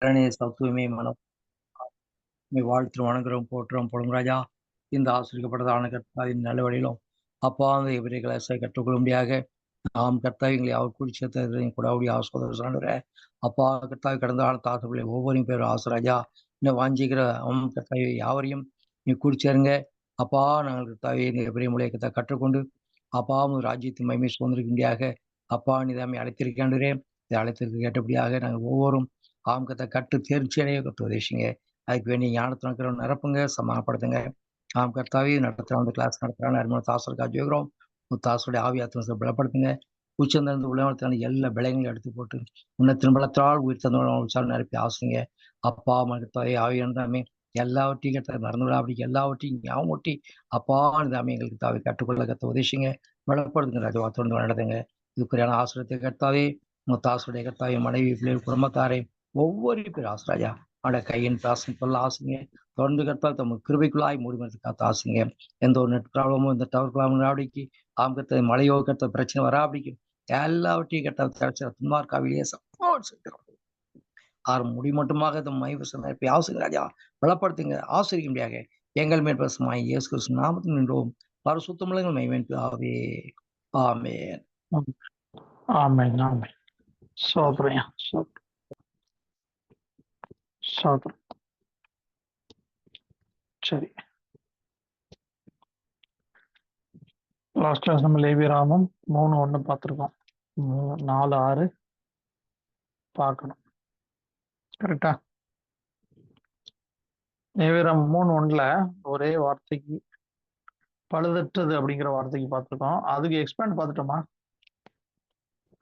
சத்துவமே மனம் வாழ்த்து வணங்குறோம் போற்றுறோம் பொழுங்கராஜா. இந்த ஆசிரியப்பட்டதான கர்த்தாவின் நல்ல வழியிலும் அப்பா அந்த இவர்களை கற்றுக்கொள்ளும்படியாக நாம் கர்த்தாவிங்களை அவர் குடிச்சத்தையும் கூட அவருடைய ஆசோதர சாண்டுற அப்பா கர்த்தாவி கடந்த கால தாசர்களை ஒவ்வொரு பேரும் ஆசராஜா இன்னும் வாஞ்சிக்கிற கர்த்தாவி யாவரையும் நீ குடிச்சேருங்க. அப்பா நாங்கள் கர்த்தாவி பெரிய முறையத்தை கற்றுக்கொண்டு அப்பா ராஜ்யத்தின் மகிமை சுதந்திரிக்கும்படியாக அப்பா நிதாமை அழைத்திருக்கின்றே. இதை அழைத்திருக்க கேட்டபடியாக நாங்கள் ஒவ்வொரும் ஆம்கத்தை கற்று தேர்ச்சி அடைய கற்றுவதேசிங்க. அதுக்கு வேண்டிய ஞானத்தை நிரப்புங்க, சமாளப்படுத்துங்க. கர்த்தாவே நடத்துகிறோம், அந்த கிளாஸ் நடத்துகிறாங்க அருமையான தாசருக்காக ஜெயிக்கிறோம். தாசருடைய ஆவியாத்மத்தை பலப்படுத்துங்க. உச்சந்திருந்து உள்ளவனத்தான எல்லா விலைகளையும் எடுத்து போட்டு உன்னத்தின் பலத்தால் உயிர் தந்தோம் நிரப்பி ஆசுங்க. அப்பா மகத்தாவே ஆவியானதாமே எல்லாவற்றையும் கட்ட மறந்து விடா அப்படி எல்லாவற்றையும் ஞாபகம் ஒட்டி அப்பா நிதாமே எங்களுக்கு தாவை கற்றுக்கொள்ள கத்த உதவிங்க. பலப்படுத்துங்க ராஜா தொடர்ந்து நடத்துங்க. இதுக்குரியான ஆசிரியத்தை கர்த்தாவே தாசருடைய கர்த்தாவே மனைவி பிள்ளைகள் குடும்பத்தாரை ஒவ்வொரு பேர் ஆசராஜா அவட கையின் பிராசம் சொல்ல ஆசைங்க. தொடர்ந்து கர்த்தால் தமக்கு கிருபைக்குள்ளாய் மூடிமரத்து காத்து ஆசைங்க. எந்த ஒரு நெட் ப்ராப்ளமோ இந்த டவர் ப்ராப்ளம் வராபடிக்கு கத்த மழையோ கத்த பிரச்சனை வராபடிக்கு எல்லாவற்றையும் கட்ட கிடைச்ச துன்மார்க்காவிலேயே சப்போர்ட் செய்கிறோம். முடி மட்டுமாக மைவசம் ஆசிரியர் ராஜா பலப்படுத்துங்க. ஆசிரிக்க முடியாக எங்கள் மேற்பசமாய் இயேசு கிறிஸ்து நாமத்தில் நின்றோம். பரிசுத்தமுள்ள மைவன் பிதாவே. ஆமென். ஆமென். ஆமென். சோத்ரம். சோத்ரம். சரி, லாஸ்ட் கிளாஸ் நம்ம லேவியராமம் 3:1 பார்த்துருக்கோம். 4:6 பார்க்கணும். கரெக்டா? லேவியராமம் 3:1 ஒரே வார்த்தைக்கு பழுதற்றது அப்படிங்கிற வார்த்தைக்கு பார்த்துருக்கோம். அதுக்கு எக்ஸ்பேண்ட் பார்த்துட்டோமா?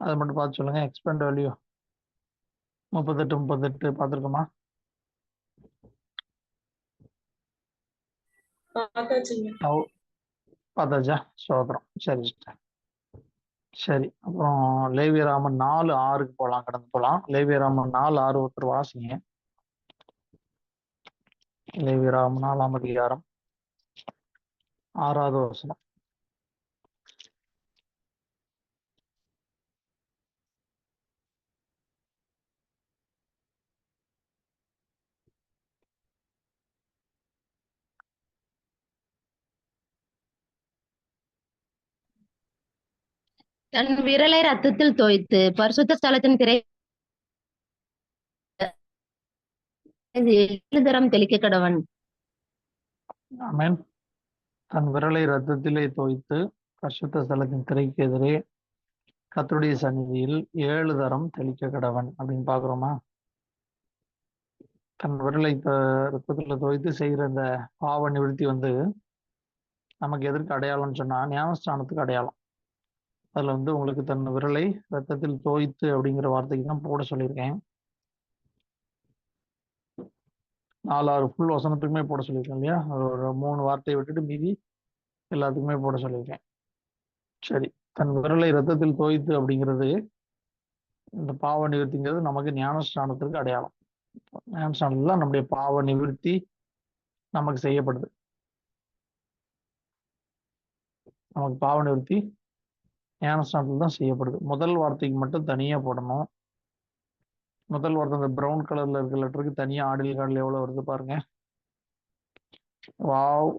அதை மட்டும் பார்த்து சொல்லுங்க. Expand value 38 பார்த்துருக்கோமா? பார்த்தாச்சா? சோதரம். சரி சரி. அப்புறம் லேவியராமன் 4:6 போகலாம், கடந்து போகலாம். லேவியராமன் 4:6 ஒருத்தர் வாசிங்க. லேவியராமன் 4ஆம் அதிகாரம் 6வது வசனம். தன் விரலை ரத்தத்தில் தோய்த்து பரிசுத்த ஸ்தலத்தின் திரை 7 தரம் தெளிக்க கடவன். ஆமென். தன் விரலை ரத்தத்திலே தோய்த்து பரிசுத்த ஸ்தலத்தின் திரைக்கு எதிரே கர்த்தருடைய சந்நிதியில் 7 தரம் தெளிக்க கடவன் அப்படின்னு பாக்குறோமா? தன் விரலை ரத்தத்துல தோய்த்து செய்கிற இந்த பாவ நிவர்த்தி நமக்கு எதற்கு அடையாளம்னு சொன்னா ஞானஸ்தானத்துக்கு அடையாளம். அதுல உங்களுக்கு தன் விரலை ரத்தத்தில் தோய்த்து அப்படிங்கிற வார்த்தைக்கு தான் போட சொல்லியிருக்கேன். 4-6 ஃபுல் வசனத்துக்குமே போட சொல்லியிருக்கேன் இல்லையா? ஒரு 3 வார்த்தையை விட்டுட்டு மீதி எல்லாத்துக்குமே போட சொல்லியிருக்கேன். சரி, தன் விரலை ரத்தத்தில் தோய்த்து அப்படிங்கிறது இந்த பாவ நிவர்த்திங்கிறது நமக்கு ஞானஸ்தானத்திற்கு அடையாளம். ஞானஸ்தானத்துல நம்முடைய பாவ நிவர்த்தி நமக்கு செய்யப்படுது. நமக்கு பாவ நிவர்த்தி ஞானஸ்தானத்தில் தான் செய்யப்படுது. முதல் வார்த்தைக்கு மட்டும் தனியா போடணும். முதல் வார்த்தை இந்த ப்ரௌன் கலர்ல இருக்க லெட்டருக்கு தனியா ஆடில் கார்டில் எவ்வளவு வருது பாருங்க. வாவ்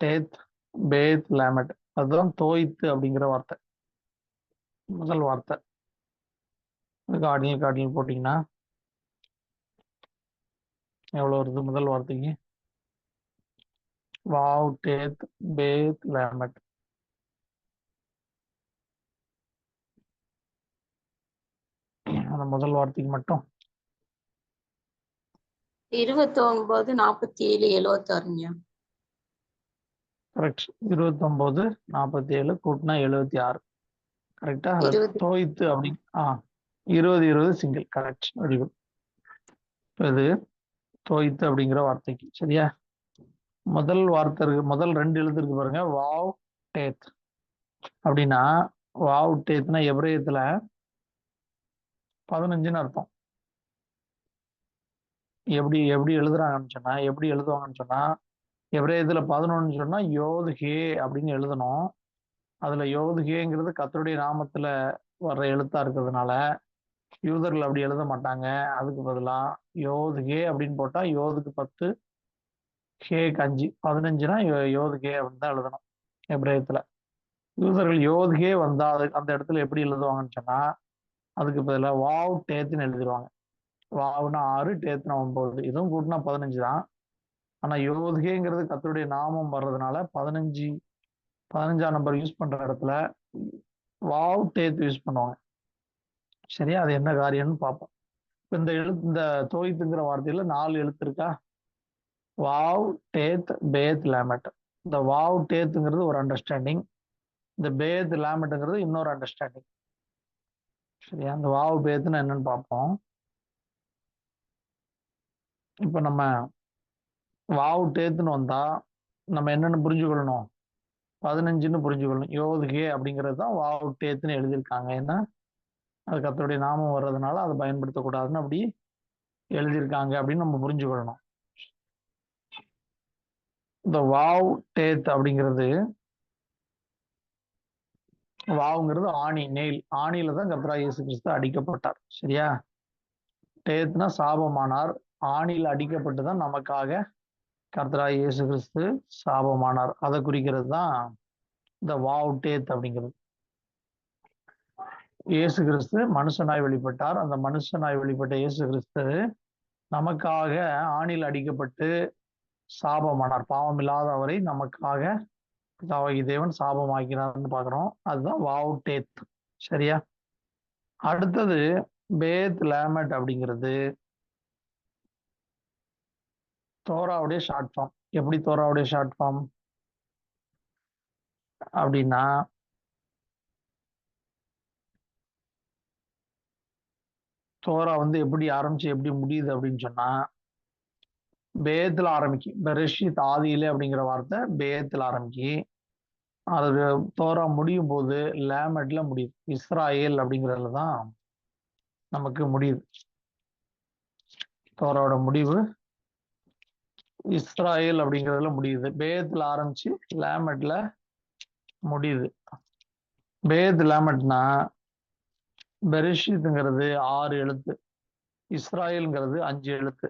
டேத் பேத் லேமட், அதுதான் தோய்த்து அப்படிங்கிற வார்த்தை, முதல் வார்த்தை. அதுக்கு ஆடில் கார்டில் போட்டீங்கன்னா எவ்வளவு வருது முதல் வார்த்தைக்கு? வாவ் டேத் பேத் லேமட். அந்த முதல் வார்த்தைக்கு மட்டும் 29 47 76. கரெக்ட். 29 47 கூட்டினா 76. கரெக்டா? தோய்த்து அப்படி 20 சிங்கிள். Correct, very good. இது தோய்த்து அப்படிங்கிற வார்த்தைக்கு சரியா? முதல் வார்த்தை முதல் 2 எழுத்து இருக்கு பாருங்க, வாவ் டேத் அப்படின்னா வாவ் டேத்னா எபிரேயத்துல 15ன்னு அர்த்தம். எப்படி எழுதுறாங்கன்னு சொன்னா, எப்படி எழுதுவாங்கன்னு சொன்னா, எபிரேயத்துல 11 சொன்னா யோது ஹே அப்படின்னு எழுதணும். அதுல யோது ஹேங்கிறது கர்த்தருடைய நாமத்துல வர்ற எழுத்தா இருக்கிறதுனால யூதர்கள் அப்படி எழுத மாட்டாங்க. அதுக்கு பதிலா யோது கே அப்படின்னு போட்டா யோதுக்கு 10, கேக்கு 5, 15னா யோது கே அப்படின்னு தான் எழுதணும் எபிரேயத்துல. யூதர்கள் யோது கே வந்தா அந்த இடத்துல எப்படி எழுதுவாங்கன்னு சொன்னா அதுக்கு பதிலா வாவ் டேத்துன்னு எழுதிடுவாங்க. வாவுனா 6, டேத்துனா 9, இதுவும் கூட்டினா 15 தான். ஆனா யோதுகேங்கிறது கர்த்தருடைய நாமம் வர்றதுனால 15ஆம் நம்பர் யூஸ் பண்ற இடத்துல வாவ் டேத் யூஸ் பண்ணுவாங்க. சரியா? அது என்ன காரியம்னு பார்ப்போம். இந்த தோய்த்துங்கிற வார்த்தையில 4 எழுத்து இருக்கா? வாவ் டேத் பேத் லேமட். இந்த வாவ் டேத்துங்கிறது ஒரு அண்டர்ஸ்டாண்டிங், இந்த பேத் லேமட்டுங்கிறது இன்னொரு அண்டர்ஸ்டாண்டிங். சரியா? இந்த வாவ் பேத்துன்னு என்னன்னு பார்ப்போம். இப்ப நம்ம வாவ் டேத்துன்னு வந்தா நம்ம என்னன்னு புரிஞ்சுக்கொள்ளணும்? 15ன்னு புரிஞ்சுக்கொள்ளணும். யோதுகே அப்படிங்கிறது தான் வாவ் டேத்துன்னு எழுதியிருக்காங்க. ஏன்னா அது கர்த்தருடைய நாமம் வர்றதுனால அதை பயன்படுத்தக்கூடாதுன்னு அப்படி எழுதியிருக்காங்க அப்படின்னு நம்ம புரிஞ்சுக்கொள்ளணும். இந்த வாவ் டேத் அப்படிங்கிறது, வாவுங்கிறது ஆணி, நெயில். ஆணியில தான் கர்த்தராகிய இயேசு கிறிஸ்து அடிக்கப்பட்டார். சரியா? டேத்னா சாபமானார். ஆணியில் அடிக்கப்பட்டு தான் நமக்காக கர்த்தராகிய இயேசு கிறிஸ்து சாபமானார். அதை குறிக்கிறது தான் இந்த வாவ் டேத் அப்படிங்கிறது. இயேசு கிறிஸ்து மனுஷனாய் வெளிப்பட்டார். அந்த மனுஷனாய் வெளிப்பட்ட இயேசு கிறிஸ்து நமக்காக ஆணியில் அடிக்கப்பட்டு சாபமானார். பாவம் இல்லாத அவரை நமக்காக பிதாவாகிய தேவன் சாபமாக்கிறார்னு பார்க்கிறோம். அதுதான் வாவ் டேத். சரியா? அடுத்தது பேத் லேமட் அப்படிங்கிறது தோராவுடைய ஷார்ட் ஃபார்ம். எப்படி தோராவுடைய ஷார்ட் ஃபார்ம் அப்படின்னா, தோரா வந்து எப்படி ஆரம்பிச்சு எப்படி முடியுது அப்படின்னு சொன்னா பேத்துல ஆரம்பிக்கும். பெரெஷித் ஆதியிலே அப்படிங்கிற வார்த்தை பேத்துல ஆரம்பிக்கி அது தோரா முடியும் போது லேமட்ல முடியுது. இஸ்ராயேல் அப்படிங்கிறதுல தான் நமக்கு முடியுது. தோராவோட முடிவு இஸ்ராயேல் அப்படிங்கிறதுல முடியுது. பேத்துல ஆரம்பிச்சு லேமட்ல முடியுது. பேத் லேமட்னா பெரிஷித்ங்கிறது 6 எழுத்து, இஸ்ராயேல்ங்கிறது 5 எழுத்து.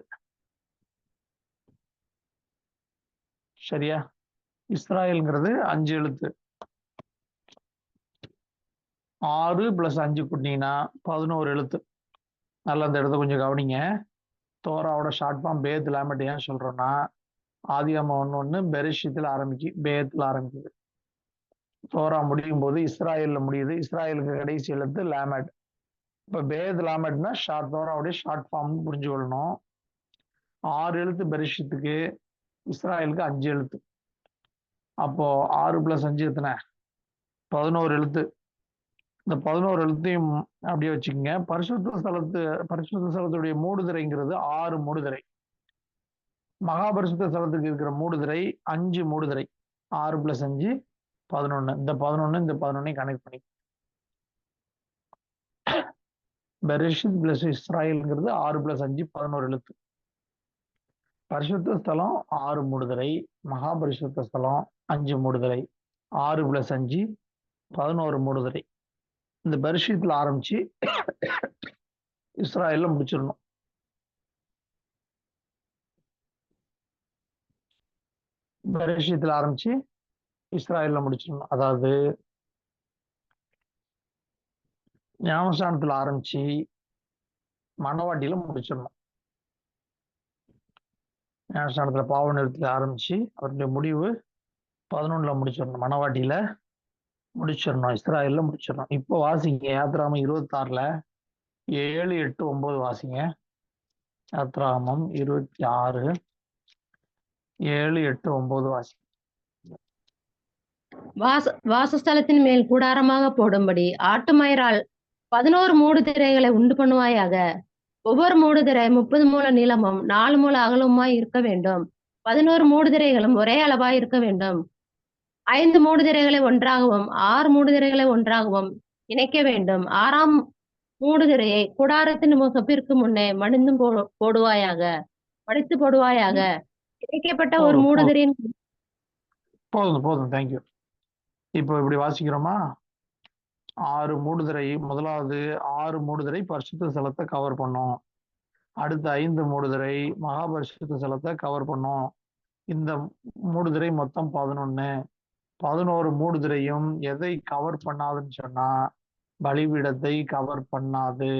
சரியா? இஸ்ராயேல்ங்கிறது 5 எழுத்து. 6 + 5 கூட்டினீங்கன்னா 11 எழுத்து. நல்ல அந்த இடத்த கொஞ்சம் கவனிங்க. தோராவோட ஷார்ட் ஃபார்ம் பேத் லேமட் ஏன் சொல்றோம்னா ஆதியாகமம் 1:1 பெரிஷித்தில் ஆரம்பிக்கு, பேத்துல ஆரம்பிக்குது. தோரா முடியும் போது இஸ்ராயேல்ல முடியுது. இஸ்ராயேலுக்கு கடைசி எழுத்து லேமட். இப்ப பேத் லேமட்னா தோராவுடைய ஷார்ட் ஃபார்ம் புரிஞ்சு கொள்ளணும். 6 எழுத்து பெரிஷித்துக்கு, இஸ்ராயலுக்கு 5 எழுத்து. அப்போ 6 + 5 எத்தனை? 11 எழுத்து. இந்த 11 எழுத்தையும் அப்படியே வச்சுக்கோங்க. பரிசுத்த ஸ்தலத்துடைய மூடுதிரைங்கிறது 6 மூடுதிரை. மகாபரிசுத்த ஸ்தலத்துக்கு இருக்கிற மூடுதிரை 5 மூடுதிரை. 6 + 5 11. இந்த 11 இந்த 11 கனெக்ட் பண்ணி பெரிஷித் பிளஸ் இஸ்ராயல்ங்கிறது 6 + 5 11 எழுத்து. பரிசுத்த ஸ்தலம் 6 மூடுதிரை, மகாபரிசுத்த ஸ்தலம் 5 மூடுதிரை. 6 + 5 11 மூடுதிரை. இந்த பெரிஷித்ல ஆரம்பிச்சு இஸ்ராயல்ல முடிச்சிடணும். பெரிஷித்ல ஆரம்பிச்சு இஸ்ராயல்ல முடிச்சிடணும். அதாவது ஞானஸ்தானத்துல ஆரம்பிச்சு மணவாட்டியில முடிச்சிடணும். ஞானஸ்தானத்துல பாவ நிறுவனத்துல ஆரம்பிச்சு அவருடைய முடிவு 11ல முடிச்சிடணும். மணவாட்டியில முடிச்சிடணும். இஸ்ராயல்ல முடிச்சிடணும். இப்போ வாசிங்க யாத்திராமம் 26ல 7, 8, 9 வாசிங்க. யாத்திராமம் 26 7, 8, 9 வாசிங்க. வாசஸ்தலத்தின் மேல் கூடாரமாக போடும்படி ஆட்டுமயிரால் 11 மூடுதிரைகளை உண்டு பண்ணுவாயாக. ஒவ்வொரு மூடுதிரை 30 மூல நீளமும் 4 மூல அகலமுமாய் இருக்க வேண்டும். 11 மூடுதிரைகளும் ஒரே அளவாய் இருக்க வேண்டும். 5 மூடுதிரைகளை ஒன்றாகவும் 6 மூடுதிரைகளை ஒன்றாகவும் இணைக்க வேண்டும். 6ஆம் மூடுதிரையை கூடாரத்தின் முகப்பிற்கு முன்னே மடித்து போடுவாயாக. இணைக்கப்பட்ட ஒரு மூடுதிரையின் போதும் தேங்க்யூ. இப்போ இப்படி வாசிக்கிறோமா? முதலாவது 6 மூடுதிரை பரிசுத்த ஸ்தலத்தை கவர் பண்ணும். அடுத்த 5 மூடுதிரை மகா பரிசுத்த ஸ்தலத்தை கவர் பண்ணும். இந்த மூடுதிரை மொத்தம் 11. 11 மூடுதிரையும் எதை கவர் பண்ணாதுன்னு சொன்னா பலிபீடத்தை கவர் பண்ணாது.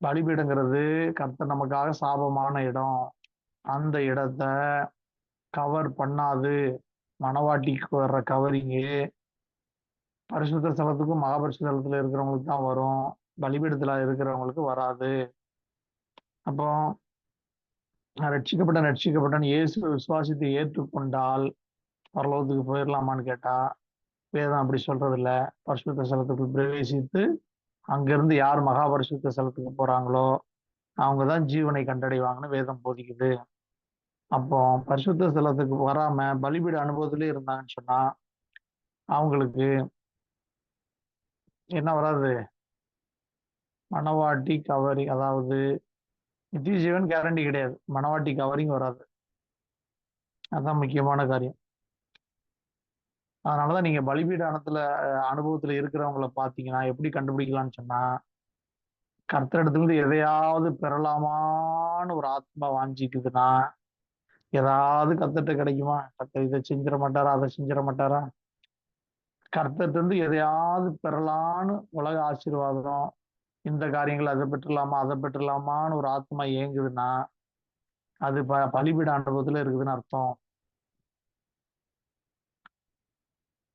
பலிபீடங்கிறது கர்த்தர் நமக்காக சாபமான இடம். அந்த இடத்த கவர் பண்ணாது. மணவாட்டிக்கு வர்ற கவரிங்கு பரிசுத்த ஸ்தலத்துக்கும் மகாபரிசுத்த ஸ்தலத்துல இருக்கிறவங்களுக்கு தான் வரும், பலிபீடத்துல இருக்கிறவங்களுக்கு வராது. அப்போ ரட்சிக்கப்பட்ட இயேசு விசுவாசித்து ஏற்றுக்கொண்டால் பரலோகத்துக்கு போயிடலாமான்னு கேட்டா வேதம் அப்படி சொல்றது இல்ல. பரிசுத்த ஸ்தலத்துக்குள் பிரவேசித்து அங்கிருந்து யார் மகாபரிசுத்த ஸ்தலத்துக்கு போறாங்களோ அவங்கதான் ஜீவனை கண்டடைவாங்கன்னு வேதம் போதிக்குது. அப்போ பரிசுத்த ஸ்தலத்துக்கு வராம பலிபீட அனுபவத்திலே இருந்தாங்கன்னு சொன்னா அவங்களுக்கு என்ன வராது? மணவாட்டி கவரிங், அதாவது நித்திய ஜீவன் கேரண்டி கிடையாது, மணவாட்டி கவரிங் வராது. அதுதான் முக்கியமான காரியம். அதனாலதான் நீங்க பலிபீட அனுபவத்துல இருக்கிறவங்களை பாத்தீங்கன்னா எப்படி கண்டுபிடிக்கலாம்னு சொன்னா, கர்த்தரிடத்துல எதையாவது பெறலாமான்னு ஒரு ஆத்மா வாஞ்சிக்குதுன்னா ஏதாவது கர்த்தர்ட்ட கிடைக்குமா? கர்த்தர் இதை செஞ்சிட மாட்டாரா, அதை செஞ்சிட மாட்டாரா? கர்த்தர்ட்ட இருந்து எதையாவது பெறலான்னு உலக ஆசீர்வாதம், இந்த காரியங்கள் அதை பெற்றுலாமான்னு ஒரு ஆத்மா ஏங்குதுன்னா அது பலிபீட அனுபவத்துல இருக்குதுன்னு அர்த்தம்.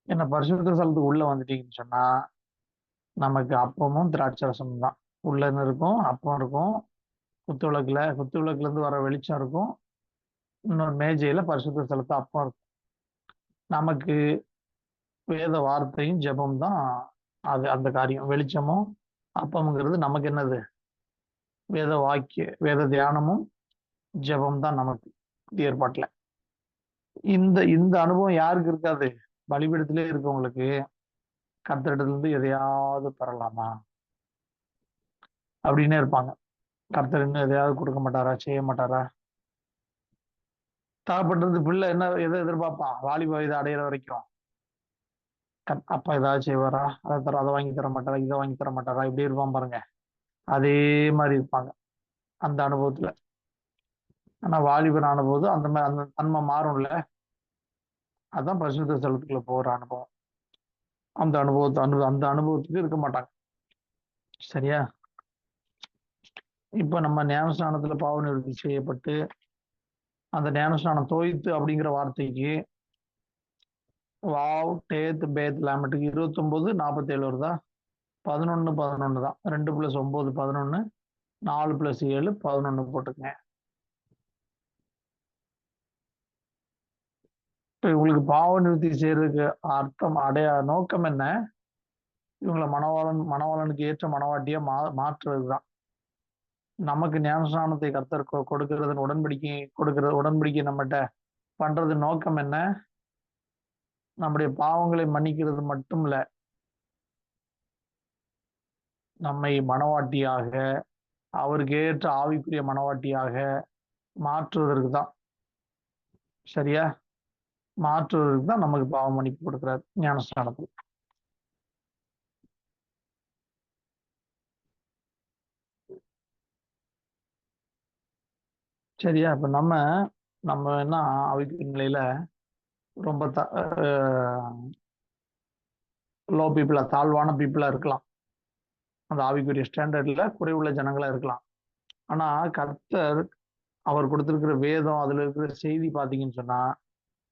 என்ன பரிசுத்த ஸ்தலத்துக்கு உள்ள வந்துட்டீங்கன்னு சொன்னா நமக்கு அப்பமும் திராட்சரசமும் தான். உள்ளன்னு இருக்கும், அப்பம் இருக்கும், குத்துவிளக்குல இருந்து வர வெளிச்சம் இருக்கும், இன்னொரு மேஜையில பரிசுத்த ஸ்தலத்து அப்பம் இருக்கும். நமக்கு வேத வார்த்தையும் ஜெபம் தான் அது. அந்த காரியம் வெளிச்சமும் அப்பம்ங்கிறது நமக்கு என்னது? வேத தியானமும் ஜெபம் தான் நமக்கு ஏற்பாட்டுல. இந்த அனுபவம் யாருக்கு இருக்காது? பலிபீடத்திலே இருக்கவங்களுக்கு கர்த்தரிடத்துல இருந்து எதையாவது பெறலாமா அப்படின்னே இருப்பாங்க. கர்த்தர் இன்னும் எதையாவது கொடுக்க மாட்டாரா, செய்ய மாட்டாரா? தகப்பட்டது பிள்ளை எதை எதிர்பார்ப்பான்? வாலிப வயது அடையிற வரைக்கும் அப்பா ஏதாவது செய்வாரா, அதை வாங்கி தர மாட்டாரா, இதை வாங்கி தர மாட்டாரா, இப்படி இருப்பான் பாருங்க. அதே மாதிரி இருப்பாங்க அந்த அனுபவத்துல. ஆனா வாலிபன் ஆனபோது அந்த மாதிரி அந்த தன்மை மாறும்ல. அதான் பரிசுத்த ஸ்தலத்துக்குள்ள போற அனுபவம். அந்த அனுபவத்துக்கு இருக்க மாட்டாங்க. சரியா? இப்ப நம்ம ஞானஸ்நானத்துல பாவ நிவர்த்தி செய்யப்பட்டு அந்த ஞானஸ்நானம் தோய்த்து அப்படிங்கிற வார்த்தைக்கு வாவ் டேத் பேத் லாமட்டுக்கு 29:47 வருதா? 11 தான். 2 + 9 11, 4 + 7 11 போட்டுக்கங்க. இப்ப உங்களுக்கு பாவ நிவர்த்தி செய்யறதுக்கு அர்த்தம் நோக்கம் என்ன? இவங்களை மணவாளனுக்கு ஏற்ற மணவாட்டியா மாற்றுறதுதான். நமக்கு ஞானஸ்நானத்தை கர்த்தர் கொடுக்கறதன் உடன்படிக்கை நம்மகிட்ட பண்றது நோக்கம் என்ன? நம்முடைய பாவங்களை மன்னிக்கிறது மட்டும் இல்ல, நம்மை மணவாட்டியாக, அவருக்கு ஏற்ற ஆவிக்குரிய மணவாட்டியாக மாற்றுவதற்கு தான். சரியா? மாற்றுவதற்கு தான் நமக்கு பாவ மன்னிப்பு கொடுக்கிறார் ஞானஸ்நானத்தில். சரியா? இப்ப நம்ம என்ன ஆவிக்குரிய நிலையில ரொம்ப லோ பீப்புளா, தாழ்வான பீப்புளா இருக்கலாம். அந்த ஆவிக்குரிய ஸ்டாண்டர்ட்ல குறைவுள்ள ஜனங்களா இருக்கலாம். ஆனா கர்த்தர் அவர் கொடுத்திருக்கிற வேதம், அதுல இருக்கிற செய்தி பாத்தீங்கன்னு சொன்னா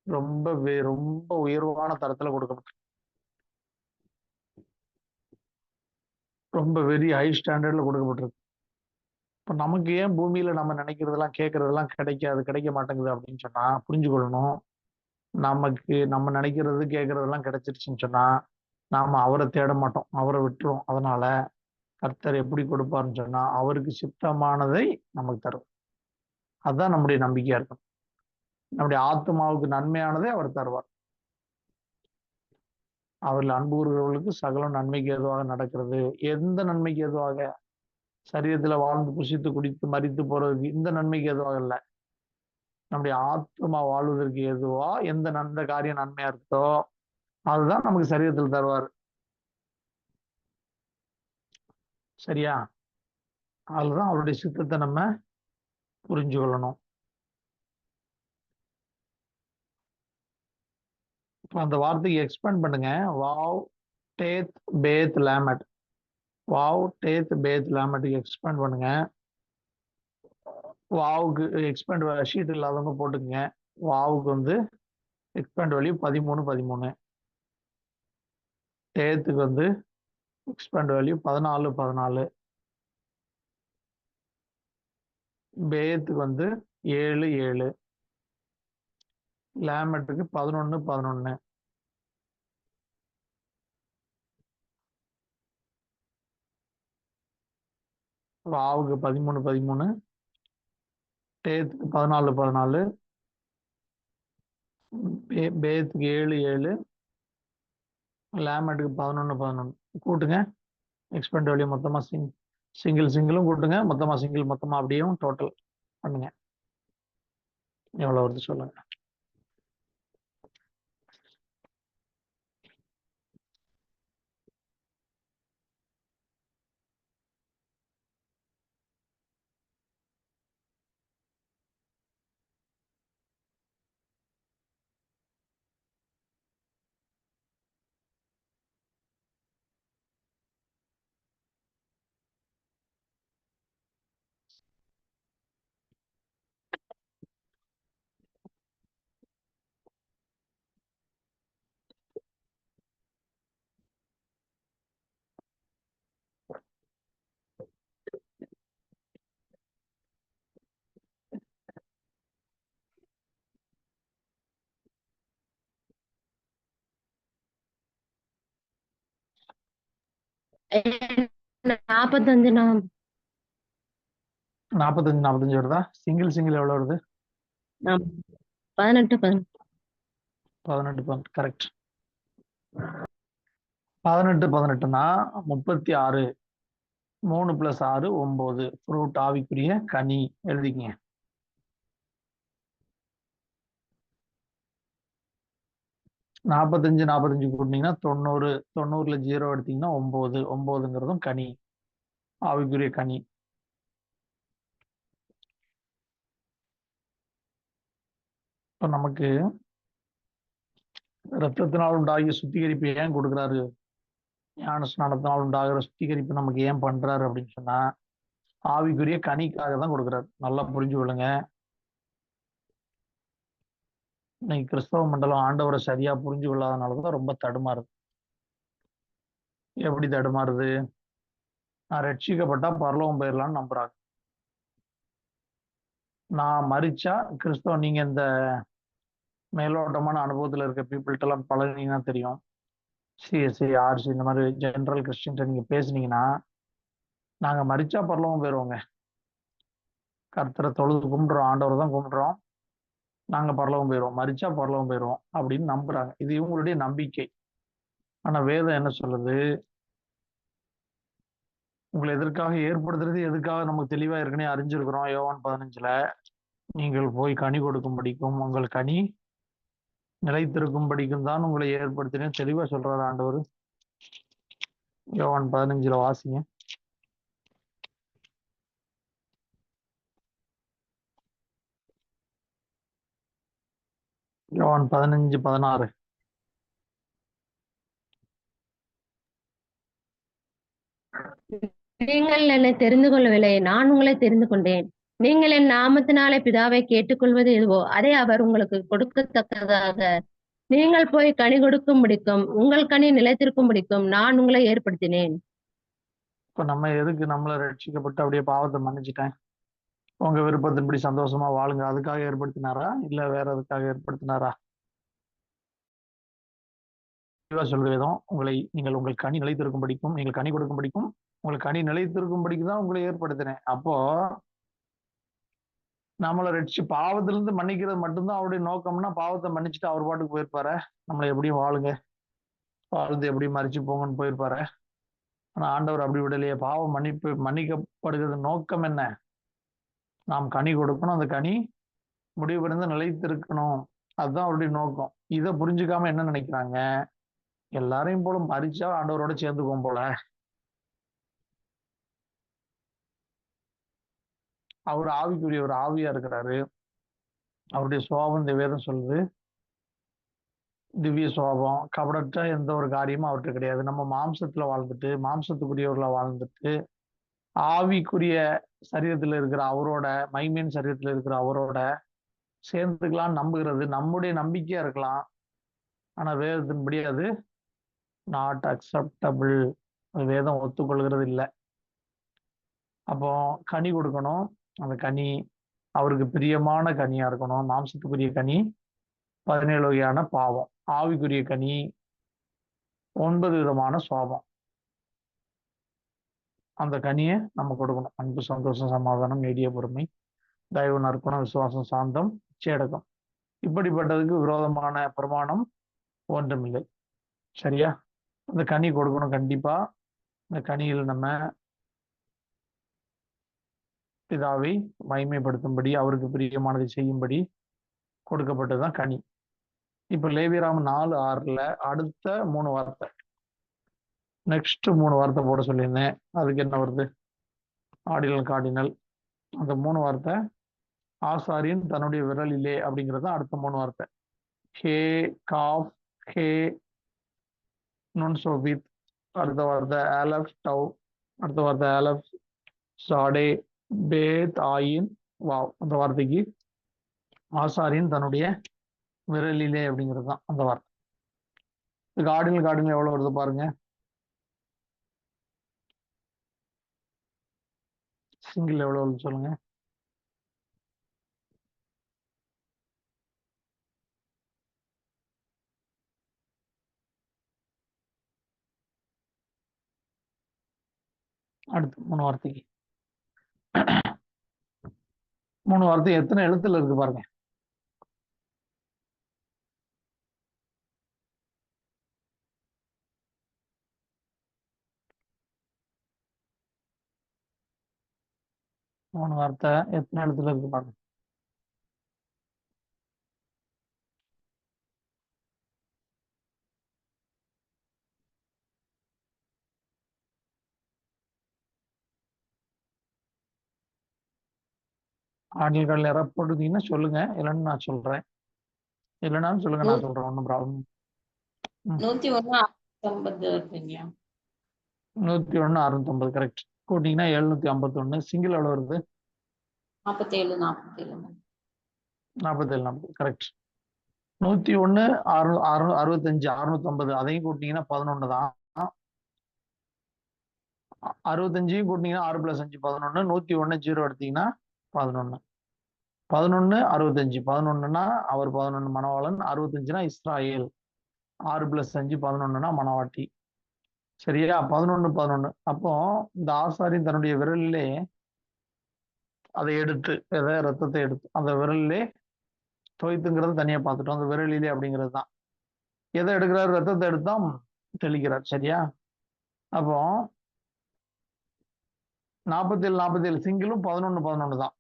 ரொம்ப ரொம்ப உயர்வான தரத்துல கொடுக்கப்பட்டு, ரொம்ப வெரி ஹை ஸ்டாண்டர்ட்ல கொடுக்கப்பட்டிருக்கு. இப்ப நமக்கு ஏன் பூமியில நம்ம நினைக்கிறதெல்லாம் கேட்கறதெல்லாம் கிடைக்க மாட்டேங்குது அப்படின்னு சொன்னா புரிஞ்சுக்கொள்ளணும். நம்ம நினைக்கிறது கேட்கறதெல்லாம் கிடைச்சிருச்சுன்னு சொன்னா நாம அவரை தேட மாட்டோம், அவரை விட்டுருவோம். அதனால கர்த்தர் எப்படி கொடுப்பாருன்னு சொன்னா அவருக்கு சித்தமானதை நமக்கு தரும். அதுதான் நம்முடைய நம்பிக்கையா இருக்கும். நம்முடைய ஆத்மாவுக்கு நன்மையானதை அவர் தருவார். அவர்கள் அன்பு கூறுகிறவர்களுக்கு சகலம் நன்மைக்கு ஏதுவாக நடக்கிறது. எந்த நன்மைக்கு ஏதுவாக? சரீரத்துல வாழ்ந்து புசித்து குடித்து மரித்து போறதுக்கு இந்த நன்மைக்கு ஏதுவாக இல்லை. நம்முடைய ஆத்மா வாழ்வதற்கு ஏதுவா எந்த காரியம் நன்மையா இருக்கோ அதுதான் நமக்கு சரீரத்தில் தருவார். சரியா? அதுதான் அவருடைய சித்தத்தை நம்ம புரிஞ்சு கொள்ளணும். இப்ப அந்த வார்த்தைக்கு எக்ஸ்பேண்ட் பண்ணுங்க. வாவ் டேத் பேத் லேமட். வாவ் டேத் பேத் லேமட்டுக்கு எக்ஸ்பேண்ட் பண்ணுங்க. வாவுக்கு எக்ஸ்பேண்ட் ஷீட் இல்லாதவங்க போட்டுக்கங்க. வாவுக்கு வந்து எக்ஸ்பேண்ட் வேல்யூ 13 13. டேத்துக்கு வந்து எக்ஸ்பேண்ட் வேல்யூ 14 14. பேத்துக்கு வந்து 7 7. லேமட்டுக்கு 11 11. வாவுக்கு 13 13. டேத்துக்கு 14 14. பேத்துக்கு 7 7. லேமட்டுக்கு 11 11. கூட்டுங்க. எக்ஸ்பெண்ட் வேல்யூ மொத்தமா சிங்கிள் சிங்கிளும் கூட்டுங்க, மொத்தமா சிங்கிள் மொத்தமா அப்படியும் டோட்டல் பண்ணுங்க. எவ்வளவு வருது சொல்லுங்க. நாற்பத்தஞ்சு 45 45 வருதா? சிங்கிள் சிங்கிள் எவ்வளவு வருது? 18 18 18. கரெக்ட். 18 18னா 36. 3 + 6 9. ஃப்ரூட் ஆவிக்குரிய கனி எழுதிக்கங்க. நாற்பத்தஞ்சு 45 கூட்டினீங்கன்னா 90. 90ல 0 எடுத்தீங்கன்னா 9. 9ங்கிறதும் கனி, ஆவிக்குரிய கனி. இப்ப நமக்கு ரத்தத்தினால் உண்டாகிய சுத்திகரிப்பு ஏன் கொடுக்குறாரு? ஞான ஸ்நானத்தினால் உண்டாகிற சுத்திகரிப்பு நமக்கு ஏன் பண்றாரு அப்படின்னு சொன்னா, ஆவிக்குரிய கனிக்காக தான் கொடுக்குறாரு. நல்லா புரிஞ்சு கொள்ளுங்க. இன்னைக்கு கிறிஸ்தவ மண்டலம் ஆண்டவரை சரியா புரிஞ்சு கொள்ளாதனாலதான் ரொம்ப தடுமாறுது. எப்படி தடுமாறுது? நான் ரட்சிக்கப்பட்டா பரலோகம் போயிடலாம்னு நம்புறாங்க. நான் மரிச்சா கிறிஸ்தவம், நீங்க இந்த மேலோட்டமான அனுபவத்துல இருக்க பீப்புள்கிட்ட எல்லாம் பழகினீங்கன்னா தெரியும். சிஎஸ்சி ஆர்சி இந்த மாதிரி ஜெனரல் கிறிஸ்டின்ட்ட நீங்க பேசுனீங்கன்னா, நாங்க மரிச்சா பரலோகம் போயிடுவோங்க, கர்த்தரை தொழுது கும்பிடுறோம், ஆண்டவரை தான் கும்பிடுறோம், நாங்க பரலோகம் போயிடுவோம், மரிச்சா பரலோகம் போயிடுவோம் அப்படின்னு நம்புறாங்க. இது இவங்களுடைய நம்பிக்கை. ஆனா வேதம் என்ன சொல்லுது? உங்களை எதற்காக ஏற்படுத்துறது, எதுக்காக நமக்கு தெளிவா ஏற்கனவே அறிஞ்சிருக்கிறோம். யோவான் 15ல நீங்கள் போய் கனி கொடுக்கும்படிக்கும் உங்கள் கனி நிலைத்திருக்கும்படிக்கும் தான் உங்களை ஏற்படுத்தினேன் தெளிவா சொல்றாரு ஆண்டவர். யோவான் 15ல வாசிங்க. யோவான் 15 16. நீங்கள் என்னை தெரிந்து கொள்ளவில்லை, நான் உங்களை தெரிந்து கொண்டேன். நீங்கள் என் நாமத்தினாலே பிதாவை கேட்டுக்கொள்வது எதுவோ அதை அவர் உங்களுக்கு கொடுக்கத்தக்கதாக நீங்கள் போய் கனி கொடுக்கும்படிக்கும் உங்கள் கனி நிலைத்திருக்கும்படிக்கும் நான் உங்களை ஏற்படுத்தினேன். இப்ப நம்ம எதுக்கு நம்மளை ரட்சிக்கப்பட்டு அப்படியே பாவத்தை மன்னிச்சுட்டேன், உங்க விருப்பத்தின்படி சந்தோஷமா வாழுங்க, அதுக்காக ஏற்படுத்தினாரா இல்ல வேற எதுக்காக ஏற்படுத்தினாரா? சொல்லுவேதும் நீங்கள் உங்கள் கனி நிலைத்திருக்கும்படிக்கும், நீங்கள் கனி கொடுக்கும்படிக்கும் உங்கள் கனி நிலைத்திருக்கும்படிக்கு தான் உங்களை ஏற்படுத்தினேன். அப்போ நம்மளை ரட்சி பாவத்திலிருந்து மன்னிக்கிறது மட்டும்தான் அவருடைய நோக்கம்னா, பாவத்தை மன்னிச்சுட்டு அவர் பாட்டுக்கு போயிருப்பாரு, நம்மளை எப்படியும் வாழுங்க, வாழ்ந்து எப்படி மறிச்சு போங்கன்னு போயிருப்பாரு. ஆனா ஆண்டவர் அப்படி விடலையே. பாவம் மன்னிக்கப்படுகிறது நோக்கம் என்ன? நாம் கனி கொடுக்கணும், அந்த கனி முடிவு பிறந்து நிலைத்திருக்கணும், அதுதான் அவருடைய நோக்கம். இதை புரிஞ்சுக்காம என்ன நினைக்கிறாங்க? எல்லாரையும் போல மறிச்சா ஆண்டவரோட சேர்ந்துக்கும் போல. அவர் ஆவிக்குரிய ஒரு ஆவியா இருக்கிறாரு. அவருடைய சுபாவம் இந்த வேதம் சொல்லுது, திவ்ய சுபாவம், கபடற்ற எந்த ஒரு காரியமும் அவர்கிட்ட கிடையாது. நம்ம மாம்சத்துல வாழ்ந்துட்டு, மாம்சத்துக்குரியவர்களா வாழ்ந்துட்டு, ஆவிக்குரிய சரீரத்துல இருக்கிற அவரோட, மைமேன் சரீரத்துல இருக்கிற அவரோட சேர்ந்துக்கலாம் நம்புகிறது நம்முடைய நம்பிக்கையா இருக்கலாம். ஆனா வேதத்தின்படி அது நாட் அக்செப்டபிள். வேதம் ஒத்துக்கொள்கிறது இல்லை. அப்போ கனி கொடுக்கணும். அந்த கனி அவருக்கு பிரியமான கனியா இருக்கணும். மாம்சத்துக்குரிய கனி 17 வகையான பாவம், ஆவிக்குரிய கனி 9 விதமான சுவாபம். அந்த கனியை நம்ம கொடுக்கணும். அன்பு, சந்தோஷம், சமாதானம், நீடிய பொறுமை, தயவு, நற்குணம், விசுவாசம், சாந்தம், சேடகம். இப்படிப்பட்டதுக்கு விரோதமான பிரமாணம் ஒன்றுமில்லை. சரியா? அந்த கனி கொடுக்கணும் கண்டிப்பா. இந்த கனியில் நம்ம பிதாவை மகிமைப்படுத்தும்படி, அவருக்கு பிரியமானதை செய்யும்படி கொடுக்கப்பட்டதுதான் கனி. இப்ப லேவியராமன் 4:6 அடுத்த 3 வார்த்தை, நெக்ஸ்ட் 3 வார்த்தை போட சொல்லியிருந்தேன். அதுக்கு என்ன வருது? ஆடினல், கார்டினல். அந்த 3 வார்த்தை ஆசாரியன் தன்னுடைய விரலிலே அப்படிங்கிறது அடுத்த 3 வார்த்தை. ஹே, காஃப், ஹே, நுன் சோபித். அடுத்த வார்த்தை ஆலப், டவ். அடுத்த வார்த்தை ஆலப், சாடே, பேத், ஆயின், வாவ். அந்த வார்த்தைக்கு ஆசாரியன் தன்னுடைய விரலிலே அப்படிங்கிறது தான் அந்த வார்த்தை. கார்டினல், கார்டினல் எவ்வளவு வருது பாருங்க. சிங்கிள் எவ்வளவு வருது சொல்லுங்க. அடுத்து 3 வார்த்தைக்கு 3 வார்த்தை எத்தனை எழுத்துல இருக்கு பாருங்க. மூணு வார்த்தை எத்தனை எழுத்துல இருக்கு பாருங்க. ஆடியோ யாராவது போட்டுருந்தீங்கன்னா சொல்லுங்க, இல்லைன்னு நான் சொல்றேன். இல்லைனாலும் சொல்லுங்க, நான் சொல்றேன். ஒன்றும் ப்ராப்ளம். 101 வருதுங்கய்யா. 101 650 கரெக்ட். கூட்டிங்கன்னா 751. சிங்கிள் எவ்வளவு வருது? 47 47 கரெக்ட். 101 65 650 அதையும் கூட்டிங்கன்னா 11 தான். 65 கூட்டிங்கன்னா 6 + 5 11. 101 0 எடுத்தீங்கன்னா 11. 11 65. 11னா அவர் 11 மணவாளன், 65னா இஸ்ராயேல், 6 + 5 11னா மணவாட்டி. சரியா? 11 11. அப்போ இந்த ஆசாரியன் தன்னுடைய விரலிலே அதை எடுத்து, ரத்தத்தை எடுத்து அந்த விரலிலே தோய்த்துங்கிறது தனியா பார்த்துட்டோம். அந்த விரலிலே அப்படிங்கிறது தான். எதை எடுக்கிறார்? ரத்தத்தை எடுத்தான் தெளிக்கிறார். சரியா? அப்போ 47 47 சிங்கிளும் 11 11 தான்.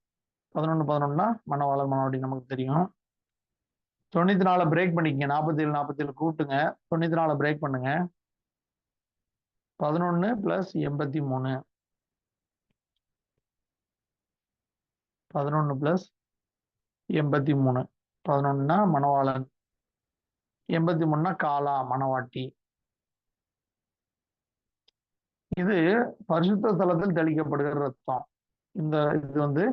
11 11னா மணவாளன் மணவாட்டி நமக்கு தெரியும். 94 பிரேக் பண்ணிக்கங்க. 47 47 கூட்டுங்க. 94 பிரேக் பண்ணுங்க. 11 + 83. 11 + 83. 11னா மணவாளன், 83னா காலா மணவாட்டி. இது பரிசுத்த ஸ்தலத்தில் தெளிக்கப்படுகிற ரத்தம். இது வந்து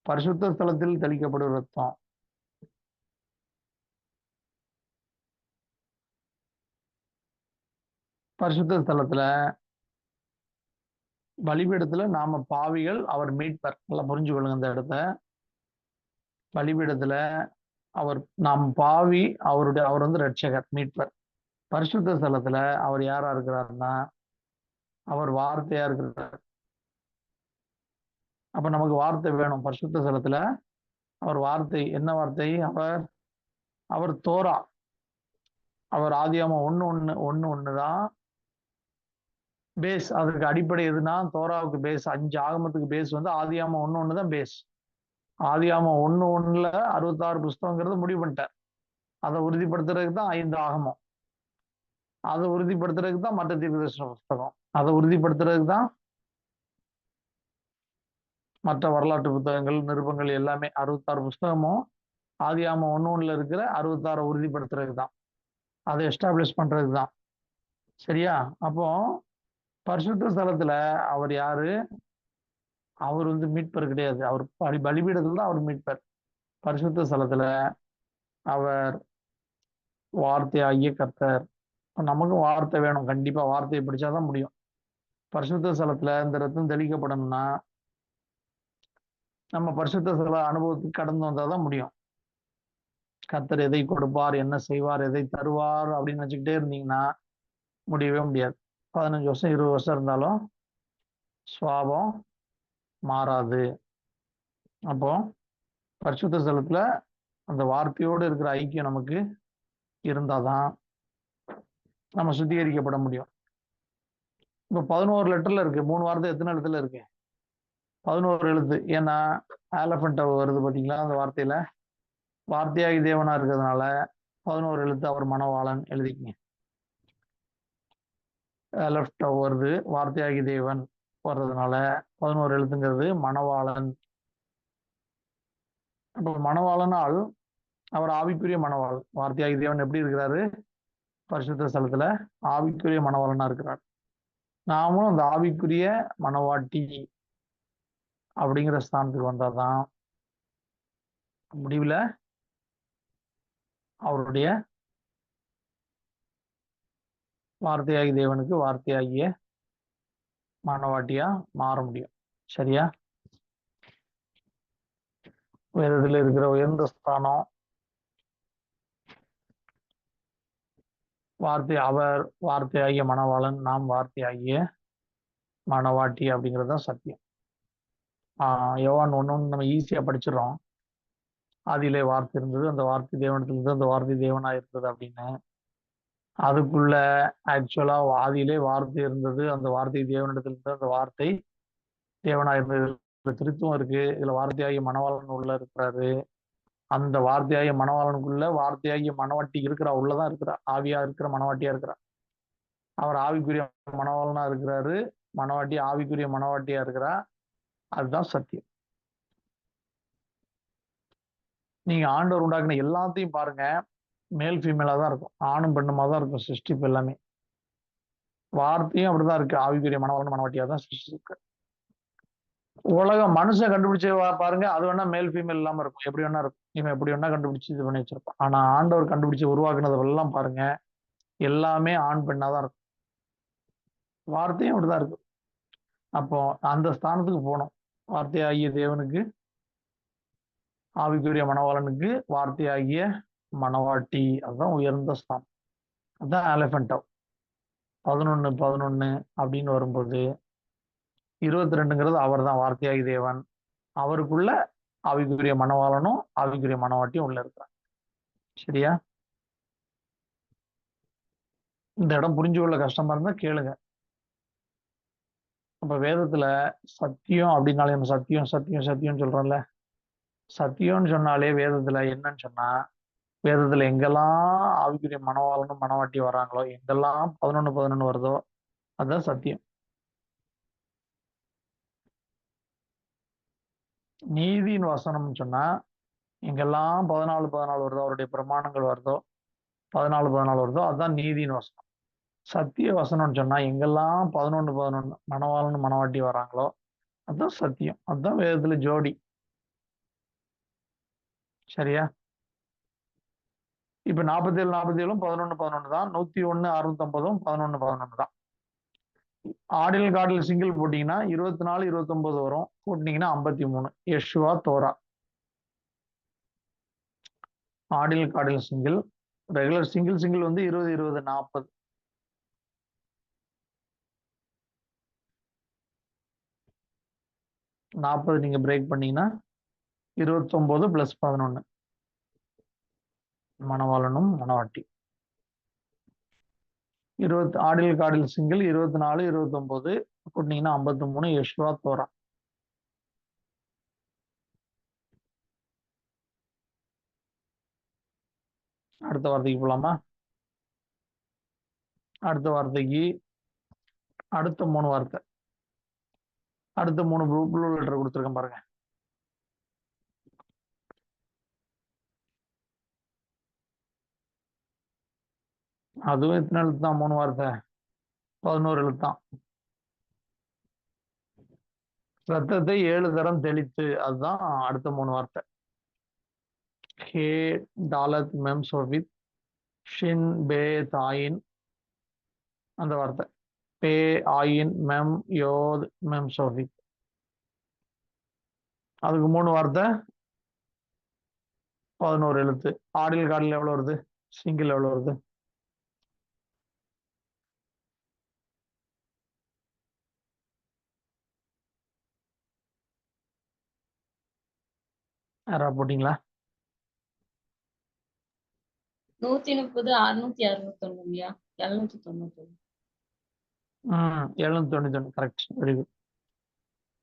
பரிசுத்த ஸ்தலத்தில் தெளிக்கப்படுகிற ரத்தம். பரிசுத்த ஸ்தலத்துல பலிபீடத்துல நாம பாவிகள், அவர் மீட்பர். நல்லா புரிஞ்சு கொள்ளுங்க இந்த இடத்த. பலிபீடத்துல நாம் பாவி, அவர் வந்து ரட்சகர், மீட்பர். பரிசுத்த ஸ்தலத்துல அவர் யாரா இருக்கிறாருன்னா அவர் வார்த்தையா இருக்கிறார். அப்ப நமக்கு வார்த்தை வேணும். பரிசுத்த ஸ்தலத்துல அவர் வார்த்தை. என்ன வார்த்தை? அவர் தோரா. அவர் ஆதியாகமம் 1:1 தான் பேஸ். அதுக்கு அடிப்படை எதுனா தோராவுக்கு பேஸ். 5 ஆகமத்துக்கு பேஸ் வந்து ஆதியாகமம் 1:1 தான் பேஸ். ஆதியாகமம் 1:1 66 புஸ்தகங்கிறது முடிவு பண்ணிட்டார். அதை உறுதிப்படுத்துறதுக்கு தான் 5 ஆகமம். அதை உறுதிப்படுத்துறதுக்கு தான் மற்ற தீர்க்கதரிசன புஸ்தகம். அதை உறுதிப்படுத்துறதுக்கு தான் மற்ற வரலாற்று புத்தகங்கள், நிருபங்கள் எல்லாமே. 66 புஸ்தகமும் ஆதியாகமம் 1:1 இருக்கிற 66 உறுதிப்படுத்துறதுக்கு தான், அதை எஸ்டாப்ளிஷ் பண்றதுக்கு தான். சரியா? அப்போ பரிசுத்த ஸ்தலத்துல அவர் யாரு? அவர் மீட்பர் கிடையாது. அவர் பலிபீடத்துல தான் அவர் மீட்பர். பரிசுத்த ஸ்தலத்துல அவர் வார்த்தையாகிய கர்த்தர். நமக்கும் வார்த்தை வேணும், கண்டிப்பா வார்த்தையை பிடிச்சாதான் முடியும். பரிசுத்த ஸ்தலத்துல இந்த ரத்தம் தெளிக்கப்படணும்னா நம்ம பரிசுத்த ஸ்தல அனுபவத்துக்கு கடந்து வந்தாதான் முடியும். கர்த்தர் எதை கொடுப்பார், என்ன செய்வார், எதை தருவார் அப்படின்னு நினைச்சுக்கிட்டே இருந்தீங்கன்னா முடியவே முடியாது. 15 வருஷம் 20 வருஷம் இருந்தாலும் சுவாபம் மாறாது. அப்போ பரிசுத்த ஸ்தலத்துல அந்த வார்த்தையோடு இருக்கிற ஐக்கியம் நமக்கு இருந்தாதான் நம்ம சுத்திகரிக்கப்பட முடியும். இப்போ 11 லெட்டர்ல இருக்கு. 3 வார்த்தை எத்தனை எழுத்துல இருக்கு? 11 எழுத்து. ஏன்னா ஆலஃபண்ட் வருது பாத்தீங்களா அந்த வார்த்தையில. வார்த்தையாகி தேவனா இருக்கிறதுனால 11 எழுத்து. அவர் மணவாளன் எழுதிக்கங்க. ஆலஃப்ட் வருது, வார்த்தையாகி தேவன் வர்றதுனால 11 எழுத்துங்கிறது மணவாளன். அப்போ மணவாளனால் அவர் ஆவிக்குரிய மணவாளன். வார்த்தையாகி தேவன் எப்படி இருக்கிறாரு? பரிசுத்த ஸ்தலத்துல ஆவிக்குரிய மணவாளனா இருக்கிறார். நாமும் அந்த ஆவிக்குரிய மணவாட்டி அப்படிங்கிற ஸ்தானத்துக்கு வந்தாதான் முடிவுல அவருடைய வார்த்தையாகி தேவனுக்கு வார்த்தையாகிய மணவாட்டியா மாற முடியும். சரியா? வேதத்துல இருக்கிற உயர்ந்த ஸ்தானம் அவர் வார்த்தையாகிய மணவாளன், நாம் வார்த்தையாகிய மணவாட்டி அப்படிங்கிறது தான் சத்தியம். யோவான் 1:1 நம்ம ஈஸியா படிச்சிடறோம். ஆதியிலே வார்த்தை இருந்தது, அந்த வார்த்தை தேவனத்தில் இருந்தது, அந்த வார்த்தை தேவனா இருந்தது அப்படின்னு. அதுக்குள்ள ஆக்சுவலா ஆதியிலே வார்த்தை இருந்தது, அந்த வார்த்தை தேவனிடத்தில் இருந்தது, அந்த வார்த்தை தேவனா இருந்தது. திருத்துவம் இருக்கு. இதுல வார்த்தையாகிய மணவாளன் உள்ள இருக்கிறாரு. அந்த வார்த்தையாகிய மணவாளனுக்குள்ள வார்த்தையாகிய மணவாட்டி இருக்கிறா, உள்ளதான் இருக்கிறா, ஆவியா இருக்கிற மணவாட்டியா இருக்கிறா. அவர் ஆவிக்குரிய மணவாளனா இருக்கிறாரு, மணவாட்டி ஆவிக்குரிய மணவாட்டியா இருக்கிறா. அதுதான் சத்தியம். நீங்க ஆண்டவர் உண்டாக்குன எல்லாத்தையும் பாருங்க, மேல் ஃபீமேலா தான் இருக்கும், ஆணும் பெண்ணுமா தான் இருக்கும் சிருஷ்டிப்பு எல்லாமே. வார்த்தையும் அப்படிதான் இருக்கு, ஆவிக்குரிய மணவாளன் மணவாட்டியா தான் சிருஷ்டிக்கு. உலகம் மனுஷன் கண்டுபிடிச்ச பாருங்க, அது வேணா மேல் ஃபீமேல் இல்லாம இருக்கும், எப்படி வேணா இருக்கும், இவன் எப்படி வேணா கண்டுபிடிச்சு இது பண்ணி வச்சிருப்பான். ஆனா ஆண்டவர் கண்டுபிடிச்சு உருவாக்குனதெல்லாம் பாருங்க, எல்லாமே ஆண் பெண்ணா தான் இருக்கும். வார்த்தையும் அப்படிதான் இருக்கு. அப்போ அந்த ஸ்தானத்துக்கு போனோம். வார்த்தையாகிய தேவனுக்கு, ஆவிக்குரிய மணவாளனுக்கு வார்த்தையாகிய மணவாட்டி, அதுதான் உயர்ந்த ஸ்தானம். அதுதான் ஆலஃபண்டவ். 11:11 அப்படின்னு வரும்போது 22ங்கிறது அவர் தான், வார்த்தையாகி தேவன். அவருக்குள்ள ஆவிக்குரிய மணவாளனும் ஆவிக்குரிய மணவாட்டியும் உள்ள இருக்கிறாங்க. சரியா? இந்த இடம் புரிஞ்சு கொள்ள கஷ்டமா இருந்தா கேளுங்க. அப்ப வேதத்துல சத்தியம் அப்படின்னாலே நம்ம சத்தியம் சத்தியம் சத்தியம் சொல்றோம்ல. சத்தியம்னு சொன்னாலே வேதத்துல என்னன்னு சொன்னா, வேதத்துல எங்கெல்லாம் ஆவிக்குரிய மணவாளனும் மணவாட்டி வராங்களோ, எங்கெல்லாம் 11:11 வருதோ அதுதான் சத்தியம். நீதியின் வசனம்னு சொன்னா எங்கெல்லாம் 14:14 வருதோ, அவருடைய பிரமாணங்கள் வருதோ, 14:14 வருதோ அதுதான் நீதியின் வசனம். சத்திய வசனம்னு சொன்னா எங்கெல்லாம் 11:11 மணவாளன் மணவாட்டி வராங்களோ அதுதான் சத்தியம். அதுதான் வேதத்துல ஜோடி. சரியா? இப்ப 47:47 11:11 தான். 101 650 11:11 தான். ஆடில் காடில் சிங்கிள் போட்டீங்கன்னா 24 29 வரும், போட்டீங்கன்னா 53. Yeshua Torah. ஆடில் காடில் சிங்கிள், ரெகுலர் சிங்கிள் 20 20 40. 40 நீங்க பிரேக் பண்ணீங்கன்னா 29 + 11 மணவாளனும் மணவாட்டி. ஆடில் காடில் சிங்கிள் 24 29 கூட்டினீங்கன்னா 53. Yeshua Torah. அடுத்த வார்த்தைக்கு போலாமா? அடுத்த வார்த்தைக்கு அடுத்த 3 வார்த்தை, அடுத்த 3 ப்ளூ லெட்டர் கொடுத்துருக்கேன் பாருங்க. அதுவும் எத்தனை எழுத்து தான்? 3 வார்த்தை, 11 எழுத்து தான். ரத்தத்தை 7 தரம் தெளித்து, அதுதான் அடுத்த 3 வார்த்தை. ஹே டாலத் மெம் சோபித் ஷின் பே தாயின், அந்த வார்த்தை. பே ஆயின் மெம் யோத் மெம் சோபித், அதுக்கு 3 வார்த்தை, 11 எழுத்து. ஆடில் காடில் எவ்வளவு வருது? சிங்கிள் எவ்வளவு வருது? யாரா போட்டீங்களா? 130, 661 791. 791, கரெக்ட், வெரி குட்.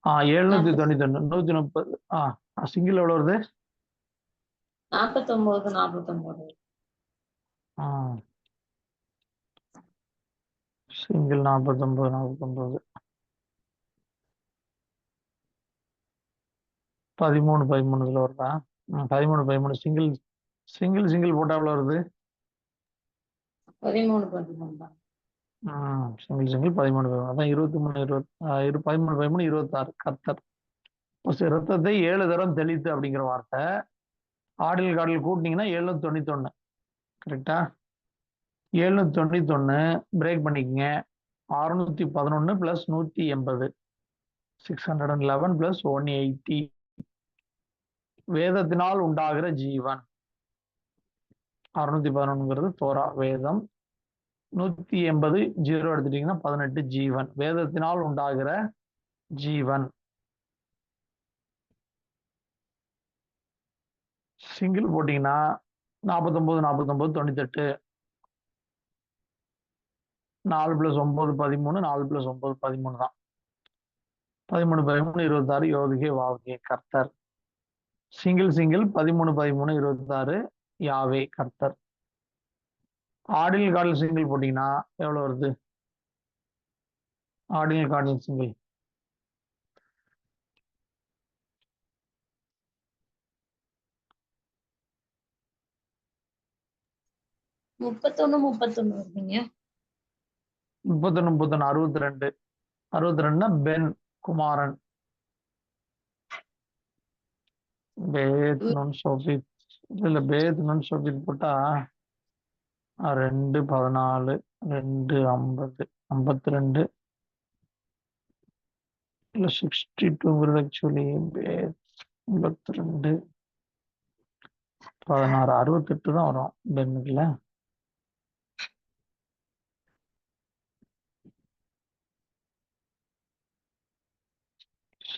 791, 130. சிங்கிள் எவ்வளவு வருது? 49, 49. சிங்கிள் 49, 49. 13, 13 இதுல வருதா? 13, 13. சிங்கிள் சிங்கிள் சிங்கிள் போட்டா எவ்வளவு வருது? 13, 13 தான். Single single 13, 13. அதான் 23, 20, 13, 13, 26. கர்த்தர். ரத்தத்தை 7 தரம் தெளித்து அப்படிங்கிற வார்த்தை ஆடில் காடில் கூட்டினீங்கன்னா 791, கரெக்டா? 791 பிரேக் பண்ணிக்கங்க. 611 பிளஸ் 180, 611 பிளஸ் 180. வேதத்தினால் உண்டாகிற ஜீவன். 611 தோரா வேதம். 180 ஜீரோ எடுத்துட்டீங்கன்னா 18 ஜீவன். வேதத்தினால் உண்டாகிற ஜீவன். சிங்கிள் போட்டீங்கன்னா 49, 49, 98. 4 + 9 13, 4 + 9 13 தான். 13, 13, 26. யோதுகே வாவுகே கர்த்தர். Single single 13, 13, 26. யாவே கர்த்தர். ஆடில் காடில் சிங்கிள் போட்டீங்கன்னா எவ்வளவு வருது? ஆடில் காடில் சிங்கிள் 31, 31 வருதுங்க. 31, 31, 62. 62ன்னா பென், குமாரன். பேத் நுன் சோபித், இல்ல பேத் நுன் சோபித் போட்டா 2, 14, 2, 50, 52. இல்ல 62 ஆக்சுவலி. பேத் 52, 16, 68 தான் வரும் பென்னுக்குல.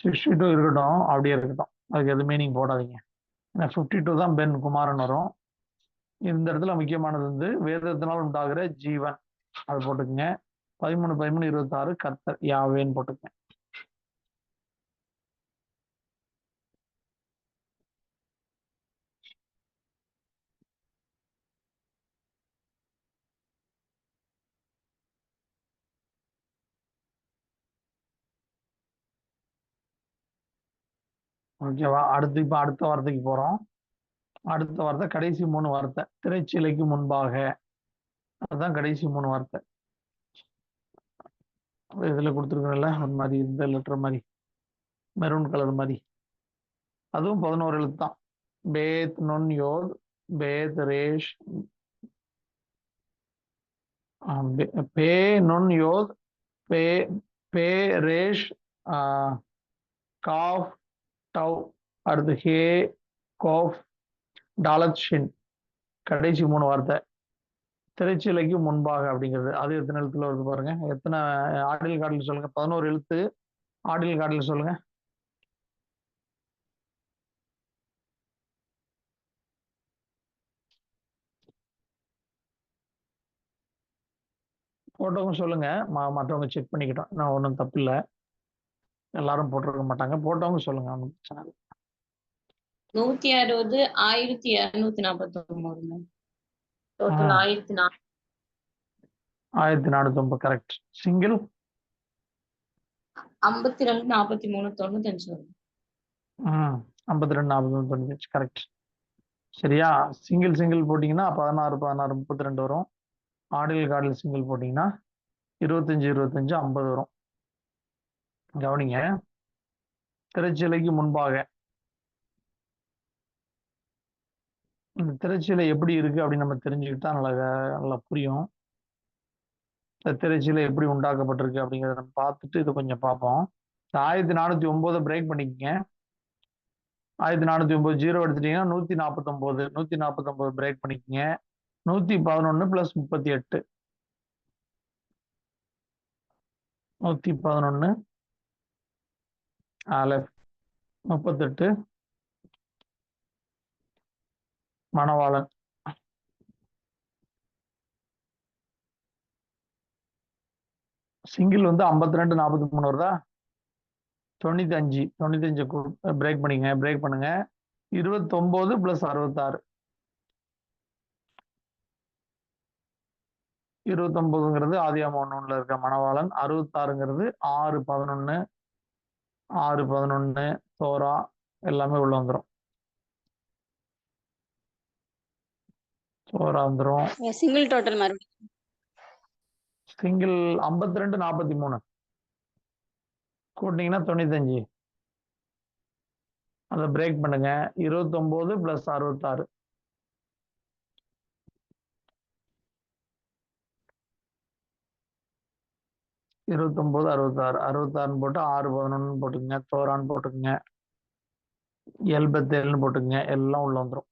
இருக்கட்டும், அப்படியே இருக்கட்டும். அதுக்கு எது மீனிங் போடாதீங்க. ஏன்னா 52 தான் பென், குமாரன் வரும். இந்த இடத்துல முக்கியமானது வந்து வேதத்தினால் உண்டாகிற ஜீவன், அது போட்டுக்குங்க. 13, 13, 26. கர்த்தர் யாவேன்னு போட்டுக்கங்க. ஓகேவா? இப்ப அடுத்த வார்த்தைக்கு போறோம். அடுத்த வார்த்தை கடைசி 3 வார்த்தை. திரைச்சீலைக்கு முன்பாக, அதுதான் கடைசி 3 வார்த்தை. இதுல கொடுத்துருக்கல ஒரு மாதிரி, இந்த லெட்டர் மாதிரி, மெரூன் கலர் மாதிரி. அதுவும் 11 எழுத்து தான். பேத் நுன் யோத் பேத் ரேஷ், பே நுன் யோத் பே பே ரேஷ் காஃப் டவ். அடுத்து ஹே கோஃப் டாலத் ஷின். கடைசி 3 வார்த்தை திரைச்சீலைக்கு முன்பாக அப்படிங்கிறது. அது எத்தனை எழுத்துல வருது பாருங்க. எத்தனை ஆடில் காடில் சொல்லுங்க. 11 எழுத்து. ஆடில் காடில் சொல்லுங்க. போட்டவங்க சொல்லுங்க, மற்றவங்க செக் பண்ணிக்கிட்டோம். நான் ஒன்றும் தப்பு இல்லை, எல்லாரும் போட்டிருக்க மாட்டாங்க. போட்டவங்க சொல்லுங்க, ஒன்றும் பிரச்சனை இல்லை. 160, 1249. டோட்டல் 1400. 1409 கரெக்ட். சிங்கிள் 52 43 95 வரும். 52 40 95 கரெக்ட். சரியா? சிங்கிள் போட்டீங்கன்னா 16 16 32 வரும். ஆடில் கார்டில் சிங்கிள் போட்டீங்கன்னா 25 25 50 வரும். கவனிங்க, திரைச்சீலைக்கு முன்பாக இந்த திரைச்சீலை எப்படி இருக்கு அப்படின்னு நம்ம தெரிஞ்சுக்கிட்டா நல்லா புரியும். இந்த திரைச்சீலை எப்படி உண்டாக்கப்பட்டிருக்கு அப்படிங்கிறத நம்ம பார்த்துட்டு இதை கொஞ்சம் பார்ப்போம். 1409 பிரேக் பண்ணிக்கங்க. 1409 0 எடுத்துட்டீங்கன்னா 149 149 பிரேக் பண்ணிக்கங்க. 111 + 38 111 38 மணவாளன். சிங்கிள் 52 43 வருதா? 95 பிரேக் பண்ணுங்க. 29 + 66 29ங்கிறது ஆதியாகமம் 1:1 இருக்க மணவாளன். 66ங்கிறது 6:11 6:11 தோரா எல்லாமே உள்ள வந்துடும். தோரா வந்துடும். சிங்கிள் டோட்டல் மறுபடியும் சிங்கிள் 52 43 கூட்டிங்கன்னா 95. அதை பிரேக் பண்ணுங்க. 29 + 66 29 66 66 போட்டு 6:11 போட்டுக்கங்க. தோரான்னு போட்டுக்கங்க. 77 போட்டுக்கங்க. எல்லாம் உள்ள வந்துடும்.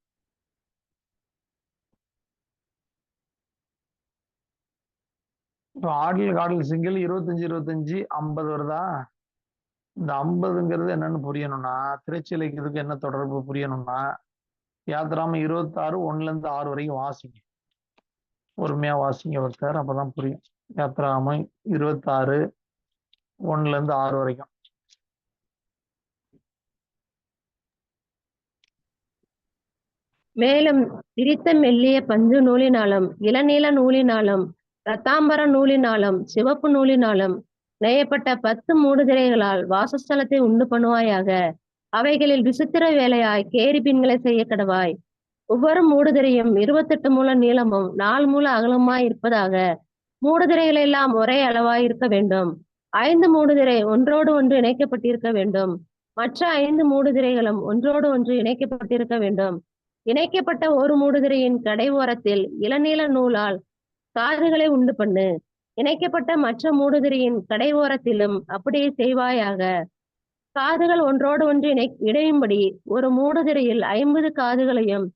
ஆடில் சிங்கிள் 25 25 50 வருதா? இந்த 50ங்கிறது என்னன்னு புரியணும்னா, திரைச்சீலைக்கு இதுக்கு என்ன தொடர்பு புரியணும்னா, யாத்திராம 26 1 6 வரைக்கும் வாசிங்க. பொறுமையா வாசிங்க ஒருத்தர், அப்பதான் புரியும். யாத்திராம 26 1 6 வரைக்கும். மேலும் திரித்த மெல்லிய பஞ்சு நூலினாலும் இளநீல நூலினாலும் இரத்தாம்பர நூலினாலும் சிவப்பு நூலினாலும் நெய்யப்பட்ட 10 மூடுதிரைகளால் வாசஸ்தலத்தை உண்டு பண்ணுவாயாக. அவைகளில் விசித்திர வேலையாய் கேரிபீன்களை செய்ய கடவாய். ஒவ்வொரு மூடுதிரையும் 28 முழ நீளமும் 4 முழ அகலமாய் இருப்பதாக. மூடுதிரைகள் எல்லாம் ஒரே அளவாய் இருக்க வேண்டும். 5 மூடுதிரை ஒன்றோடு ஒன்று இணைக்கப்பட்டிருக்க வேண்டும். மற்ற 5 மூடுதிரைகளும் ஒன்றோடு ஒன்று இணைக்கப்பட்டிருக்க வேண்டும். இணைக்கப்பட்ட ஒரு மூடுதிரையின் கடை ஓரத்தில் இளநீல நூலால் காதுகளை உண்டு பண்ணு. இணைக்கப்பட்ட மற்ற மூடுதிரையின் கடை ஓரத்திலும் அப்படியே செய்வாயாக. காதுகள் ஒன்றோடு ஒன்று இணையும்படி ஒரு மூடுதிரையில் 50 காதுகளையும்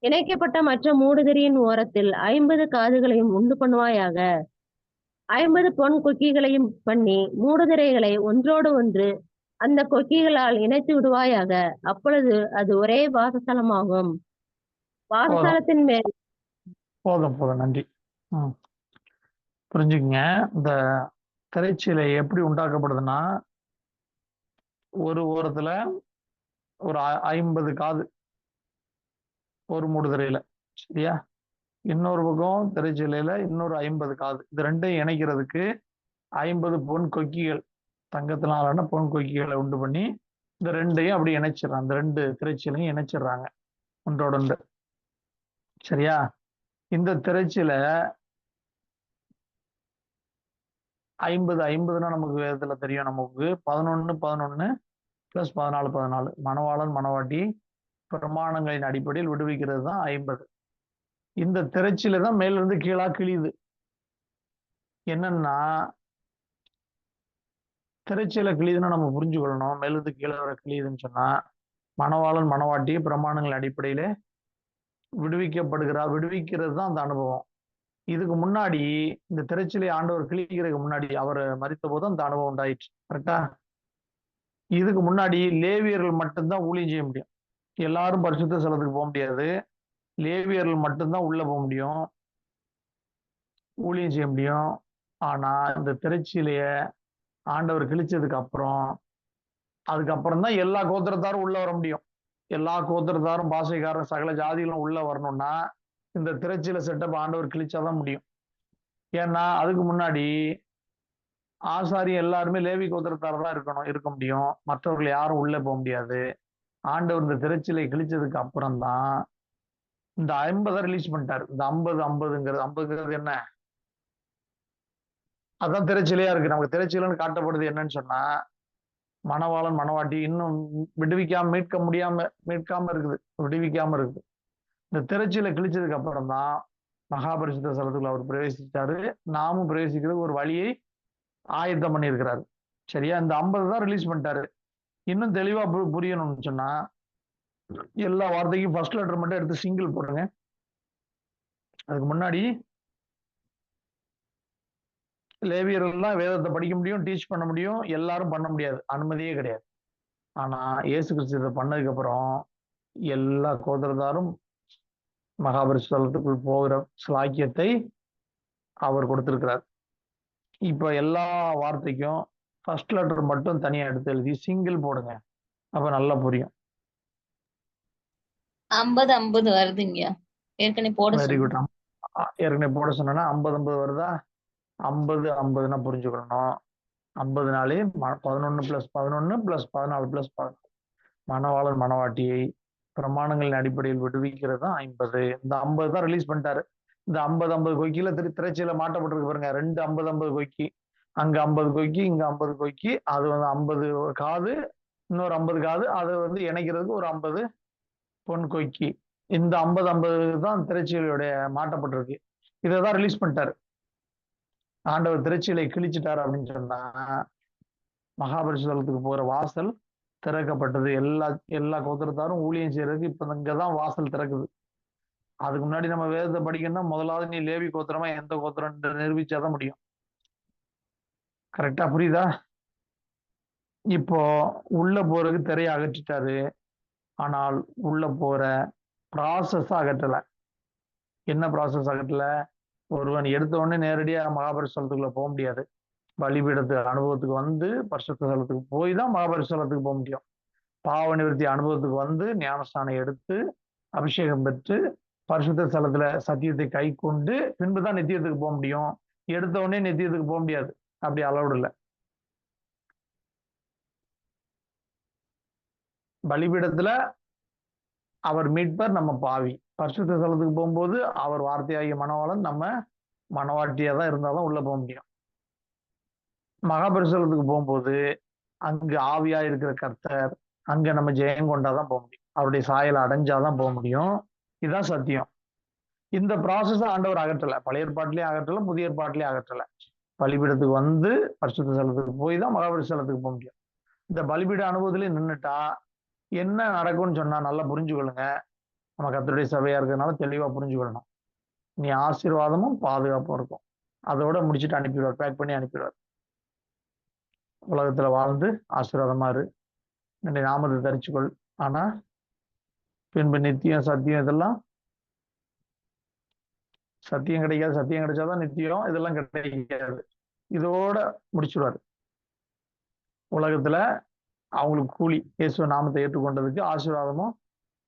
இணைக்கப்பட்ட மற்ற மூடுதிரையின் ஓரத்தில் 50 காதுகளையும் உண்டு பண்ணுவாயாக. 50 பொன் கொக்கிகளையும் பண்ணி மூடுதிரைகளை ஒன்றோடு ஒன்று அந்த கொக்கிகளால் இணைத்து விடுவாயாக. அப்பொழுது அது ஒரே வாசஸ்தலமாகும். வாசஸ்தலத்தின் மேல் போதும் நன்றி. புரிஞ்சுக்கங்க, இந்த திரைச்சீலை எப்படி உண்டாக்கப்படுதுன்னா, ஒரு ஓரத்துல ஒரு 50 காது ஒரு மூடுதிரையில, சரியா? இன்னொரு பக்கம் திரைச்சீலையில இன்னொரு 50 காது. இது ரெண்டையும் இணைக்கிறதுக்கு 50 பொன் கொக்கிகள், தங்கத்தினாலான பொன் கொக்கிகளை உண்டு பண்ணி இந்த ரெண்டையும் அப்படி இணைச்சிடறாங்க. அந்த 2 திரைச்சீலையும் இணைச்சிடுறாங்க ஒன்றோடு ஒன்று. சரியா? இந்த திரைச்சீலை 50 நமக்கு வேதத்துல தெரியும். நமக்கு 11 11 + 14 14 மணவாளன் மணவாட்டி பிரமாணங்களின் அடிப்படையில் விடுவிக்கிறது தான் 50. இந்த திரைச்சீலை தான் மேல இருந்து கீழா கிழியுது. என்னன்னா, திரைச்சீலை கிழியுதுன்னா நம்ம புரிஞ்சுக்கொள்ளணும். மேல இருந்து கீழே வர கிழியுதுன்னு சொன்னா, மணவாளன் மணவாட்டி பிரமாணங்களின் அடிப்படையில விடுவிக்கிறது தான் அந்த அனுபவம். இதுக்கு முன்னாடி இந்த திரைச்சீலை ஆண்டவர் கிழிக்கிறதுக்கு முன்னாடி அவர் மரித்த போது அந்த அனுபவம் உண்டாயிடுச்சு. கரெக்டா? இதுக்கு முன்னாடி லேவியர்கள் மட்டும்தான் ஊழியம் செய்ய முடியும். எல்லாரும் பரிசுத்த ஸ்தலத்துக்கு போக முடியாது. லேவியர்கள் மட்டும்தான் உள்ள போக முடியும், ஊழியம் செய்ய முடியும். ஆனா இந்த திரைச்சீலைய ஆண்டவர் கிழிச்சதுக்கு அதுக்கப்புறம் தான் எல்லா கோத்திரத்தாரும் உள்ள வர முடியும். எல்லா கோத்திரத்தாரும் பாஷைக்காரன் சகல ஜாதிகளும் உள்ள வரணும்னா இந்த திரைச்சீலை செட்டப் ஆண்டவர் கிழிச்சாதான் முடியும். ஏன்னா அதுக்கு முன்னாடி ஆசாரி எல்லாருமே லேவி கோத்திரத்தார் தான் இருக்க முடியும். மற்றவர்கள் யாரும் உள்ள போக முடியாது. ஆண்டவர் இந்த திரைச்சிலை கிழிச்சதுக்கு அப்புறம் தான் இந்த 50 ரிலீஸ் பண்ணிட்டாரு. இந்த 50 என்ன? அதான் திரைச்சிலையா இருக்கு. நமக்கு திரைச்சிலைன்னு காட்டப்படுது என்னன்னு சொன்னா, மணவாளன் மணவாட்டி இன்னும் மீட்காம இருக்குது, விடுவிக்காம இருக்குது. இந்த திரைச்சிலை கிழிச்சதுக்கு அப்புறம் தான் மகாபரிசுத்த ஸ்தலத்துக்குள்ள அவர் பிரவேசிச்சாரு. நாமும் பிரவேசிக்கிறதுக்கு ஒரு வழியை ஆயத்தம் பண்ணி இருக்கிறாரு. சரியா? இந்த 50 தான் ரிலீஸ் பண்ணிட்டாரு. இன்னும் தெளிவா புரியணும்னு சொன்னா, எல்லா வார்த்தைக்கும் ஃபர்ஸ்ட் லெட்டர் மட்டும் எடுத்து சிங்கிள் போடுங்க. அதுக்கு முன்னாடி லேவியர்கள்லாம் வேதத்தை படிக்க முடியும், டீச் பண்ண முடியும், எல்லாரும் பண்ண முடியாது, அனுமதியே கிடையாது. ஆனா இயேசு கிறிஸ்து இதை பண்ணதுக்கு அப்புறம் எல்லா கோத்திரத்தாரும் மகாபரிசுத்தலத்துக்குள் போகிற ஸ்லாக்கியத்தை அவர் கொடுத்திருக்கிறார். இப்ப எல்லா வார்த்தைக்கும் ஃபர்ஸ்ட் லெட்டர் மட்டும் தனியா எடுத்து எழுதி சிங்கிள் போடுங்க. அப்ப நல்லா புரியும். 50 வருதுங்க. ஏற்கனவே போட வெரி குட். சொன்னேன். ஏற்கனவே போட சொன்னா 50 வருதா? 50 புரிஞ்சுக்கணும். 50 நாளே 11 + 11 + 14 + 14 மணவாளன் மணவாட்டியை பிரமாணங்களின் அடிப்படையில் விடுவிக்கிறது தான் 50. இந்த 50 தான் ரிலீஸ் பண்ணிட்டாரு. இந்த 50 கொக்கியில திரைச்சியில மாட்டப்பட்டிருக்கு பாருங்க. 2 50 கொக்கி, அங்க 50 கொக்கி, இங்க 50 கொக்கி. அது வந்து 50 காது, இன்னொரு 50 காது. அதை வந்து இணைக்கிறதுக்கு ஒரு 50 பொன் கொக்கி. இந்த 50 தான் திரைச்சீலையுடைய மாட்டப்பட்டிருக்கு. இதை தான் ரிலீஸ் பண்ணிட்டாரு. ஆண்டவர் திரைச்சீலை கிழிச்சிட்டாரு அப்படின்னு சொன்னா மகாபரிசுத்தலத்துக்கு போற வாசல் திறக்கப்பட்டது. எல்லா கோத்திரத்தாரும் ஊழியம் செய்யறதுக்கு இப்ப இங்கதான் வாசல் திறக்குது. அதுக்கு முன்னாடி நம்ம வேதத்தை படிக்கணும்னா முதலாவது நீ லேவி கோத்திரமா எந்த கோத்திரம் நிரூபிச்சாதான் முடியும். கரெக்டா புரியுதா? இப்போ உள்ள போறதுக்கு திரையை அகற்றிட்டாரு. ஆனால் உள்ள போற ப்ராசஸ் அகற்றல. என்ன ப்ராசஸ் அகற்றல? ஒருவன் எடுத்த உடனே நேரடியா மகாபரிசுத்தலத்துக்குள்ள போக முடியாது. பலிபீடத்து அனுபவத்துக்கு வந்து பரிசுத்த ஸ்தலத்துக்கு போய் தான் மகாபரிசுத்தலத்துக்கு போக முடியும். பாவ நிவர்த்தி அனுபவத்துக்கு வந்து ஞானஸ்தானம் எடுத்து அபிஷேகம் பெற்று பரிசுத்த ஸ்தலத்துல சத்தியத்தை கை கொண்டு பின்புதான் நித்தியத்துக்கு போக முடியும். எடுத்த உடனே நித்தியத்துக்கு போக முடியாது. அப்படி அலௌடு இல்லை. பலிபீடத்துல அவர் மீட்பர், நம்ம பாவி. பரிசுத்த ஸ்தலத்துக்கு போகும்போது அவர் வார்த்தையாகிய மணவாளன், நம்ம மணவாட்டியா தான் இருந்தாதான் உள்ள போக முடியும். மகாபரிசுத்தலத்துக்கு போகும்போது அங்கு ஆவியா இருக்கிற கர்த்தர், அங்க நம்ம ஜெயம் கொண்டாதான் போக முடியும். அவருடைய சாயலை அடைஞ்சாதான் போக முடியும். இதுதான் சத்தியம். இந்த ப்ராசஸ் ஆண்டவர் அகற்றல. பழைய ஏற்பாட்டிலேயே அகற்றல, புதிய ஏற்பாட்டிலேயே அகற்றல. பலிபீடத்துக்கு வந்து பரிசுத்த ஸ்தலத்துக்கு போய் தான் மகாபரிசுத்தலத்துக்கு போக முடியும். இந்த பலிபீட அனுபவத்திலேயே நின்றுட்டா என்ன நடக்கும்னு சொன்னா நல்லா புரிஞ்சுக்கொள்ளுங்க. நம்ம கர்த்தருடைய சபையா இருக்கிறதுனால தெளிவா புரிஞ்சுக்கொள்ளணும். நீ ஆசீர்வாதமும் பாதுகாப்பும் இருக்கும். அதோட முடிச்சுட்டு அனுப்பிடுவார், பேக் பண்ணி அனுப்பிடுவார். உலகத்துல வாழ்ந்து ஆசீர்வாதமா இரு, என்னுடைய நாமத்தை தரிச்சுக்கொள். ஆனா பின்பு நித்தியம் சத்தியம் இதெல்லாம் சத்தியம் கிடைக்காது. சத்தியம் கிடைச்சாதான் நித்தியம், இதெல்லாம் கிடைக்காது. இதோட முடிச்சுடுவாரு. உலகத்துல அவங்களுக்கு கூலி இயேசு நாமத்தை ஏற்றுக்கொண்டதுக்கு ஆசீர்வாதமும்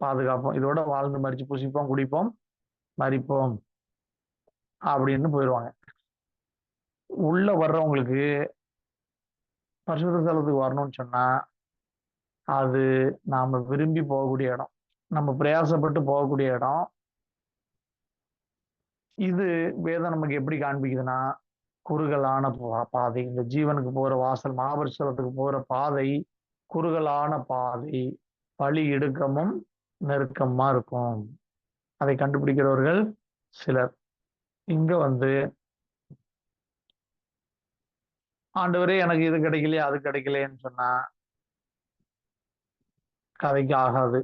பாதுகாப்போம். இதோட வாழ்ந்து மறிச்சு புசிப்போம், குடிப்போம், மறிப்போம் அப்படின்னு போயிடுவாங்க. உள்ள வர்றவங்களுக்கு பரிசுத்த ஸ்தலத்துக்கு வரணும்னு சொன்னா அது நாம விரும்பி போகக்கூடிய இடம், நம்ம பிரயாசப்பட்டு போகக்கூடிய இடம். இது வேதம் நமக்கு எப்படி காண்பிக்குதுன்னா, குறுகலான பாதை. இந்த ஜீவனுக்கு போற வாசல், மகாபரிசுத்தலத்துக்கு போற பாதை குறுகலான பாதை, வழி இடுக்கமும் நெருக்கமா இருக்கும். அதை கண்டுபிடிக்கிறவர்கள் சிலர். இங்க வந்து ஆண்டவரே எனக்கு இது கிடைக்கலையே அது கிடைக்கலையேன்னு சொன்னா கதைக்கு ஆகாது.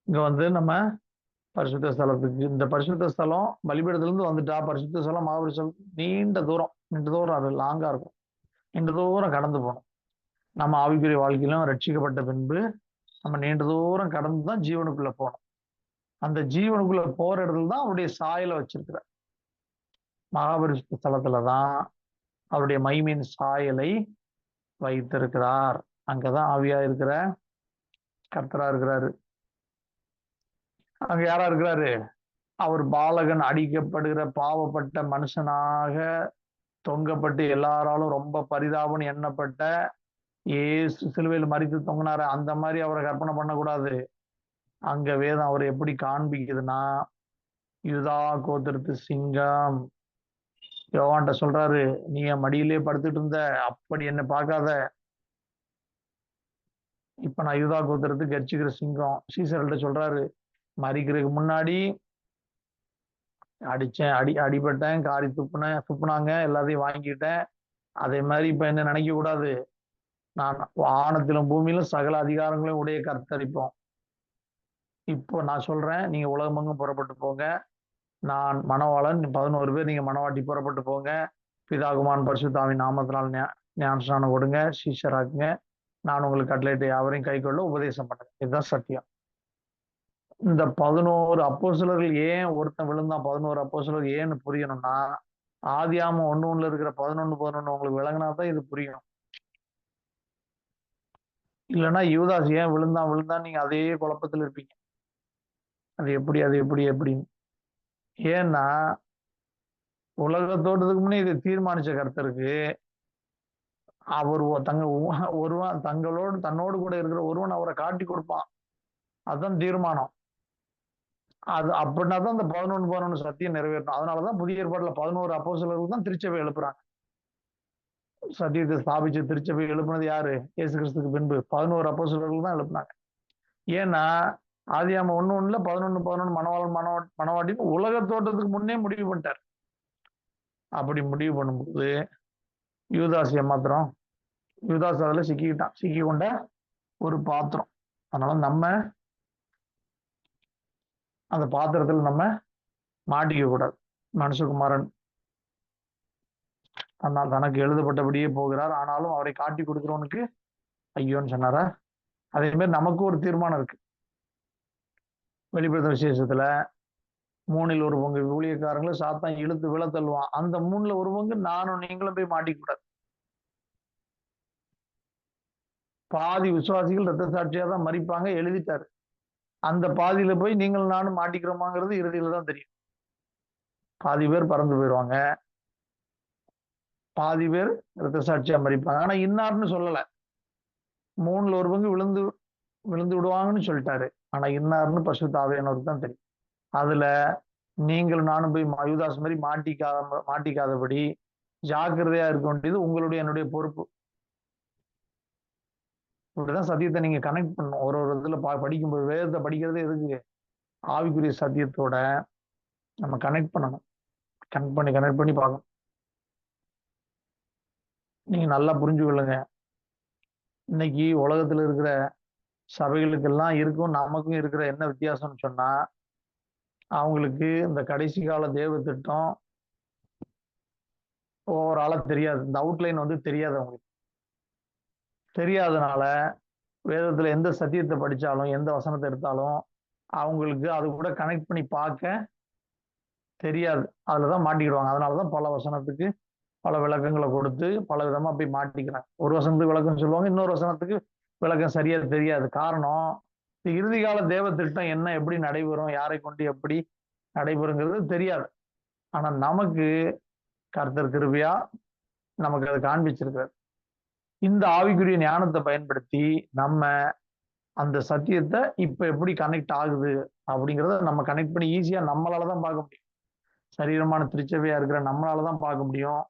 இங்க வந்து நம்ம பரிசுத்த ஸ்தலத்துக்கு, இந்த பரிசுத்த ஸ்தலம் பலிபீடத்துல இருந்து வந்துட்டா பரிசுத்த ஸ்தலம் மகாபரிசுத்தலம் நீண்ட தூரம் அது லாங்கா இருக்கும். நீண்ட தூரம் கடந்து போகணும். நம்ம ஆவிக்குரிய வாழ்க்கையிலும் ரட்சிக்கப்பட்ட பின்பு நம்ம நீண்ட தூரம் கடந்து தான் ஜீவனுக்குள்ள போகணும். அந்த ஜீவனுக்குள்ள போற இடத்துல தான் அவருடைய சாயலை வச்சிருக்கிறார். மகாபரிசுத்த ஸ்தலத்துலதான் அவருடைய மகிமையின் சாயலை வைத்திருக்கிறார். அங்கதான் ஆவியா இருக்கிற கர்த்தரா இருக்கிறாரு. அங்க யாரா இருக்கிறாரு? அவர் பாலகன் அடிக்கப்படுகிற பாவப்பட்ட மனுஷனாக தொங்கப்பட்டு எல்லாராலும் ரொம்ப பரிதாபம் எண்ணப்பட்ட ஏசு சிலுவையில் மரித்து தொங்கினார, அந்த மாதிரி அவரை கற்பனை பண்ணக்கூடாது. அங்க வேதம் அவர் எப்படி காண்பிக்குதுன்னா, யூதா கோத்திரத்து சிங்கம். யோவான்ட்ட சொல்றாரு, நீ என் மடியிலே படுத்துட்டு இருந்த, அப்படி என்ன பார்க்காத, இப்ப நான் யூதா கோத்திரத்து கர்ச்சிக்கிற சிங்கம். சீசர்கள்ட்ட சொல்றாரு, மறிக்கிறதுக்கு முன்னாடி அடிச்சேன், அடிபட்டேன், காரி துப்புனாங்க, எல்லாத்தையும் வாங்கிட்டேன். அதே மாதிரி இப்ப என்ன நினைக்க கூடாது, நான் வானத்திலும் பூமியிலும் சகல அதிகாரங்களையும் உடைய கர்த்தரிப்போம். இப்போ நான் சொல்றேன், நீங்க உலகமெங்கும் புறப்பட்டு போங்க. நான் மணவாளன், 11 பேர் நீங்க மணவாட்டி புறப்பட்டு போங்க. பிதாகுமான் பரிசுத்தாவின் நாமத்தினால் ஞானஸ்நானம் கொடுங்க, சீஷராக்குங்க. நான் உங்களுக்கு கட்டளையிட்டு யாவரையும் கை கொள்ள உபதேசம் பண்ணுங்க. இதுதான் சத்தியம். இந்த 11 அப்போஸ்தலர்கள் ஏன் ஒருத்தன் விழுந்தான், 11 அப்போஸ்தலர்கள் ஏன்னு புரியணும்னா, ஆதியாமம் 1:1 இருக்கிற 11:11 உங்களுக்கு விளங்கினாதான் இது புரியும். இல்லைன்னா யூதாஸ் ஏன் விழுந்தான் நீங்க அதே குழப்பத்தில் இருப்பீங்க. அது எப்படி எப்படின்னு. ஏன்னா உலக தோட்டத்துக்கு முன்னே இதை தீர்மானிச்ச கர்த்தருக்கு அவர் ஒருவன் தன்னோடு கூட இருக்கிற ஒருவன் அவரை காட்டி கொடுப்பான். அதுதான் தீர்மானம். அது அப்படின்னா தான் இந்த 11 சத்தியம் நிறைவேறணும். அதனாலதான் புதிய ஏற்பாட்டுல 11 அப்போஸ்தலர்கள் தான் திருச்சபை எழுப்புறாங்க. சத்தியத்தை ஸ்தாபிச்சு திருச்சபை எழுப்புனது யாரு? இயேசு கிறிஸ்துக்கு பின்பு 11 அப்போஸ்தலர்கள் தான் எழுப்புனாங்க. ஏன்னா ஆதியாமம் 1:1 11 மணவாளன் மணவாட்டின்னு உலக தோட்டத்துக்கு முன்னே முடிவு பண்ணிட்டார். அப்படி முடிவு பண்ணும்போது யூதாஸ் ஏமாத்திரம், யூதாஸ் அதுல சிக்கி கொண்ட ஒரு பாத்திரம். அதனால நம்ம அந்த பாத்திரத்தில் நம்ம மாட்டிக்க கூடாது. மனுஷகுமாரன் ஆனால் தனக்கு எழுதப்பட்டபடியே போகிறார், ஆனாலும் அவரை காட்டி கொடுக்கிறவனுக்கு ஐயோன்னு சொன்னாரா? அதே மாதிரி நமக்கு ஒரு தீர்மானம் இருக்கு. வெளிப்படுத்த விசேஷத்துல 3 ஒரு பங்கு ஊழியக்காரங்களை சாத்தான் இழுத்து விழ தள்ளுவான். அந்த 3 ஒரு பங்கு நானும் நீங்களும் போய் மாட்டிக்க கூடாது. பாதி விசுவாசிகள் ரத்த சாட்சியா தான் மறிப்பாங்க, எழுதிட்டாரு. அந்த பாதியில போய் நீங்கள் நானும் மாட்டிக்கிறோமாங்கிறது இறுதியில தான் தெரியும். பாதி பேர் பறந்து போயிடுவாங்க, பாதி பேர் ரத்த சாட்சியா மறிப்பாங்க. ஆனா இன்னார்னு சொல்லல. 3 ஒரு பங்கு விழுந்து விடுவாங்கன்னு சொல்லிட்டாரு. ஆனா இன்னார்னு பரிசுத்த ஆவியானவருக்கு தான் தெரியும். அதுல நீங்கள் நானும் போய் யூதாஸ் மாதிரி மாட்டிக்காதபடி ஜாக்கிரதையா இருக்க வேண்டியது உங்களுடைய என்னுடைய பொறுப்பு. இப்படிதான் சத்தியத்தை நீங்க கனெக்ட் பண்ணணும். ஒரு இதுல படிக்கும்போது, வேதத்தை படிக்கிறதே எதுக்கு? ஆவிக்குரிய சத்தியத்தோட நம்ம கனெக்ட் பண்ணணும். கனெக்ட் பண்ணி பார்க்கணும். நீங்க நல்லா புரிஞ்சு கொள்ளுங்க. இன்னைக்கு உலகத்துல இருக்கிற சபைகளுக்கெல்லாம் இருக்கும் நமக்கும் இருக்கிற என்ன வித்தியாசம்னு சொன்னா, அவங்களுக்கு இந்த கடைசி கால தேவ திட்டம் ஓவராலா தெரியாது. இந்த அவுட்லைன் தெரியாது. அவங்களுக்கு தெரியாதனால வேதத்துல எந்த சத்தியத்தை படிச்சாலும் எந்த வசனத்தை எடுத்தாலும் அவங்களுக்கு அது கூட கனெக்ட் பண்ணி பார்க்க தெரியாது. அதுலதான் மாட்டிக்கிடுவாங்க. அதனாலதான் பல வசனத்துக்கு பல விளக்கங்களை கொடுத்து பல விதமா போய் மாட்டிக்கிறாங்க. ஒரு வசனத்துக்கு விளக்கம் சொல்லுவாங்க, இன்னொரு வசனத்துக்கு விளக்கம் சரியா தெரியாது. காரணம், இறுதி கால தேவ திட்டம் என்ன, எப்படி நடைபெறும், யாரை கொண்டு எப்படி நடைபெறுங்கிறது தெரியாது. ஆனா நமக்கு கர்த்தர் கிருபையா நமக்கு அதை காண்பிச்சிருக்காரு. இந்த ஆவிக்குரிய ஞானத்தை பயன்படுத்தி நம்ம அந்த சத்தியத்தை இப்ப எப்படி கனெக்ட் ஆகுது அப்படிங்கிறத நம்ம கனெக்ட் பண்ணி ஈஸியா நம்மளாலதான் பார்க்க முடியும். சரீரமான திருச்சபையா இருக்கிற நம்மளாலதான் பார்க்க முடியும்.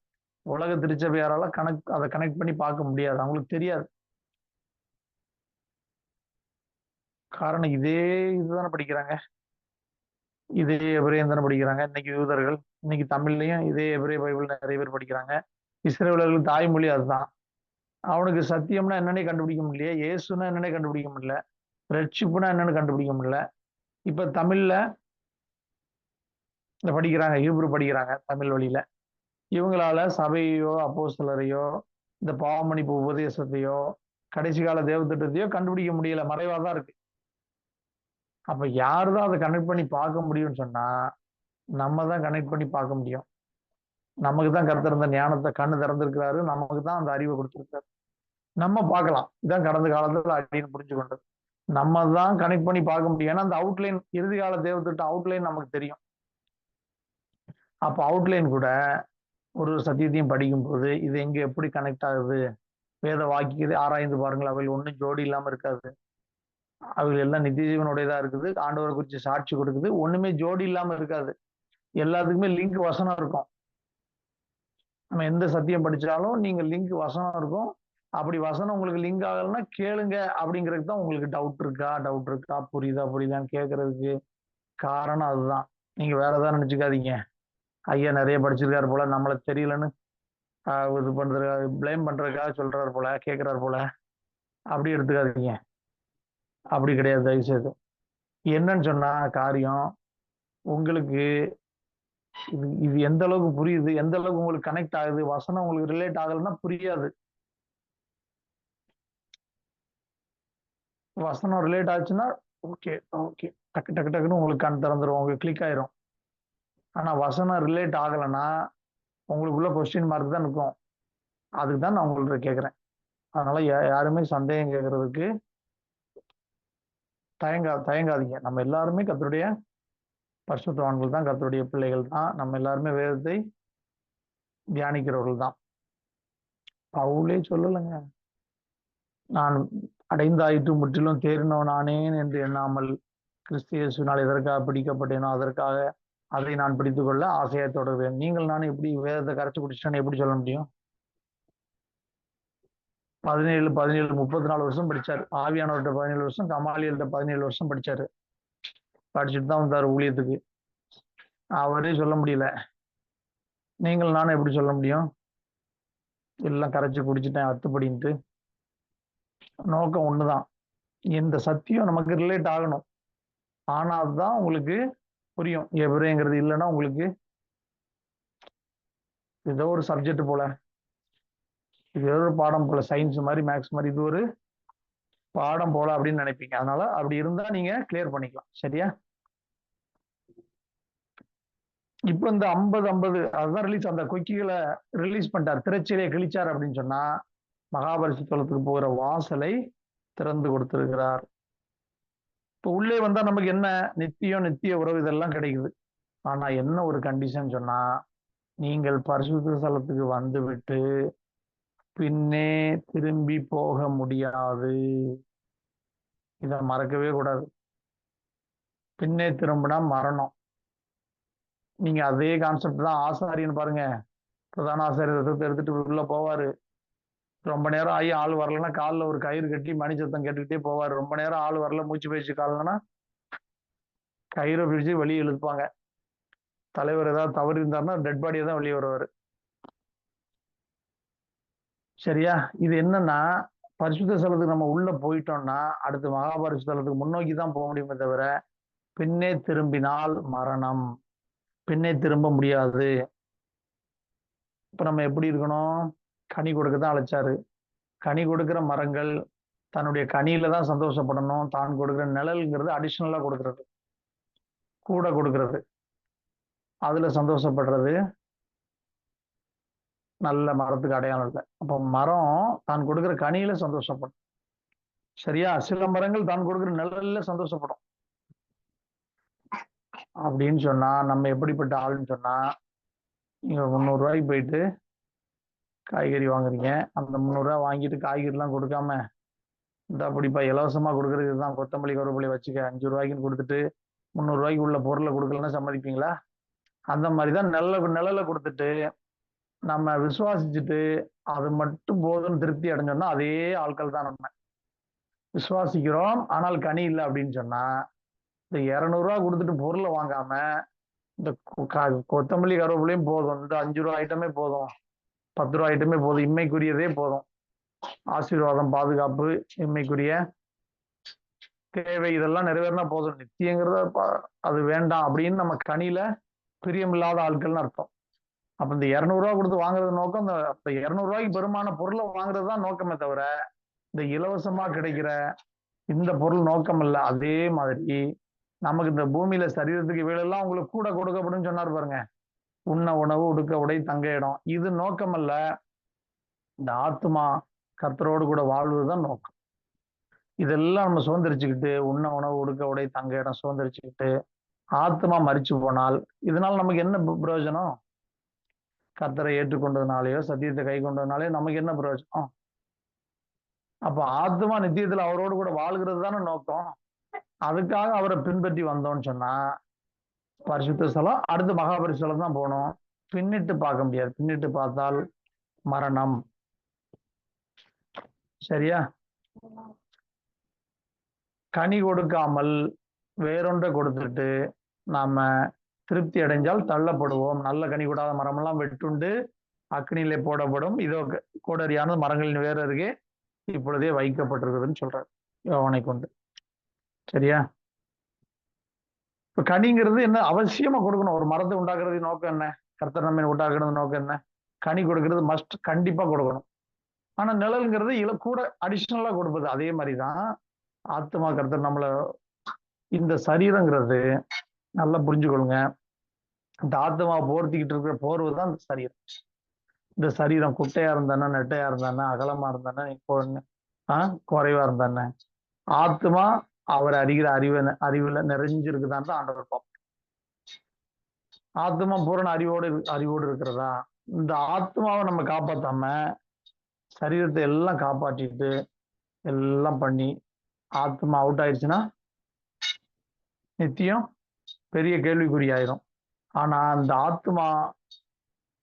உலக திருச்சபையாரால அதை கனெக்ட் பண்ணி பார்க்க முடியாது, அவங்களுக்கு தெரியாது. காரணம் இதே இதுதானே படிக்கிறாங்க, இதே எபிரேயம் தானே படிக்கிறாங்க. இன்னைக்கு யூதர்கள், இன்னைக்கு தமிழ்லையும் இதே எபிரேய பைபிள் நிறைய பேர் படிக்கிறாங்க. இஸ்ரவேலர்கள் தாய்மொழி அதுதான். அவனுக்கு சத்தியம்னா என்னன்னே கண்டுபிடிக்க முடியல, இயேசுனா என்னன்னே கண்டுபிடிக்க முடியல, ரட்சிப்புனா என்னன்னு கண்டுபிடிக்க முடியல. இப்ப தமிழ்ல படிக்கிறாங்க, ஹீப்ரு படிக்கிறாங்க தமிழ் வழியில. இவங்களால சபையோ அப்போஸ்தலரையோ இந்த பாவமன்னிப்பு உபதேசத்தையோ கடைசி கால தேவ திட்டத்தையோ கண்டுபிடிக்க முடியல, மறைவாதான் இருக்கு. அப்ப யாருதான் அதை கனெக்ட் பண்ணி பார்க்க முடியும்னு சொன்னா நம்ம தான் கனெக்ட் பண்ணி பார்க்க முடியும். நமக்கு தான் கர்த்தர் இந்த ஞானத்தை கண்ணு திறந்திருக்கிறாரு, நமக்கு தான் அந்த அறிவை கொடுத்திருக்காரு. நம்ம பார்க்கலாம். இதான் கடந்த காலத்துல அப்படின்னு புரிஞ்சு கொண்டது. நம்ம தான் கனெக்ட் பண்ணி பார்க்க முடியும். ஏன்னா அந்த அவுட்லைன், இறுதி கால தேவ திட்டம் அவுட்லைன் நமக்கு தெரியும். அப்போ அவுட்லைன் கூட ஒரு சத்தியத்தையும் படிக்கும்போது இது எங்க எப்படி கனெக்ட் ஆகுது, வேத வாக்கியதை ஆராய்ந்து பாருங்கள், அவைகள் ஒன்றும் ஜோடி இல்லாம இருக்காது, அவைகள் எல்லாம் நித்திய ஜீவனுடையதா இருக்குது, ஆண்டவரை குறித்து சாட்சி கொடுக்குது, ஒண்ணுமே ஜோடி இல்லாம இருக்காது, எல்லாத்துக்குமே லிங்க் வசனம் இருக்கும். நம்ம எந்த சத்தியம் படிச்சாலும் நீங்க லிங்க் வசனம் இருக்கும். அப்படி வசனம் உங்களுக்கு லிங்க் ஆகலைன்னா கேளுங்க. அப்படிங்கிறதுக்கு தான் உங்களுக்கு டவுட் இருக்கா புரியுதான்னு கேட்கறதுக்கு காரணம் அதுதான். நீங்க வேற ஏதாவது நினைச்சுக்காதீங்க. ஐயா நிறைய படிச்சிருக்காரு போல, நம்மள தெரியலன்னு இது பண்றது, பிளேம் பண்றதுக்காக சொல்றாரு போல, கேட்கிறாரு போல, அப்படி எடுத்துக்காதீங்க. அப்படி கிடையாது. தயவுசெய்து என்னன்னு சொன்னா காரியம் உங்களுக்கு இது எந்த அளவுக்கு புரியுது, எந்த அளவுக்கு உங்களுக்கு கனெக்ட் ஆகுது, வசனம் உங்களுக்கு ரிலேட் ஆகலைன்னா புரியாது. வசனம் ரிலேட் ஆச்சுன்னா ஓகே ஓகே டக்கு டக்கு டக்குன்னு உங்களுக்கு கண் திறந்துரும், உங்களுக்கு கிளிக் ஆயிரும். ஆனா வசனம் ரிலேட் ஆகலைன்னா உங்களுக்குள்ள கொஸ்டின் மார்க் தான் இருக்கும். அதுக்கு தான் நான் உங்கள்கிட்ட கேட்குறேன். அதனால யாருமே சந்தேகம் கேட்கறதுக்கு தயங்காதீங்க. நம்ம எல்லாருமே கர்த்தருடைய பரிசுத்தவான்கள் தான், கர்த்தருடைய பிள்ளைகள் தான். நம்ம எல்லாருமே வேதத்தை தியானிக்கிறவர்கள் தான். பவுலே சொல்லலைங்க, நான் அடைந்தாயிற்று முற்றிலும் தேறினவன் ஆனேன் என்று எண்ணாமல் கிறிஸ்து இயேசுவினால் எதற்காக பிடிக்கப்பட்டேனோ அதற்காக அதை நான் பிடித்துக் கொள்ள ஆசையை தொடர்வேன். நீங்கள் நானும் எப்படி வேதத்தை கரைச்சு குடிச்சிட்டேன்னு எப்படி சொல்ல முடியும்? 17 34 வருஷம் படிச்சாரு. ஆவியானவர்கிட்ட 17 வருஷம், கமாலியல்கிட்ட 17 வருஷம் படிச்சாரு. படிச்சுட்டு தான் வந்தாரு ஊழியத்துக்கு. அவரே சொல்ல முடியல, நீங்கள் நானும் எப்படி சொல்ல முடியும்? எல்லாம் கரைச்சு குடிச்சிட்டேன் அத்துப்படின்ட்டு. நோக்கம் ஒண்ணுதான், இந்த சத்தியம் நமக்கு ரிலேட் ஆகணும். ஆனா அதுதான் உங்களுக்கு புரியும். எபிரேங்கிறது இல்லைன்னா உங்களுக்கு ஏதோ ஒரு சப்ஜெக்ட் போல, இது ஏதோ ஒரு பாடம் போல, சயின்ஸ் மாதிரி மேக்ஸ் மாதிரி இது ஒரு பாடம் போல அப்படின்னு நினைப்பீங்க. அதனால அப்படி இருந்தா நீங்க கிளியர் பண்ணிக்கலாம். சரியா? இப்போ இந்த 50 அதுதான் ரிலீஸ், அந்த கொக்கிகளை ரிலீஸ் பண்ணிட்டார், திரைச்சீலையை கிழிச்சார் அப்படின்னு சொன்னா மகாபரிசுத்தலத்துக்கு போகிற வாசலை திறந்து கொடுத்திருக்கிறார். இப்போ உள்ளே வந்தா நமக்கு என்ன நித்திய உறவு இதெல்லாம் கிடைக்குது. ஆனா என்ன ஒரு கண்டிஷன் சொன்னா, நீங்கள் பரிசுத்த ஸ்தலத்துக்கு வந்து விட்டு பின்னே திரும்பி போக முடியாது. இதை மறக்கவே கூடாது. பின்னே திரும்பினா மரணம். நீங்க அதே கான்செப்ட் தான் ஆசாரியன் பாருங்க. பிரதான ஆசாரியர் ரத்தத்தை எடுத்துட்டு உள்ள போவாரு. ரொம்ப நேரம் ஆகி ஆள் வரலன்னா காலில் ஒரு கயிறு கட்டி மணி சத்தம் கேட்டுக்கிட்டே போவார். ரொம்ப நேரம் ஆள் வரல, மூச்சு பயிற்சி காலன்னா கயிறை பிடிச்சு வெளியே இழுப்பாங்க. தலைவர் ஏதாவது தவறு இருந்தாருன்னா டெட் பாடியை தான் வெளியே வருவார். சரியா? இது என்னன்னா, பரிசுத்த ஸ்தலத்துக்கு நம்ம உள்ள போயிட்டோம்னா அடுத்து மகாபரிசுத்த ஸ்தலத்துக்கு முன்னோக்கி தான் போக முடியுமே தவிர பின்னே திரும்பினால் மரணம். பின்னே திரும்ப முடியாது. இப்ப நம்ம எப்படி இருக்கணும்? கனி கொடுக்க தான் அழைச்சாரு. கனி கொடுக்கிற மரங்கள் தன்னுடைய கனியில தான் சந்தோஷப்படணும். தான் கொடுக்கிற நிழல்ங்கிறது அடிஷ்னலா கொடுக்கறது, கூட கொடுக்கறது, அதுல சந்தோஷப்படுறது நல்ல மரத்துக்கு அடையாளம் இல்லை. அப்போ மரம் தான் கொடுக்கிற கனியில சந்தோஷப்படும். சரியா? சில மரங்கள் தான் கொடுக்கிற நிழல்ல சந்தோஷப்படும். அப்படின்னு சொன்னா நம்ம எப்படிப்பட்ட ஆளுன்னு சொன்னா, நீங்க 300 ரூபாய்க்கு போயிட்டு காய்கறி வாங்குறீங்க. அந்த 300 ரூபாய் வாங்கிட்டு காய்கறி எல்லாம் கொடுக்காம, இந்த அப்படிப்பா இலவசமா கொடுக்கறது இதுதான், கொத்தமல்லி கருவேப்பிலை வச்சுக்க, 5 ரூபாய்க்குன்னு கொடுத்துட்டு 300 ரூபாய்க்கு உள்ள பொருளை கொடுக்கலன்னா சம்மதிப்பீங்களா? அந்த மாதிரிதான் நிழலை கொடுத்துட்டு நம்ம விசுவாசிச்சுட்டு அது மட்டும் போதும்னு திருப்தி அடைஞ்சோம்னா அதே ஆட்கள் தான். நம்ம விசுவாசிக்கிறோம் ஆனால் கனி இல்லை அப்படின்னு சொன்னா, இந்த 200 ரூபா கொடுத்துட்டு பொருளை வாங்காம இந்த கொத்தமல்லி கருவேப்பிலையும் போதும், இந்த 5 ரூபா ஐட்டமே போதும், 10 ரூபா ஐட்டமே போதும், இம்மைக்குரியதே போதும், ஆசீர்வாதம், பாதுகாப்பு, இம்மைக்குரிய தேவை இதெல்லாம் நிறைவேறினா போதும், நித்தியங்கிறத அது வேண்டாம் அப்படின்னு நம்ம கனியில பிரியமில்லாத ஆட்கள்னு அர்த்தம். அப்ப இந்த 200 ரூபா கொடுத்து வாங்குறது நோக்கம், இந்த 200 ரூபாய்க்கு பெருமான பொருளை வாங்குறது தான் நோக்கமே தவிர இந்த இலவசமா கிடைக்கிற இந்த பொருள் நோக்கம் இல்லை. அதே மாதிரி நமக்கு இந்த பூமியில சரீரத்துக்கு இவையெல்லாம் உங்களுக்கு கூட கொடுக்கப்படும் சொன்னார் பாருங்க. உண்ண உணவு, உடுக்க உடை, தங்க இடம், இது நோக்கம் அல்ல. இந்த ஆத்மா கர்த்தரோடு கூட வாழ்வதுதான் நோக்கம். இதெல்லாம் நம்ம சுதந்திரிச்சுக்கிட்டு, உண்ண உணவு, உடுக்க உடை, தங்க இடம் சுதந்திரிச்சுக்கிட்டு ஆத்மா மரிச்சு போனால் இதனால நமக்கு என்ன பிரயோஜனம்? கர்த்தரை ஏற்றுக்கொண்டதுனாலயோ சத்தியத்தை கை கொண்டதுனாலயோ நமக்கு என்ன பிரயோஜனம்? அப்ப ஆத்மா நித்தியத்துல அவரோடு கூட வாழ்கிறது தானே நோக்கம். அதுக்காக அவரை பின்பற்றி வந்தோம்னு சொன்னா பரிசுத்த ஸ்தலம், அடுத்து மகாபரிசுத்தலம் தான் போகணும். பின்னிட்டு பார்க்க முடியாது. பின்னிட்டு பார்த்தால் மரணம். சரியா? கனி கொடுக்காமல் வேறொன்றை கொடுத்துட்டு நாம திருப்தி அடைஞ்சால் தள்ளப்படுவோம். நல்ல கனி கூடாத மரமெல்லாம் வெட்டுண்டு அக்னியிலே போடப்படும். இதோ கோடரியானது மரங்களின் வேறு அருகே இப்பொழுதே வைக்கப்பட்டிருக்குதுன்னு சொல்றாரு யோவானை கொண்டு. சரியா? இப்ப கனிங்கிறது என்ன? அவசியமா கொடுக்கணும். ஒரு மரத்தை உண்டாக்குறது நோக்கம் என்ன? கர்த்தர் நம்மை உண்டாக்குறது நோக்கம் என்ன? கனி கொடுக்கறது மஸ்ட், கண்டிப்பா கொடுக்கணும். ஆனா நிழல்ங்கிறது கூட அடிஷனலா கொடுப்பது. அதே மாதிரிதான் ஆத்மா கர்த்தர் நம்மள, இந்த சரீரங்கிறது நல்லா புரிஞ்சுக்கொள்ளுங்க. இந்த ஆத்மா போர்த்திக்கிட்டு இருக்கிற போர்வை தான் இந்த சரீரம். இந்த சரீரம் குட்டையா இருந்தானே, நெட்டையா இருந்தானே, அகலமா இருந்தானே, குறைவா இருந்தானே, ஆத்மா அவர் அறிகிற அறிவுல நிறைஞ்சிருக்குதான் தான் ஆண்டவர் பார்ப்போம். ஆத்மா பூரண அறிவோடு இருக்கிறதா? இந்த ஆத்மாவை நம்ம காப்பாத்தாம சரீரத்தை எல்லாம் காப்பாற்றிட்டு எல்லாம் பண்ணி ஆத்மா அவுட் ஆயிடுச்சுன்னா நித்தியம் பெரிய கேள்விக்குறி ஆயிரும். ஆனா அந்த ஆத்மா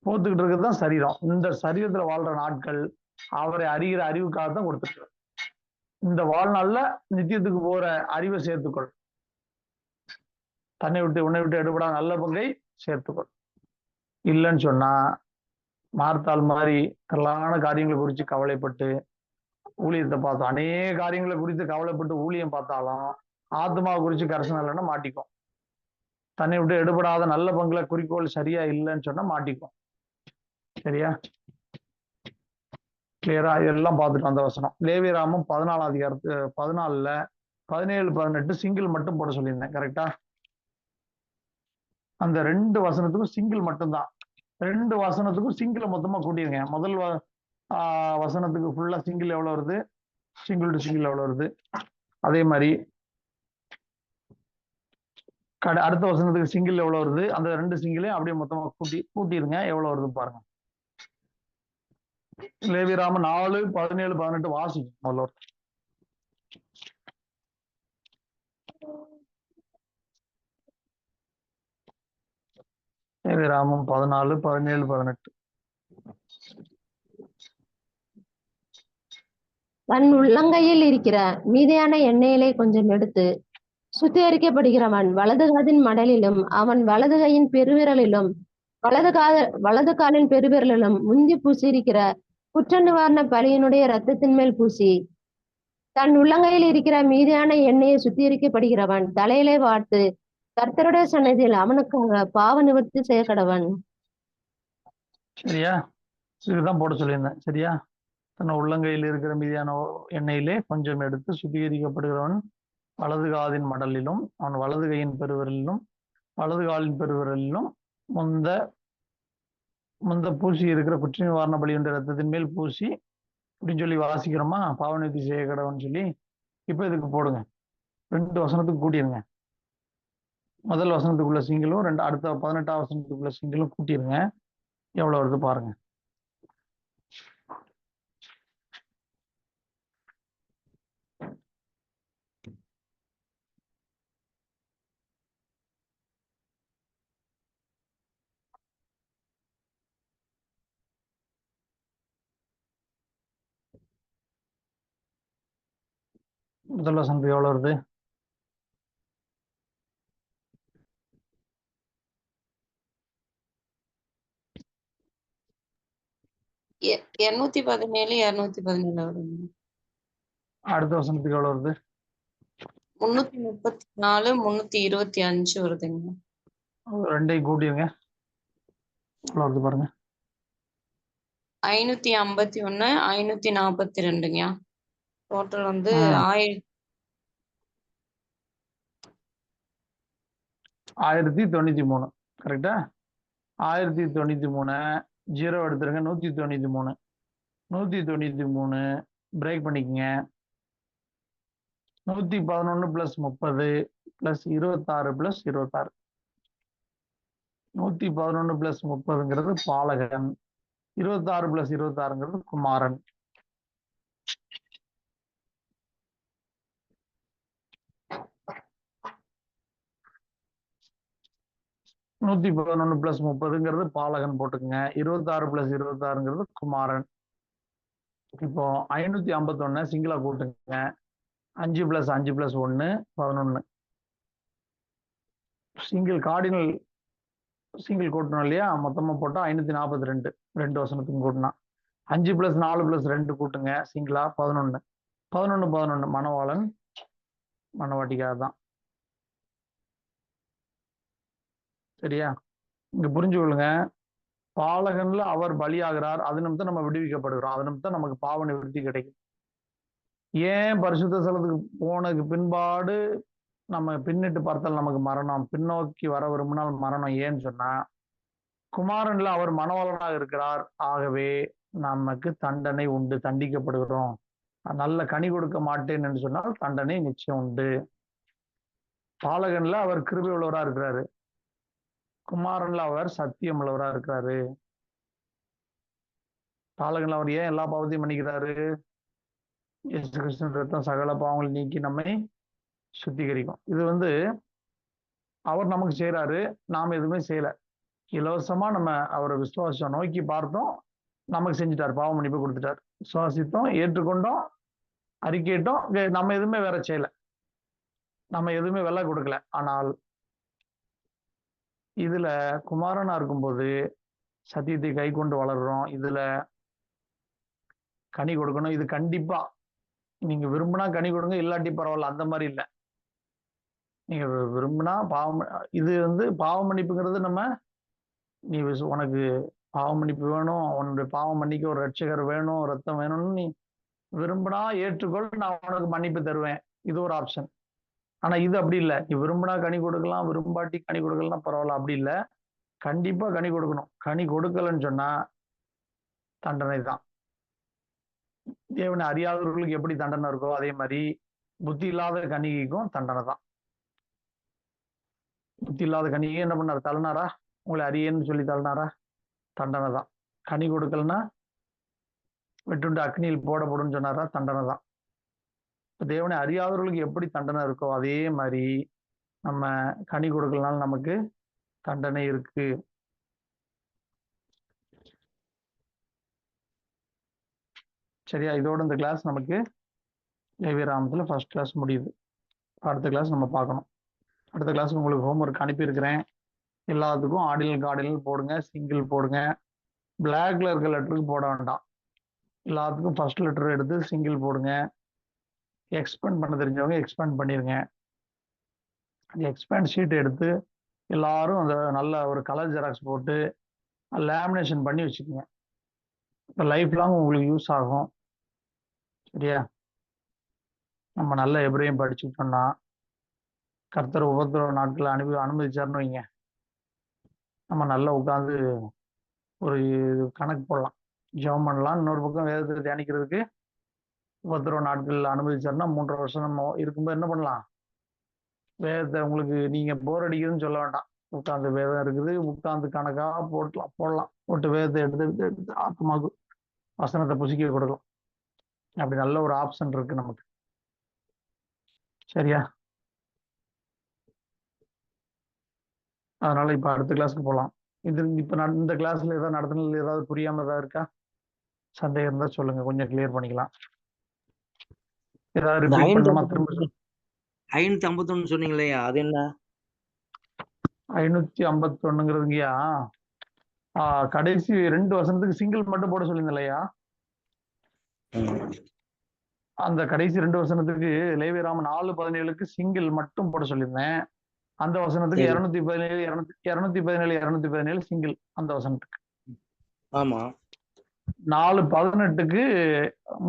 போத்துக்கிட்டு இருக்கிறது தான் சரீரம். இந்த சரீரத்துல வாழ்ற நாட்கள் அவரை அறிகிற அறிவுக்காக தான் கொடுத்துட்டு, இந்த வாழ்நாள்ல நித்தியத்துக்கு போற அறிவை சேர்த்துக்கொள். தன்னை விட்டு உன்னை விட்டு எடுபடா நல்ல பங்கை சேர்த்துக்கொள். இல்லைன்னு சொன்னா மார்த்தாள் மாதிரி திரளான காரியங்களை குறித்து கவலைப்பட்டு ஊழியத்தை பார்த்தோம். அநேக காரியங்களை குறித்து கவலைப்பட்டு ஊழியம் பார்த்தாலும் ஆத்மாவை குறித்து கரசனம் இல்லைன்னா மாட்டிக்கும். தன்னை விட்டு எடுபடாத நல்ல பங்குல குறிக்கோள் சரியா இல்லைன்னு சொன்னா மாட்டிக்கும். சரியா? கிளியரா? இதெல்லாம் பார்த்துட்டு அந்த வசனம் லேவியராமம் 14 அதிகாரத்து 14ல 17, 18 சிங்கிள் மட்டும் போட சொல்லியிருந்தேன். கரெக்டா? அந்த 2 வசனத்துக்கும் சிங்கிள் மட்டும்தான். 2 வசனத்துக்கும் சிங்கிள் மொத்தமா கூட்டிருங்க. முதல் வசனத்துக்கு ஃபுல்லா சிங்கிள் எவ்வளவு வருது, சிங்கிள் டு சிங்கிள் எவ்வளவு வருது, அதே மாதிரி அடுத்த வசனத்துக்கு சிங்கிள் எவ்வளவு வருது, அந்த 2 சிங்கிளையும் அப்படியே மொத்தமா கூட்டிருங்க. எவ்வளவு வருது பாருங்க. லேவியராமம் 4, 17, 18 வாசிக்கும் முதல்ல. லேவியராமம் 14, 17, 18. தன் உள்ளங்கையில் இருக்கிற மீதியான எண்ணெயிலே கொஞ்சம் எடுத்து சுத்திகரிக்கப்படுகிறவன் வலது காதின் மடலிலும் அவன் வலது கையின் பெருவிரலிலும் வலது காலின் பெருவிரலிலும் முந்தி பூசியிருக்கிற குற்ற நிவாரண பலியினுடைய இரத்தத்தின் மேல் பூசி, தன் உள்ளங்கையில் இருக்கிற மீதியான எண்ணெயை சுத்திகரிக்கப்படுகிறவன் தலையிலே வார்த்து கர்த்தருடைய சன்னதியில் அவனுக்காக பாவ நிவர்த்தி செய்ய கடவன். சரியா? இதுதான் போட சொல்லியிருந்தேன். சரியா? தன் உள்ளங்கையில் இருக்கிற மீதியான எண்ணெயிலே கொஞ்சம் எடுத்து சுத்திகரிக்கப்படுகிறவன் வலது காதின் மடலிலும் அவன் வலது கையின் பெருவிரலிலும் வலது காலின் பெருவிரலிலும் முந்த பூசி இருக்கிற குற்ற நிவாரண பலி என்ற ரத்தத்தின் மேல் பூசி அப்படின்னு சொல்லி வாசிக்கிறோமா, பாவநிவர்த்தி செய்ய கடவுன்னு சொல்லி. இப்ப இதுக்கு போடுங்க. 2 வசனத்துக்கு கூட்டிருங்க. முதல் வசனத்துக்குள்ள சிங்கிளும் அடுத்த 18ஆம் வசனத்துக்குள்ள சிங்கிளும் கூட்டிருங்க. எவ்வளவு வருது பாருங்க. முதல் வசனத்துக்கு எவ்வளவு வருது? எ- 217 217 வருதுங்க. அடுத்த வசனத்துக்கு எவ்வளவு வருது? 334 325 வருதுங்க. ரெண்டையும் கூட்டிருங்க. எவ்வளவு வருது பாருங்க. 551 542ங்க. டோட்டல் வந்து 1093. கரெக்டா? 1093 0 எடுத்துருங்க. 193 பிரேக் பண்ணிக்கங்க. 111 + 30 + 26 + 26. 111 + 30ங்கிறது பாலகன், 26 + 26ங்கிறது குமாரன். நூத்தி 11 + 30ங்கிறது பாலகன் போட்டுக்கங்க, 26 + 26ங்கிறது குமாரன். இப்போ 551 சிங்கிளா கூட்டுங்க. 5 + 5 + 1 11. சிங்கிள் கூட்டணும் இல்லையா, மொத்தமா போட்டா 542 2 வசனத்துக்கும் கூட்டினா. 5 + 4 + 2 கூட்டுங்க சிங்கிளா 11. 11 11 மணவாளன் மணவாட்டிக்காக தான். சரியா? இங்க புரிஞ்சு கொள்ளுங்க, பாலகன்ல அவர் பலியாகிறார், அது நிமித்தம் நம்ம விடுவிக்கப்படுகிறோம், அது நிமித்தம் நமக்கு பாவ நிவர்த்தி கிடைக்கும். ஏன் பரிசுத்த ஸ்தலத்துக்கு போனதுக்கு பின்பாடு நம்ம பின்னிட்டு பார்த்தால் நமக்கு மரணம், பின்னோக்கி வர விரும்பினால் மரணம்? ஏன்னு சொன்னா, குமாரன்ல அவர் மணவாளனாக இருக்கிறார், ஆகவே நமக்கு தண்டனை உண்டு, தண்டிக்கப்படுகிறோம். நல்ல கனி கொடுக்க மாட்டேன் என்று சொன்னால் தண்டனை நிச்சயம் உண்டு. பாலகன்ல அவர் கிருபை உள்ளவரா இருக்கிறாரு, குமாரன்ல அவர் சத்தியம் உள்ளவரா இருக்கிறாரு. பாலகன்ல அவர் ஏன் எல்லா பாவத்தையும் மன்னிக்கிறாரு? இயேசு கிறிஸ்துவின் ரத்தம் சகல பாவங்களை நீக்கி நம்மை சுத்திகரிக்கும். இது அவர் நமக்கு செய்யறாரு, நாம எதுவுமே செய்யல. இலவசமா நம்ம அவரை விசுவாசம் நோக்கி பார்த்தோம், நமக்கு செஞ்சுட்டார், பாவ மன்னிப்பு கொடுத்துட்டார். விசுவாசித்தோம், ஏற்றுக்கொண்டோம், அறிக்கையிட்டோம், நம்ம எதுவுமே வேற செய்யல, நம்ம எதுவுமே வெலை கொடுக்கல. ஆனால் இதுல குமாரனா இருக்கும்போது சத்தியத்தை கை கொண்டு வளர்றோம், இதுல கனி கொடுக்கணும். இது கண்டிப்பா நீங்க விரும்பினா கனி கொடுங்க, இல்லாட்டி பரவாயில்ல, அந்த மாதிரி இல்லை. நீங்க விரும்பினா பாவம், இது பாவ மன்னிப்புங்கிறது நம்ம, நீ உனக்கு பாவ மன்னிப்பு வேணும், உன்னுடைய பாவம் மன்னிக்க ஒரு ரட்சகர் வேணும், ரத்தம் வேணும்னு நீ விரும்பினா ஏற்றுக்கொள், நான் உனக்கு மன்னிப்பு தருவேன், இது ஒரு ஆப்ஷன். ஆனா இது அப்படி இல்லை. நீ விரும்பினா கனி கொடுக்கலாம், விரும்பாட்டி கனி கொடுக்கலாம் பரவாயில்ல, அப்படி இல்லை. கண்டிப்பா கனி கொடுக்கணும். கனி கொடுக்கலன்னு சொன்னா தண்டனை தான். தேவனை அறியாதவர்களுக்கு எப்படி தண்டனை இருக்கோ, அதே மாதிரி புத்தி இல்லாத கனிக்கும் தண்டனை தான். புத்தி இல்லாத கனியை என்ன பண்ணார்? தள்ளினாரா? உங்களை அறியேன்னு சொல்லி தள்ளினாரா? தண்டனை தான். கனி கொடுக்கலன்னா விட்டுண்டு அக்னியில் போடப்படும் சொன்னாரா? தண்டனை தான். தேவனை அறியாதவர்களுக்கு எப்படி தண்டனை இருக்கோ, அதே மாதிரி நம்ம கனி கொடுக்கலனால நமக்கு தண்டனை இருக்கு. சரியா? இதோட இந்த கிளாஸ் நமக்கு லேவியராகமத்துல ஃபர்ஸ்ட் கிளாஸ் முடியுது. அடுத்த கிளாஸ் நம்ம பார்க்கணும். அடுத்த கிளாஸ் உங்களுக்கு ஹோம்ஒர்க் அனுப்பியிருக்கிறேன். எல்லாத்துக்கும் ஆர்டினல் போடுங்க, சிங்கிள் போடுங்க. பிளாக்ல இருக்க லெட்டருக்கு போட வேண்டாம். எல்லாத்துக்கும் ஃபர்ஸ்ட் லெட்டர் எடுத்து சிங்கிள் போடுங்க. எக்ஸ்பேண்ட் பண்ண தெரிஞ்சவங்க எக்ஸ்பேண்ட் பண்ணிருங்க. அந்த எக்ஸ்பேண்ட் ஷீட் எடுத்து எல்லாரும் அந்த நல்ல ஒரு கலர் ஜெராக்ஸ் போட்டு லேமினேஷன் பண்ணி வச்சுக்கோங்க. இப்போ லைஃப் லாங் உங்களுக்கு யூஸ் ஆகும். சரியா? நம்ம நல்ல எபிரேயம் படிச்சுக்கிட்டோம்னா கர்த்தர் உபத்திரவ நாட்களை அனுமதிச்சாருன்னு வைங்க, நம்ம நல்லா உட்காந்து ஒரு கணக்கு போடலாம், ஜெபம் பண்ணலாம். இன்னொரு பக்கம் வேதத்தை தியானிக்கிறதுக்கு உபத்திரவ நாட்கள் அனுமதிச்சாருன்னா 3 வருஷம் நம்ம இருக்கும்போது என்ன பண்ணலாம்? வேதத்தை உங்களுக்கு நீங்க போர் அடிக்குதுன்னு சொல்ல வேண்டாம், உட்காந்து வேதம் இருக்குது, உட்காந்து கணக்கா போடலாம். போட்டு வேதத்தை எடுத்து ஆத்மாக்கு வசனத்தை புசிக்க கொடுக்கலாம். அப்படி நல்ல ஒரு ஆப்ஷன் இருக்கு நமக்கு. சரியா? அதனால இப்ப அடுத்த கிளாஸ்க்கு போகலாம். இப்ப இந்த கிளாஸ்ல ஏதாவது நடத்தினது ஏதாவது புரியாம ஏதாவது இருக்கா? சந்தேகம் இருந்தா சொல்லுங்க, கொஞ்சம் கிளியர் பண்ணிக்கலாம். ஏதாவது ரிப்பீட் பண்ணணுமா? திரும்ப 551 சொன்னீங்களா, அது என்ன? 551ங்கிறதுங்கய்யா, கடைசி 2 வசனத்துக்கு சிங்கிள் மட்டும் போட சொல்லியிருந்தலையா? அந்த கடைசி 2 வசனத்துக்கு லேவியராகமம் 4:17க்கு சிங்கிள் மட்டும் போட சொல்லியிருந்தேன். அந்த வசனத்துக்கு 217 சிங்கிள். அந்த வசனத்துக்கு ஆமா. 4:18க்கு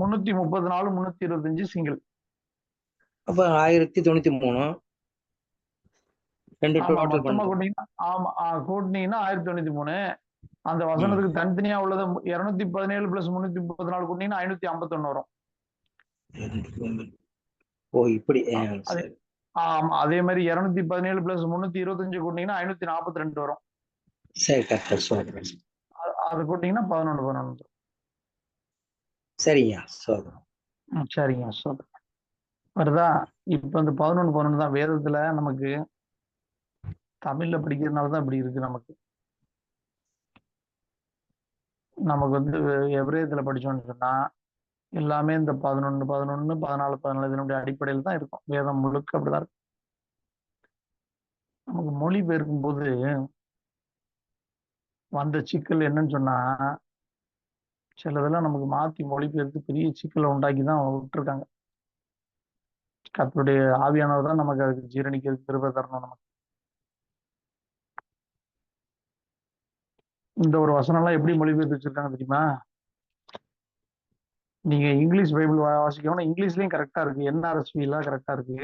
334 325 சிங்கிள். அப்ப 1093. மொத்தமா கூட்டிங்கன்னா, ஆமா கூட்டினீங்கன்னா 1093. அந்த வசனத்துக்கு தனித்தனியா உள்ளது 217 + 334 கூட்டினீங்கன்னா 551 வரும். ஓ இப்படி அதே சரி ஆமா அதே மாதிரி 217 பிளஸ் 325 கூட்டினீங்கன்னா 542 வரும். சரி கரெக்டா சோதரம். அது கூட்டிங்கன்னா 11 சரிங்க சோதரம். சரிங்க சொல்றேன். வருதா? இப்ப இந்த 11 தான் வேதத்துல நமக்கு தமிழ்ல படிக்கிறதுனாலதான் இப்படி இருக்கு. நமக்கு வந்து எபிரேயத்துல படிச்சோம்னு சொன்னா எல்லாமே இந்த 11 14 இதனுடைய அடிப்படையில் தான் இருக்கும். வேதம் முழுக்க அப்படிதான் இருக்கும். நமக்கு மொழி பெயர்க்கும் போது வந்த சிக்கல் என்னன்னு சொன்னா சிலதெல்லாம் நமக்கு மாத்தி மொழிபெயர்த்து பெரிய சிக்கலை உண்டாக்கி தான் விட்டுருக்காங்க. கர்த்தருடைய ஆவியானவர் தான் நமக்கு அதுக்கு ஜீரணிக்கிறது திரும்ப தரணும். நமக்கு இந்த ஒரு வசனம்லாம் எப்படி மொழிபெயர்த்து வச்சிருக்காங்க தெரியுமா? நீங்க இங்கிலீஷ் பைபிள் வாசிக்கணும், இங்கிலீஷ்லயும் கரெக்டா இருக்கு, NRSV எல்லாம் கரெக்டா இருக்கு.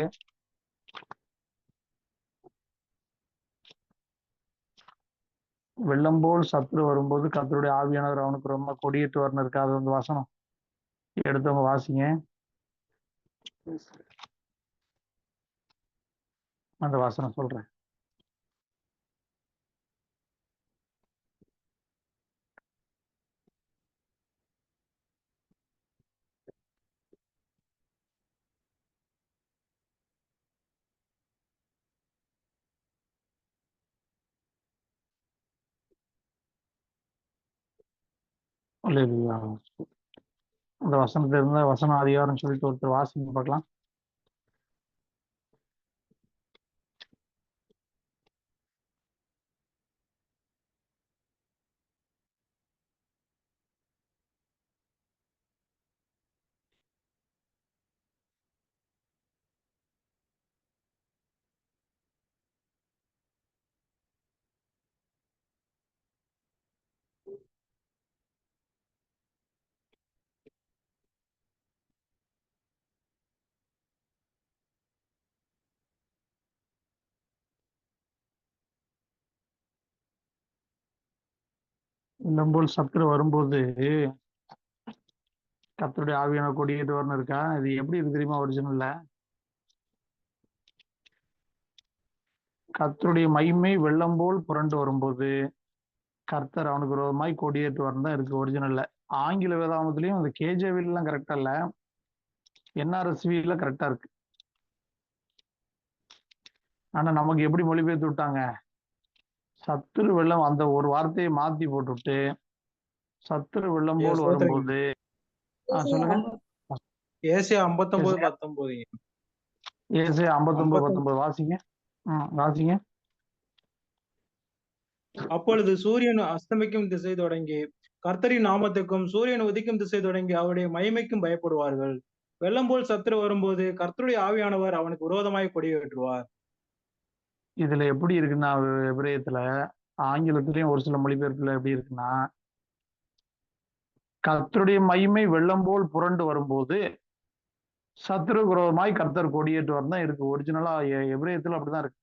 வெள்ளம் போல் சத்துரு வரும்போது கர்த்தருடைய ஆவியானவர் அவனுக்கு ரொம்ப கொடியேற்று வரணும் இருக்கு. அது வந்து வசனம் எடுத்தவங்க வாசிங்க. அந்த வசனம் சொல்றேன். அல்லேலூயா. அந்த வசனத்துல இருந்த வசனம் அதிகாரம் சொல்லிட்டு ஒருத்தர் வாசிங்க பார்க்கலாம். வெள்ளம்போல் சத்துரு வரும்போது கர்த்தருடைய ஆவியானவர் கொடியேற்று வரணும் இருக்கா? இது எப்படி இருக்கு தெரியுமா? ஒரிஜினல்ல கர்த்தருடைய மகிமை வெள்ளம் போல் புரண்டு வரும்போது கர்த்தர் அவனுக்கு விரோதமாய் கொடியேற்று வரணும் தான் இருக்கு ஒரிஜினல்ல. ஆங்கில வேதாமத்திலையும் அந்த KJV எல்லாம் கரெக்டா இல்ல, NRSV எல்லாம் கரெக்டா இருக்கு. ஆனா நமக்கு எப்படி மொழிபெயர்த்து விட்டாங்க? சத்துரு வெள்ளம் அந்த ஒரு வார்த்தையை மாத்தி போட்டுவிட்டு சத்துரு வெள்ளம் ஐயா போல் சோத்திரங்க. வரும்போது சொல்லுங்க. ஏசியா 59:19. ஏசாயா 59:19 59. வாசிங்க. வாசிங்க. அப்பொழுது சூரியன் அஸ்தமிக்கும் திசை தொடங்கி கர்த்தரின் நாமத்துக்கும் சூரியன் உதிக்கும் திசை தொடங்கி அவருடைய மகிமைக்கும் பயப்படுவார்கள். வெள்ளம் போல் சத்துரு வரும்போது கர்த்தருடைய ஆவியானவர் அவனுக்கு விரோதமாய் கொடியேற்றுவார். இதுல எப்படி இருக்குன்னா எபிரேயத்துல ஆங்கிலத்திலயும் ஒரு சில மொழிபெயர்ப்புல எப்படி இருக்குன்னா கர்த்தருடைய மகிமை வெள்ளம் போல் புரண்டு வரும்போது சத்துரு விரோதமாய் கர்த்தர் கொடியேற்றுவார் தான் இருக்கு. ஒரிஜினலா எபிரேயத்துல அப்படிதான் இருக்கு.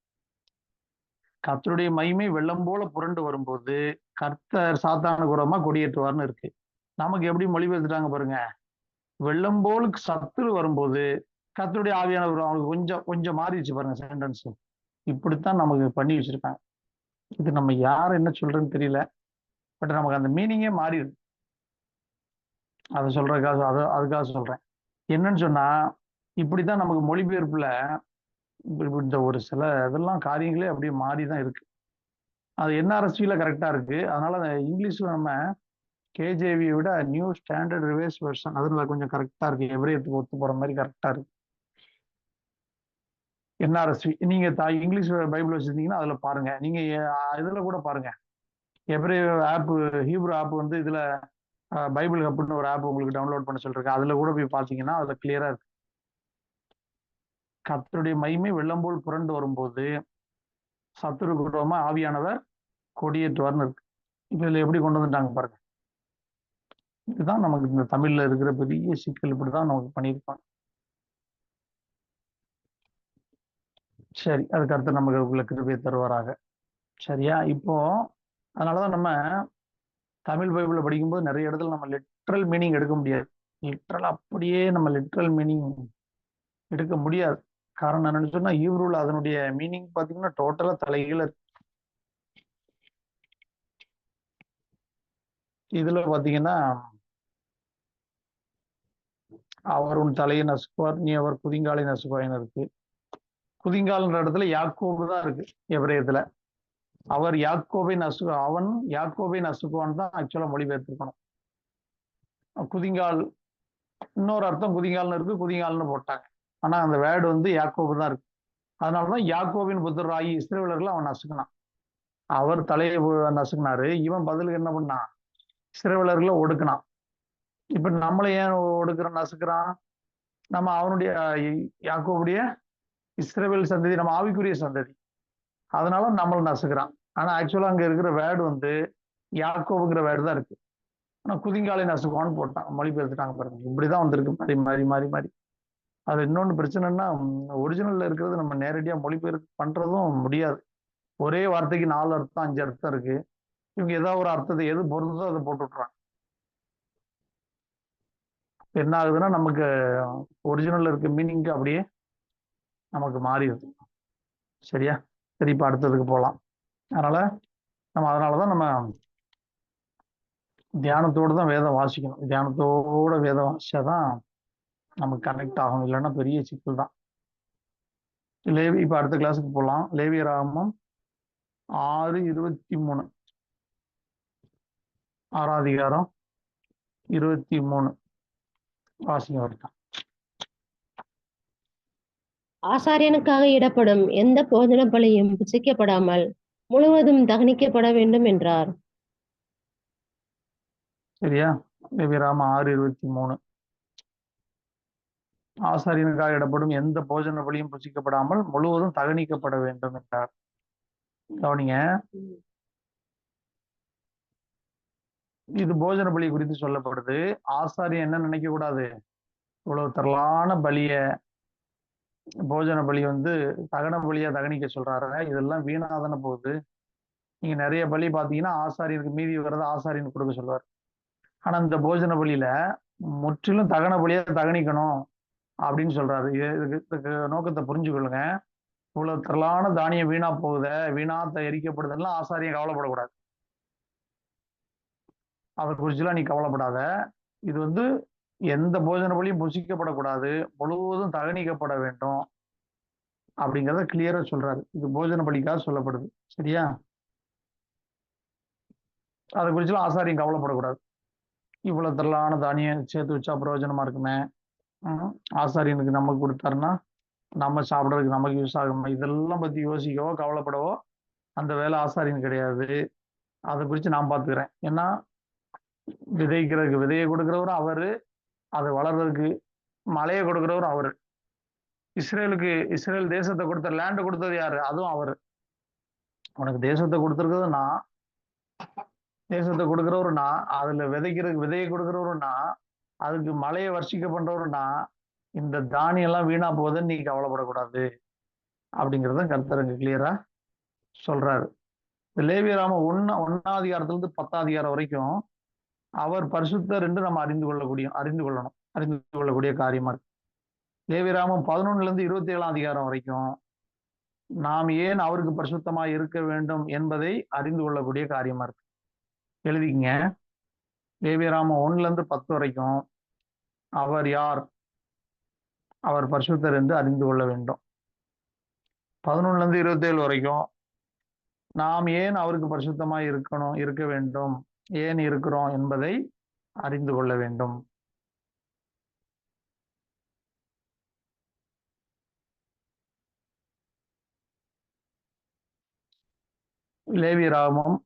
கர்த்தருடைய மகிமை வெள்ளம் போல புரண்டு வரும்போது கர்த்தர் சாத்தானுக்கு விரோதமா கொடியேற்றுவார்னு இருக்கு. நமக்கு எப்படி மொழிபெயர்த்துட்டாங்க பாருங்க. வெள்ளம் போல் சத்துரு வரும்போது கர்த்தருடைய ஆவியானவர் அவனுக்கு கொஞ்சம் கொஞ்சம் மாறிடுச்சு பாருங்க சென்டென்ஸ். இப்படித்தான் நமக்கு பண்ணி வச்சிருக்காங்க. இது நம்ம யார் என்ன சொல்றேன்னு தெரியல, பட் நமக்கு அந்த மீனிங்கே மாறிடுது. அதை சொல்றதுக்காக அதுக்காக சொல்றேன். என்னன்னு சொன்னா இப்படித்தான் நமக்கு மொழிபெயர்ப்புல இந்த ஒரு சில இதெல்லாம் காரியங்களே அப்படியே மாறிதான் இருக்கு. அது NRSVல கரெக்டா இருக்கு. அதனால இங்கிலீஷ்ல நம்ம KJVயை விட நியூ ஸ்டாண்டர்ட் ரிவைஸ் வெர்ஷன் அதுல கொஞ்சம் கரெக்டா இருக்கு. எபிரேயத்துக்கு ஒத்து போற மாதிரி கரெக்டா இருக்கு. NRSV நீங்க இங்கிலீஷ் பைபிள் வச்சிருந்தீங்கன்னா அதுல பாருங்க. நீங்க இதுல கூட பாருங்க. எபிரேய ஆப், ஹீப்ரு ஆப் வந்து இதுல பைபிள் ஹப்னு ஒரு ஆப் உங்களுக்கு டவுன்லோட் பண்ண சொல்லிருக்கேன். அதுல கூட போய் பாத்தீங்கன்னா அதுல கிளியரா இருக்கு. கர்த்தருடைய மகிமை வெள்ளம் போல் புரண்டு வரும்போது சத்துரு விரோதமா ஆவியானவர் கொடியேற்றுவார்னு இருக்கு. இப்ப இதுல எப்படி கொண்டு வந்துட்டாங்க பாருங்க. இதுதான் நமக்கு இந்த தமிழ்ல இருக்கிற பெரிய சிக்கல். இப்படிதான் நமக்கு பண்ணியிருப்பாங்க. சரி, அதுக்கு அடுத்து நமக்கு உங்களுக்கு கிருபை தருவாராக. சரியா? இப்போ அதனாலதான் நம்ம தமிழ் பைபிளை படிக்கும்போது நிறைய இடத்துல நம்ம லிட்ரல் மீனிங் எடுக்க முடியாது. லிட்ரல் அப்படியே நம்ம லிட்ரல் மீனிங் எடுக்க முடியாது. காரணம் என்னன்னு சொன்னா ஈப்ரூல அதனுடைய மீனிங் பாத்தீங்கன்னா டோட்டலா தலைகீழ இருக்கு. இதுல பாத்தீங்கன்னா அவர் உன் தலையை நசுக்குவார், நீ அவர் குதிங்காலை நசுக்குவாயின்னு இருக்கு. குதிங்கால்ன்ற இடத்துல யாக்கோபு தான் இருக்கு எபிரேயத்துல. அவர் யாக்கோபை அவன் யாக்கோபை நசுக்குவான் தான் ஆக்சுவலா மொழிபெயர்த்திருக்கணும். குதிங்கால் இன்னொரு அர்த்தம் குதிங்கால்னு இருக்கு, குதிங்கால்னு போட்டாங்க. ஆனா அந்த வேர்டு வந்து யாக்கோபு தான் இருக்கு. அதனாலதான் யாக்கோபின் புத்திரராகி இஸ்ரவேலர்கள் அவன் நசுக்கினான். அவர் தலையை நசுக்கினாரு, இவன் பதிலுக்கு என்ன பண்ணான், இஸ்ரவேலர்களை ஒடுக்கினான். இப்ப நம்மளை ஏன் ஒடுக்குறான் நசுக்கிறான்? நம்ம அவனுடைய யாக்கோபுடைய இஸ்ரவேல் சந்ததி, நம்ம ஆவிக்குரிய சந்ததி, அதனால நம்மளை நசுக்கிறான். ஆனா ஆக்சுவலா அங்க இருக்கிற வேர்டு வந்து யாக்கோபுங்கிற வேர்டு தான் இருக்கு. ஆனா குதிங்காலை நசுக்குவான்னு போட்டான், மொழிபெயர்த்துட்டாங்க பாருங்க. இப்படிதான் வந்திருக்கு மாறி மாறி மாறி மாறி. அது இன்னொன்று பிரச்சனைன்னா ஒரிஜினல்ல இருக்கிறது நம்ம நேரடியா மொழிபெயர்ப்பு பண்றதும் முடியாது. ஒரே வார்த்தைக்கு 4 அர்த்தம் 5 அர்த்தம் இருக்கு. இவங்க ஏதாவது ஒரு அர்த்தத்தை எது பொருந்தோ அதை போட்டு விட்டுறாங்க. என்ன ஆகுதுன்னா நமக்கு ஒரிஜினல்ல இருக்க மீனிங் அப்படியே நமக்கு மாறிடுது. சரியா? சரி, இப்ப அடுத்ததுக்கு போகலாம். அதனாலதான் நம்ம தியானத்தோடு தான் வேதம் வாசிக்கணும். தியானத்தோட வேதம் வாசிச்சாதான் நமக்கு கனெக்ட் ஆகும், இல்லைன்னா பெரிய சிக்கல் தான். இப்ப அடுத்த கிளாஸுக்கு போகலாம். லேவியராகமம் 6:23, 6ஆம் அதிகாரம் 23 வாசிங்க வருதான். ஆசாரியனுக்காக இடப்படும் எந்த போஜன பலியும் புசிக்கப்படாமல் முழுவதும் தகனிக்கப்பட வேண்டும் என்றார். சரியா? லேவியராகமம் 6:23. ஆசாரியனுக்காக இடப்படும் எந்த போஜன பலியும் புசிக்கப்படாமல் முழுவதும் தகனிக்கப்பட வேண்டும் என்றார். கவனிங்க, இது போஜன பலி குறித்து சொல்லப்படுது. ஆசாரியன் என்ன நினைக்க கூடாது, இவ்வளவு திரளான பலிய போஜன பலி வந்து தகன பலியா தகனிக்க சொல்றாரு, இதெல்லாம் வீணாதான போகுது. நீங்க நிறைய பலி பாத்தீங்கன்னா ஆசாரியனுக்கு மீதி வர்றதை ஆசாரியனுக்கு கொடுக்க சொல்லுவார். ஆனா இந்த போஜன பலியில முற்றிலும் தகன பலியா தகனிக்கணும் அப்படின்னு சொல்றாரு. இதுக்கு நோக்கத்தை புரிஞ்சுக்கொள்ளுங்க. இவ்வளவு திரளான தானியம் வீணா போகுத, வீணா எரிக்கப்படுதுன்னா ஆசாரியம் கவலைப்படக்கூடாது. அதை குறிச்சுலாம் நீ கவலைப்படாத. இது வந்து எந்த போஜன பலியும் புசிக்கப்படக்கூடாது, முழுவதும் தகனிக்கப்பட வேண்டும் அப்படிங்கிறத கிளியரா சொல்றாரு. இது போஜன பலிக்காக சொல்லப்படுது. சரியா? அதை குறிச்சுலாம் ஆசாரியம் கவலைப்படக்கூடாது. இவ்வளவு திரளான தானியம் சேர்த்து வச்சா பிரயோஜனமா இருக்குமே, ஆசாரியனுக்கு நமக்கு கொடுத்தாருன்னா நம்ம சாப்பிட்றதுக்கு நமக்கு யூஸ் ஆகுமா, இதெல்லாம் பத்தி யோசிக்கவோ கவலைப்படவோ அந்த வேலை ஆசாரியன் கிடையாது. அதை குறித்து நான் பார்த்துக்கிறேன். ஏன்னா விதைக்கிறதுக்கு விதையை கொடுக்குறவரும் அவரு, அது வளர்றதுக்கு மழையை கொடுக்குறவரும் அவரு. இஸ்ரேல் தேசத்தை கொடுத்த லேண்டை கொடுத்தது யாரு, அதுவும் அவரு. உனக்கு தேசத்தை கொடுத்துருக்கிறது நான், தேசத்தை கொடுக்குறவரு நான், அதுல விதைக்கிறதுக்கு விதையை கொடுக்குறவரு நான், அதுக்கு மழையை வர்ஷிக்க பண்றவரு நான். இந்த தானியம் எல்லாம் வீணா போகுதுன்னு நீ கவலைப்படக்கூடாது அப்படிங்கிறத கர்த்தர் கிளியரா சொல்றாரு. லேவியராகமம் 1ஆம் அதிகாரத்திலிருந்து 10ஆம் அதிகாரம் வரைக்கும் அவர் பரிசுத்தர் என்று நம்ம அறிந்து கொள்ளக்கூடிய காரியமா இருக்கு. லேவியராகமம் 11லிருந்து 27ஆம் அதிகாரம் வரைக்கும் நாம் ஏன் அவருக்கு பரிசுத்தமா இருக்க வேண்டும் என்பதை அறிந்து கொள்ளக்கூடிய காரியமா இருக்கு. எழுதிக்கங்க. லேவியராகமம் 1லிருந்து 10 வரைக்கும் அவர் யார், அவர் பரிசுத்தர் என்று அறிந்து கொள்ள வேண்டும். 11லிருந்து 27 வரைக்கும் நாம் ஏன் அவருக்கு பரிசுத்தமாய் இருக்க வேண்டும், ஏன் இருக்கிறோம் என்பதை அறிந்து கொள்ள வேண்டும். லேவியராகமம்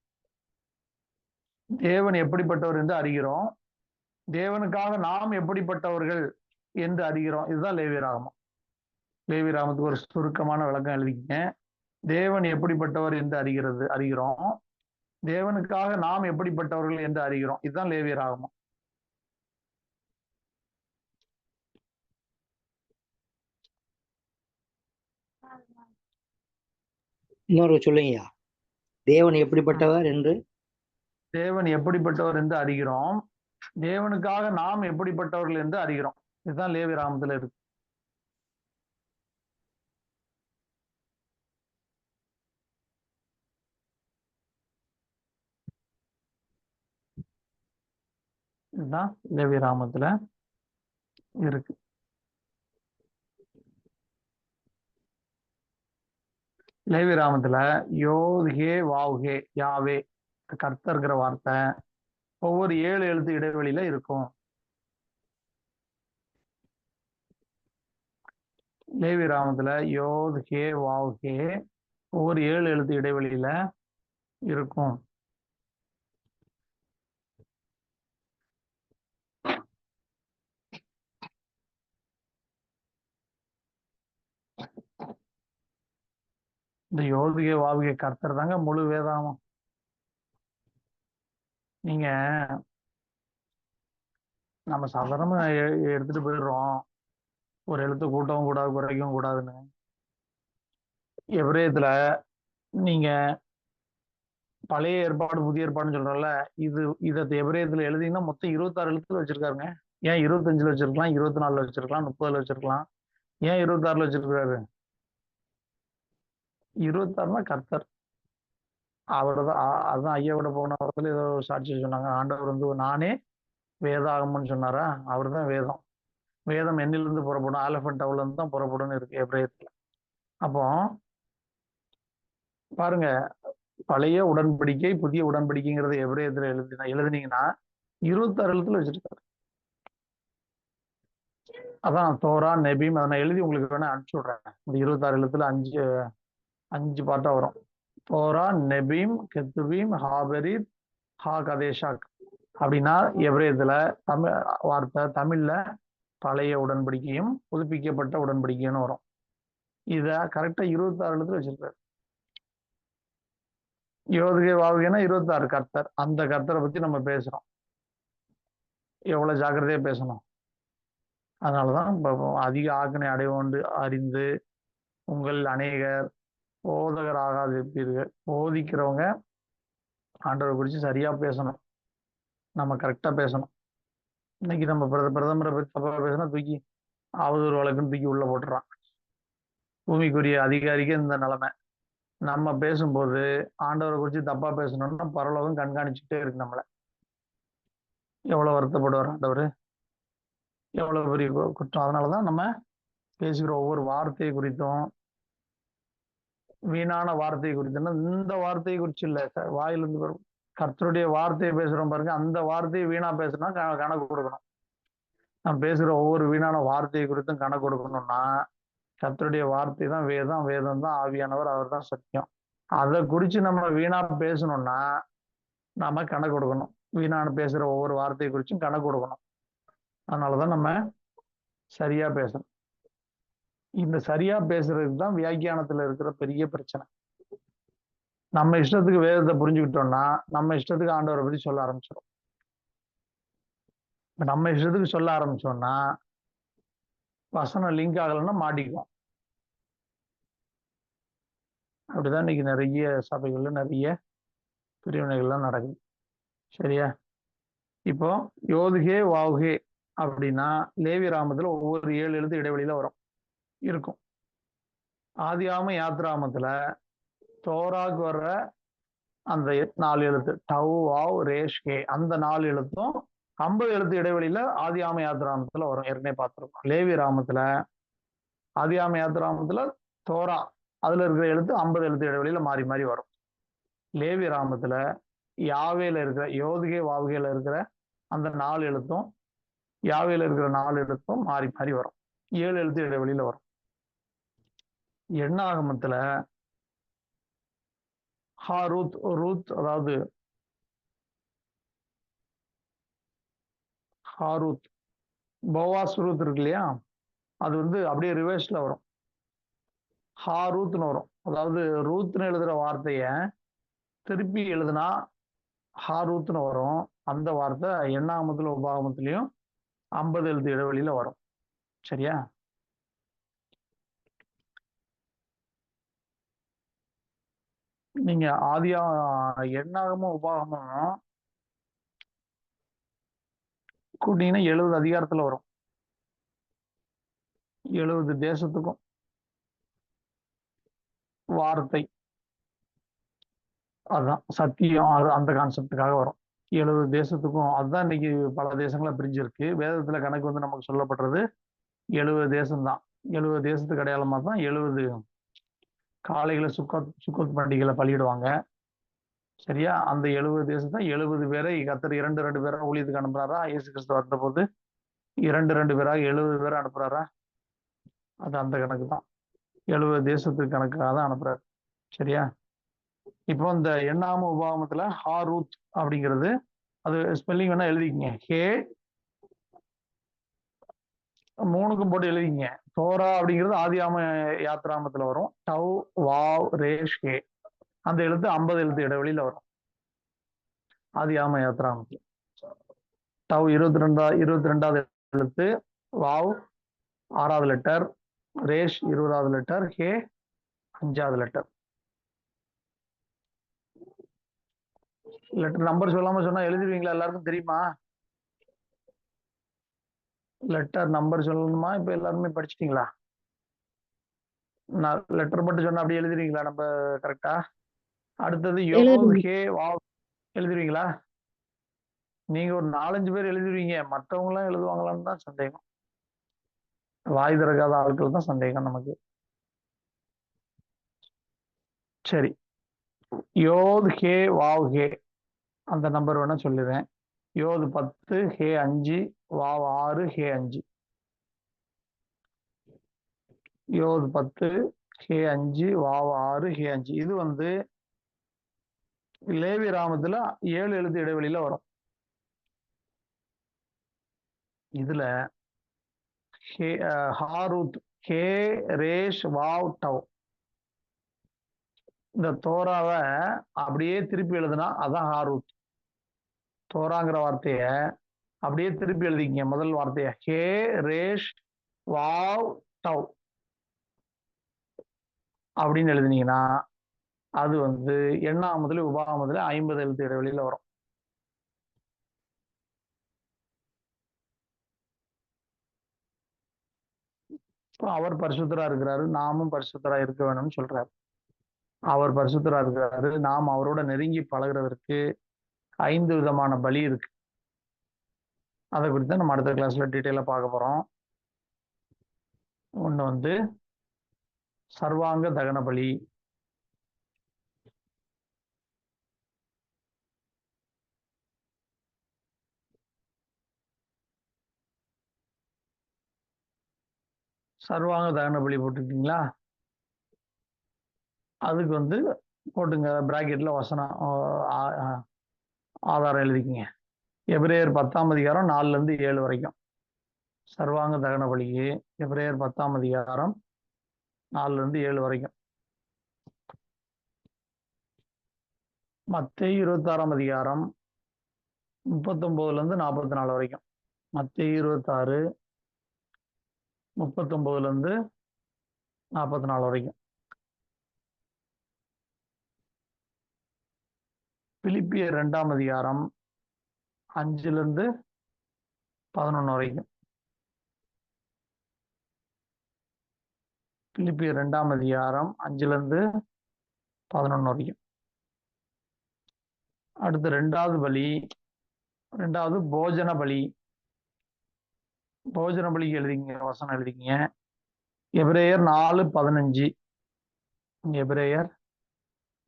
தேவன் எப்படிப்பட்டவர் என்று அறிகிறோம், தேவனுக்காக நாம் எப்படிப்பட்டவர்கள் என்று அறிகிறோம். இதுதான் லேவியராகமம். லேவியராகமத்துக்கு ஒரு சுருக்கமான விளக்கம் எழுதிக்கங்க. தேவன் எப்படிப்பட்டவர் என்று அறிகிறோம், தேவனுக்காக நாம் எப்படிப்பட்டவர்கள் என்று அறிகிறோம். இதுதான் லேவியராகமம். இன்னொரு சொல்லுங்கய்யா. தேவன் எப்படிப்பட்டவர் என்று அறிகிறோம், தேவனுக்காக நாம் எப்படிப்பட்டவர்கள் என்று அறிகிறோம். இதுதான் லேவியராகமத்துல இருக்கு. இதுதான் லேவியராமத்துல இருக்கு. லேவியராமத்துல யோத்ஹே வாவ்ஹே யாவே கர்த்தர்ங்கிற வார்த்தை ஒவ்வொரு 7 எழுத்து இடைவெளியில இருக்கும். லேவியராமத்துல யோத்ஹே வாவ்ஹே ஒவ்வொரு 7 எழுத்து இடைவெளியில இருக்கும். இந்த யோதிகை வாவிகை கர்த்தர் தாங்க முழு வேதாமம். நீங்க நம்ம சாதாரணமா எடுத்துட்டு போயிடுறோம், ஒரு எழுத்து கூட்டவும் கூடாது குறைக்கவும் கூடாதுன்னு. எபிரேயத்துல நீங்க பழைய ஏற்பாடு புதிய ஏற்பாடுன்னு சொல்றோம்ல, இதை எபிரேயத்துல எழுதிங்கன்னா மொத்தம் 26 எழுத்துல வச்சிருக்காருங்க. ஏன் 25ல வச்சிருக்கலாம், 24ல வச்சிருக்கலாம், 30ல வச்சிருக்கலாம், ஏன் 26ல வச்சிருக்காரு? 26னா கர்த்தர். அவர்தான். அதுதான் ஐயாவோட போன வாரத்துல ஏதோ சாட்சி சொன்னாங்க, ஆண்டவர் வந்து நானே வேதாகம்னு சொன்னாரா, அவர் தான் வேதம். வேதம் என்னிலிருந்து புறப்படும், ஆலஃபன் டவுல இருந்து தான் புறப்படும்னு இருக்கு எபிரேயத்துல. அப்போ பாருங்க, பழைய உடன்படிக்கை புதிய உடன்படிக்கைங்கிறது எபிரேயத்துல எழுதுனீங்கன்னா 26 எழுத்துல வச்சிருக்காரு. அதான் தோரா நெபீம். அதை நான் எழுதி உங்களுக்கு வேணா அனுப்பிச்சு விடுறேன். இந்த 26 எழுத்துல அஞ்சு பாட்டா வரும். தோரா, நெபீம், கெத்துபீம், ஹாபெரித், ஹா கதேஷாக். அப்படின்னா எபிரேயத்துல தமிழ் வார்த்தை, தமிழ்ல பழைய உடன்படிக்கையும் புதுப்பிக்கப்பட்ட உடன்படிக்கையும் வரும். இத கரெக்டா 26 எழுத்துல வச்சிருக்காரு. யோதிகை வாவுகைன்னா 26 கர்த்தர். அந்த கர்த்தரை பத்தி நம்ம பேசுறோம், எவ்வளவு ஜாக்கிரதையா பேசணும். அதனாலதான் அதிக ஆக்கினை அடைவோண்டு அறிந்து உங்கள் அநேகர் போதகர் ஆகாதிருப்பீர்கள். போதிக்கிறவங்க ஆண்டவரை குறித்து சரியா பேசணும், நம்ம கரெக்டா பேசணும். இன்னைக்கு நம்ம பிரதமரை பத்தி தப்பா பேசினா தூக்கி அவதூறு வழக்குன்னு தூக்கி உள்ள போட்டுறான். பூமிக்குரிய அதிகாரிக்கு இந்த நிலைமை. நம்ம பேசும்போது ஆண்டவரை குறித்து தப்பா பேசணும்னா பரலோகம் கண்காணிச்சுட்டே இருக்கு நம்மளை. எவ்வளவு வருத்தப்படுவார் ஆண்டவர், எவ்வளவு பெரிய குற்றம். அதனாலதான் நம்ம பேசுகிற ஒவ்வொரு வார்த்தை குறித்தும், வீணான வார்த்தை குறித்துன்னா இந்த வார்த்தையை குறிச்சு இல்ல, வாயிலிருந்து கர்த்தருடைய வார்த்தையை பேசுறோம் பாருங்க, அந்த வார்த்தையை வீணா பேசுனா கணக்கு கொடுக்கணும். நம்ம பேசுகிற ஒவ்வொரு வீணான வார்த்தையை குறித்தும் கணக்கு கொடுக்கணும்னா கர்த்தருடைய வார்த்தை தான் வேதம், வேதம் தான் ஆவியானவர், அவர் தான் சத்தியம். அதை குறித்து நம்ம வீணா பேசணும்னா நாம கணக்கு கொடுக்கணும். வீணான பேசுகிற ஒவ்வொரு வார்த்தையை குறிச்சும் கணக்கு கொடுக்கணும். அதனாலதான் நம்ம சரியா பேசணும். இந்த சரியா பேசுறதுக்கு தான் வியாக்கியானத்துல இருக்கிற பெரிய பிரச்சனை. நம்ம இஷ்டத்துக்கு வேதத்தை புரிஞ்சுக்கிட்டோம்னா நம்ம இஷ்டத்துக்கு ஆண்டவரை பத்தி சொல்ல ஆரம்பிச்சிடும். நம்ம இஷ்டத்துக்கு சொல்ல ஆரம்பிச்சோம்னா வசனம் லிங்க் ஆகலைன்னா மாட்டிக்குவோம். அப்படிதான் இன்னைக்கு நிறைய சபைகள்ல நிறைய பிரிவினைகள்லாம் நடக்குது. சரியா? இப்போ யோதுகே வாவுகே அப்படின்னா லேவியராமத்துல ஒவ்வொரு 7 எழுத்து இடைவெளியில வரும் இருக்கும். ஆதியாம யாத்ராமத்துல தோராக்கு வர்ற அந்த 4 எழுத்து டவ் வாவ் ரேஷ் கே, அந்த 4 எழுத்தும் 50 எழுத்து இடைவெளியில ஆதியாம யாத்ராமத்துல வரும். ஏற்கனவே பார்த்துருக்கோம். லேவியராமத்துல ஆதியாம யாத்ராமத்துல தோரா அதுல இருக்கிற எழுத்து 50 எழுத்து இடைவெளியில மாறி மாறி வரும். லேவியராமத்துல யாவேல இருக்கிற யோதுகே வாவுகையில இருக்கிற அந்த 4 எழுத்தும் யாவேல இருக்கிற 4 எழுத்தும் மாறி மாறி வரும். 7 எழுத்து இடைவெளியில வரும். எண்ணாகமத்துல ஹாரூத் ரூத், அதாவது ஹாரூத் போவாஸ் ரூத் இருக்கு இல்லையா, அது வந்து அப்படியே ரிவர்ஸ்ல வரும், ஹாரூத்னு வரும். அதாவது ரூத்னு எழுதுற வார்த்தைய திருப்பி எழுதுனா ஹாரூத்னு வரும். அந்த வார்த்தை எண்ணாகமத்துல உபாகமத்திலையும் 50 எழுத்து இடைவெளியில வரும். சரியா? நீங்க ஆதியா எண்ணாகமும் உபாகமும் கூட்டிங்கன்னா 70 அதிகாரத்துல வரும். 70 தேசத்துக்கும் வார்த்தை, அதுதான் சத்தியம், அது அந்த கான்செப்டுக்காக வரும். 70 தேசத்துக்கும். அதுதான் இன்னைக்கு பல தேசங்களா பிரிஞ்சிருக்கு. வேதத்துல கணக்கு வந்து நமக்கு சொல்லப்படுறது 70 தேசம்தான். 70 தேசத்துக்கு அடையாளமா தான் 70 காளைகளை சுக்கோத் பண்டிகைகளை பலியிடுவாங்க. சரியா? அந்த 70 தேசத்தை 70 பேரை கர்த்தர் 2 பேரா ஊழியத்துக்கு அனுப்புறாரா? இயேசு கிறிஸ்து வந்த போது 2 பேராக 70 பேரை அனுப்புறாரா? அது அந்த கணக்கு தான். 70 தேசத்துக்கு கணக்காக தான் அனுப்புறாரு. சரியா? இப்போ இந்த எண்ணாம உபாகமத்துல ஹாரூத் அப்படிங்கிறது, அது ஸ்பெல்லிங் வேணா எழுதிக்கங்க. ஹே 3க்கும் போட்டு எழுதிங்க. தோரா அப்படிங்கிறது ஆதியாம யாத்ராமத்துல வரும். டவ் வாவ் ரேஷ் ஹே, அந்த எழுத்து 50 எழுத்து இடைவெளியில வரும் ஆதியாம யாத்ராமத்துல. டவ் 22வது எழுத்து, வாவ் 6வது லெட்டர், ரேஷ் 20வது லெட்டர், ஹே 5வது லெட்டர். லெட்டர் நம்பர் சொல்லாம சொன்னா எழுதிருவீங்களா? எல்லாருக்கும் தெரியுமா? லெட்டர் நம்பர் சொல்லணுமா? இப்ப எல்லாருமே படிச்சிட்டீங்களா? நான் லெட்டர் மட்டும் சொன்னா அப்படி எழுதிருவீங்களா? நம்ம கரெக்டா? அடுத்தது யோத் எழுதுறீங்க. ஹே வாவ் எழுதிருவீங்களா? நீங்க ஒரு 4-5 பேர் எழுதிருவீங்க. மற்றவங்க எல்லாம் எழுதுவாங்களான்னு தான் சந்தேகம். வாய் திறக்காத ஆட்கள் தான் சந்தேகம் நமக்கு. சரி, யோத் ஹே வாவ் ஹே அந்த நம்பர் வேணா சொல்லிடுறேன். யோது 10, ஹே 5, வாவ் 6, ஹே 5. யோது 10, ஹே 5, வாவ் 6, ஹே 5. இது வந்து லேவி ராமத்துல 7 எழுத்து இடைவெளியில வரும். இதுல ஹாரூத் ஹே ரேஷ் வாவ் டவ், இந்த தோராவை அப்படியே திருப்பி எழுதுனா அதான் ஹாரூத். தோராங்கிற வார்த்தைய அப்படியே திருப்பி எழுதிக்கங்க. முதல் வார்த்தைய ஹே ரேஷ் வாவ் டவ் அப்படின்னு எழுதினீங்கன்னா அது வந்து எண்ணாமதுல உபாகமத்துல 50 எழுத்து இடைவெளியில வரும். அவர் பரிசுத்தரா இருக்கிறாரு, நாமும் பரிசுத்தரா இருக்க வேணும்னு சொல்றாரு. அவர் பரிசுத்தரா இருக்கிறாரு, நாம் அவரோட நெருங்கி பழகுறதற்கு 5 விதமான பலி இருக்கு. அதை குறித்து நம்ம அடுத்த கிளாஸ்ல டீட்டெயிலா பார்க்க போறோம். ஒண்ணு வந்து சர்வாங்க தகன பலி, சர்வாங்க தகன பலி போட்டுக்கிட்டீங்களா? அதுக்கு வந்து போட்டுங்க பிராக்கெட்ல வசனம் ஆதாரம் எழுதிக்கிங்க. எபிரேயர் 10ஆம் அதிகாரம் 4ல இருந்து 7 வரைக்கும் சர்வாங்க தகன பலிக்கு. எபிரேயர் 10ஆம் அதிகாரம் 4ல இருந்து 7 வரைக்கும். மத்தேயு 26ஆம் அதிகாரம் 39ல இருந்து 44 வரைக்கும். மத்தேயு 26 39ல இருந்து 44 வரைக்கும். பிலிப்பியர் 2ஆம் அதிகாரம் 5ல இருந்து 11 வரைக்கும். பிலிப்பியர் 2ஆம் அதிகாரம் 5ல இருந்து 11 வரைக்கும். அடுத்து 2வது பலி, 2வது போஜன பலி. போஜன பலிக்கு எழுதிங்க, வசனம் எழுதிங்க. எபிரேயர் 4:15. எபிரேயர்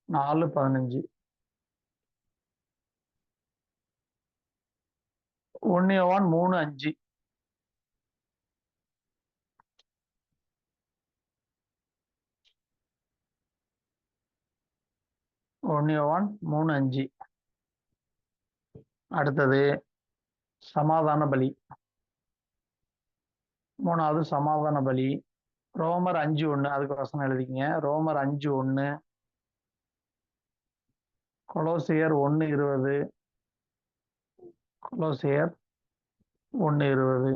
4:15. 1 யோவான் 3:5. 1 யோவான் 3:5. அடுத்தது சமாதான பலி. 3வது சமாதான பலி ரோமர் 5:1. அதுக்கு வசனம் எழுதிங்க. ரோமர் 5:1, கொலோசியர் 1:20, கொலோசியர் 1:20.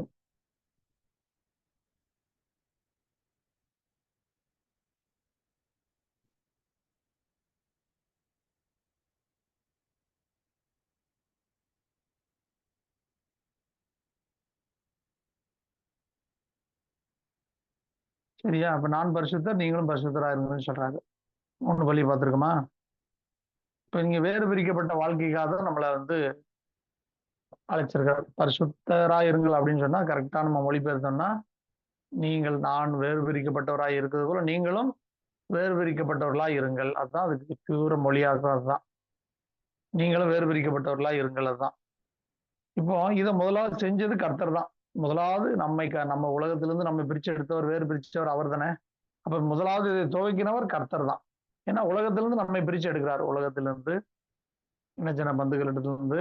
சரியா? அப்ப நான் பரிசுத்தர், நீங்களும் பரிசுத்தரா இருங்கன்னு சொல்றாரு. 3 பலி பார்த்திருக்குமா? இப்ப நீங்க வேறு பிரிக்கப்பட்ட வாழ்க்கைக்காக நம்மளை வந்து அழைச்சிருக்கார். பரிசுத்தராய் இருங்கள் அப்படின்னு சொன்னா கரெக்டா நம்ம மொழிபெயர்த்தோம்னா, நீங்கள் நான் வேறு பிரிக்கப்பட்டவராய் இருக்கிறது போல நீங்களும் வேறு பிரிக்கப்பட்டவர்களாய் இருங்கள். அதுதான் அதுக்கு தீவிர மொழியாக்கம். அதுதான் நீங்களும் வேறு பிரிக்கப்பட்டவர்களாய் இருங்கள். அதுதான். இப்போ இதை முதலாவது செஞ்சது கர்த்தர் தான். முதலாவது நம்ம உலகத்திலிருந்து நம்ம பிரிச்சு எடுத்தவர், வேறு பிரிச்சவர் அவர் தானே. அப்ப முதலாவது இதை துவக்கினவர் கர்த்தர் தான். ஏன்னா உலகத்திலிருந்து நம்மை பிரிச்சு எடுக்கிறார். உலகத்திலிருந்து இனஜன பந்துகளிடத்திலிருந்து